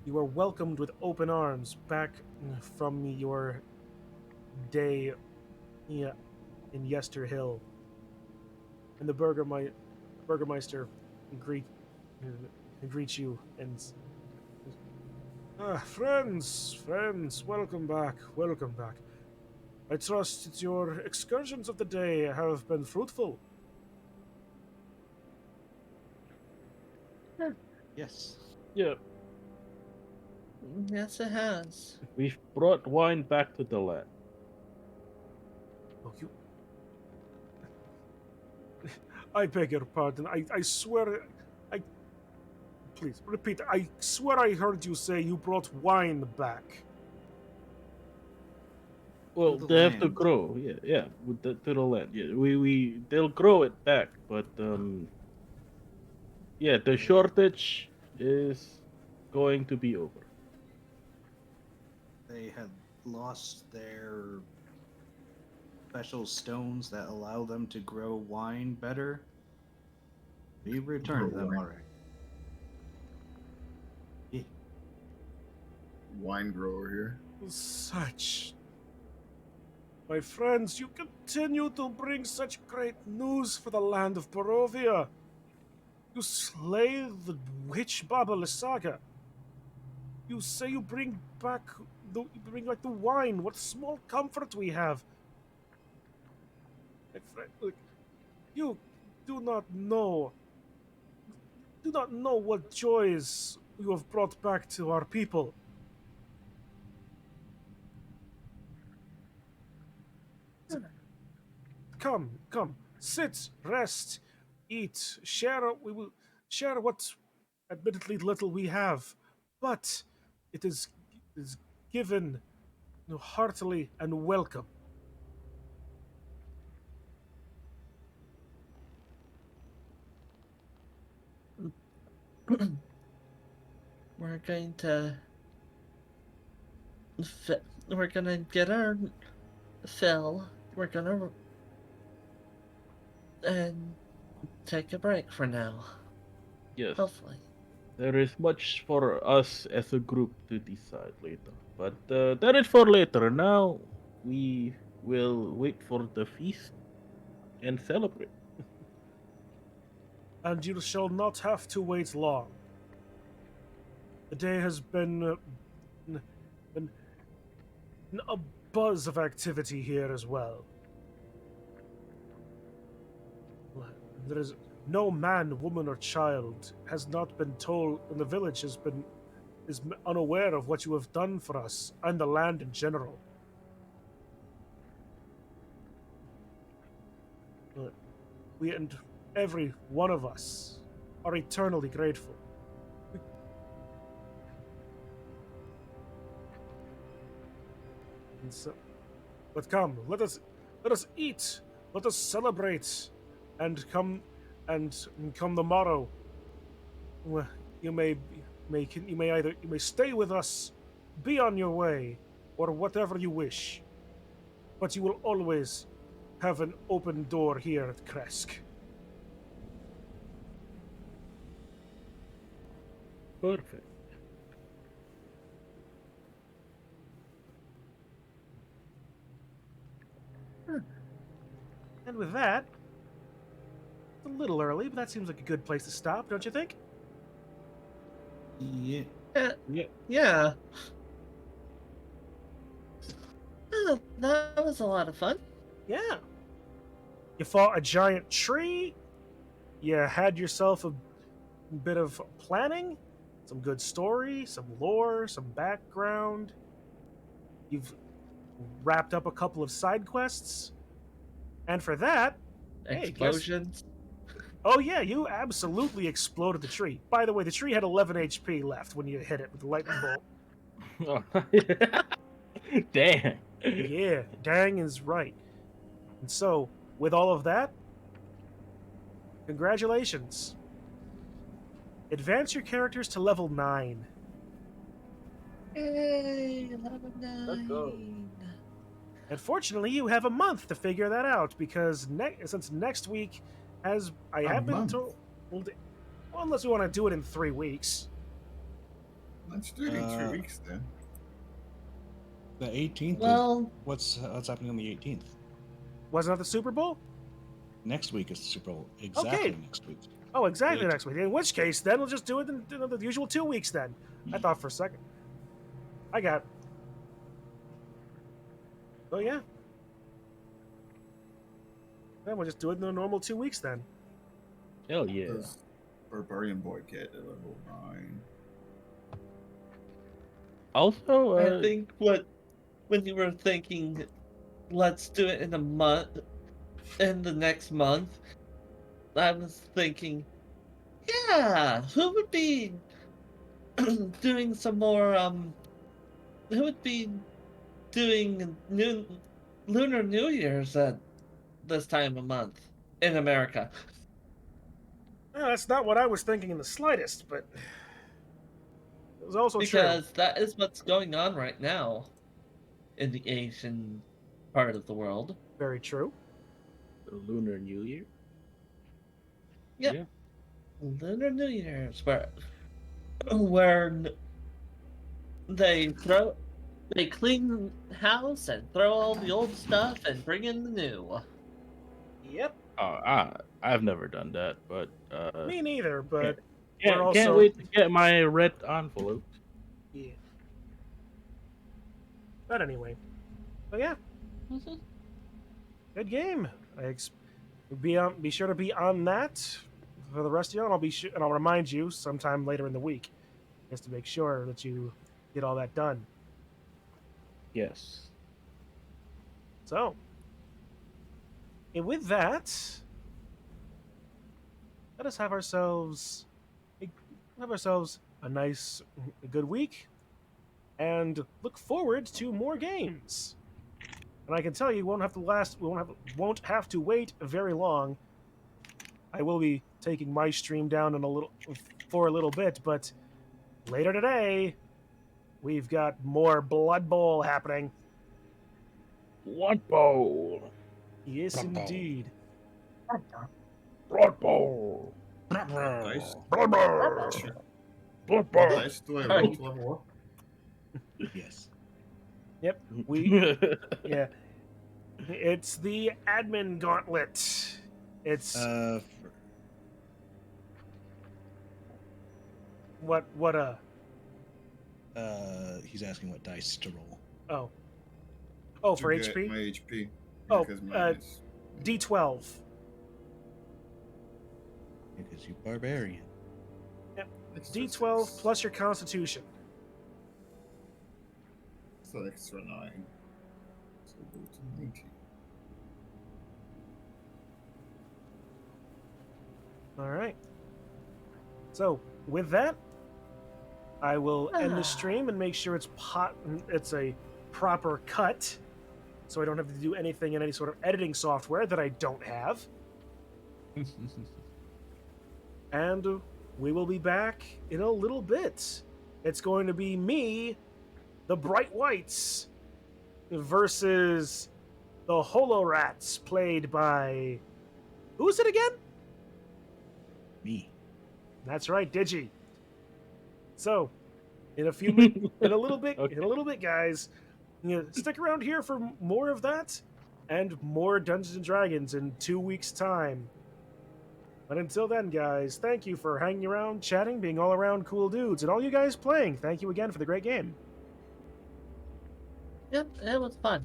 you are welcomed with open arms back from your day in Yester Hill, and the Burgermeister greet greets you and friends, welcome back, welcome back. I trust that your excursions of the day have been fruitful. Yes. Yeah, Yes, it has. we've brought wine back to the land. Oh, you. I beg your pardon. I swear. I. Please, repeat. I swear I heard you say you brought wine back. Well, the they have to land. grow. Yeah, yeah, to the land. Yeah, they'll grow it back, but yeah, the shortage is going to be over. They had lost their special stones that allow them to grow wine better. We returned Grow them wine. already. Yeah. Wine grower here. Such. My friends, you continue to bring such great news for the land of Barovia. You slay the witch Baba Lysaga. You say you bring back you bring like the wine. What small comfort we have. My friend, look, you do not know what joys you have brought back to our people. Come, sit, rest, eat, share. We will share what, admittedly, little we have, but it is given heartily and welcome. We're going to. We're gonna get our fill. We're gonna. And take a break for now. Yes, Hopefully. there is much for us as a group to decide later, but that is for later. Now we will wait for the feast and celebrate. And you shall not have to wait long. The day has been a buzz of activity here as well. There is no man, woman, or child has not been told, and the village is unaware of what you have done for us and the land in general. We and every one of us are eternally grateful. And so, but come, let us eat, let us celebrate, and come the morrow. You you may stay with us, be on your way, or whatever you wish. But you will always have an open door here at Krezk. Perfect. And with that, it's a little early, but that seems like a good place to stop, don't you think? Yeah. Yeah. Yeah. Oh, that was a lot of fun. Yeah. You fought a giant tree. You had yourself a bit of planning, some good story, some lore, some background. You've wrapped up a couple of side quests. And for that, hey, Explosions. oh yeah, you absolutely exploded the tree. By the way, the tree had 11 HP left when you hit it with the lightning bolt. Damn. Yeah, dang is right. And so, with all of that, congratulations. Advance your characters to level 9. Yay, level 9. Let's go. Unfortunately, you have a month to figure that out because since next week, as I A have been month? told, well, unless we want to do it in 3 weeks. Let's do it in 3 weeks then. The 18th. Well, What's happening on the 18th? Wasn't that the Super Bowl? Next week is the Super Bowl. Exactly Okay. next week. Oh, exactly Right. next week. In which case, then we'll just do it in the usual 2 weeks then. I thought for a second. I got. Oh, yeah. Then we'll just do it in the normal 2 weeks then. Hell yeah. Does Barbarian Boy get to level 9? Also, I think when you were thinking, let's do it in a month, in the next month, I was thinking, yeah, who would be doing some more, who would be doing Lunar New Year's at this time of month in America? No, that's not what I was thinking in the slightest, but it was also true. Because that is what's going on right now in the Asian part of the world. Very true. the Lunar New Year. Yep. Yeah. Lunar New Year's, where they clean the house and throw all the old stuff and bring in the new. Yep. I've never done that, but Me neither, but can't we're also wait to get my red envelope. yeah. But anyway, but yeah, Mhm. good game. Be sure to be on that for the rest of you, and and I'll remind you sometime later in the week, just to make sure that you get all that done. Yes. So, and with that, let us have ourselves a nice, a good week, and look forward to more games. And I can tell you, won't have to wait very long. I will be taking my stream down for a little bit, but later today, we've got more Blood Bowl happening. Blood Bowl. Yes, Blood Bowl. indeed. Blood Bowl. Nice. Blood Bowl. Blood Bowl. Nice. Do I roll to level up? Yes. Yep, yeah. It's the admin gauntlet. It's He's asking what dice to roll. for To get HP? My HP. Oh, Because mine is D12. Because you barbarian. extra D12 six. plus your constitution. So extra 9. So go to 19. All right. So, with that, I will end the stream and make sure it's a proper cut, so I don't have to do anything in any sort of editing software that I don't have. And we will be back in a little bit. It's going to be me, the Bright Whites, versus the Holo Rats, played by... Who is it again? Me. That's right, Digi. So, in a little bit, guys, stick around here for more of that and more Dungeons and Dragons in 2 weeks' time. But until then, guys, thank you for hanging around, chatting, being all around cool dudes, and all you guys playing. Thank you again for the great game. Yep, it was fun.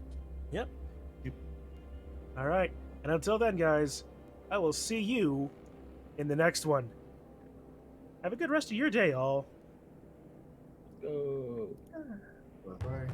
All right. And until then, guys, I will see you in the next one. Have a good rest of your day, all. Go. Bye bye.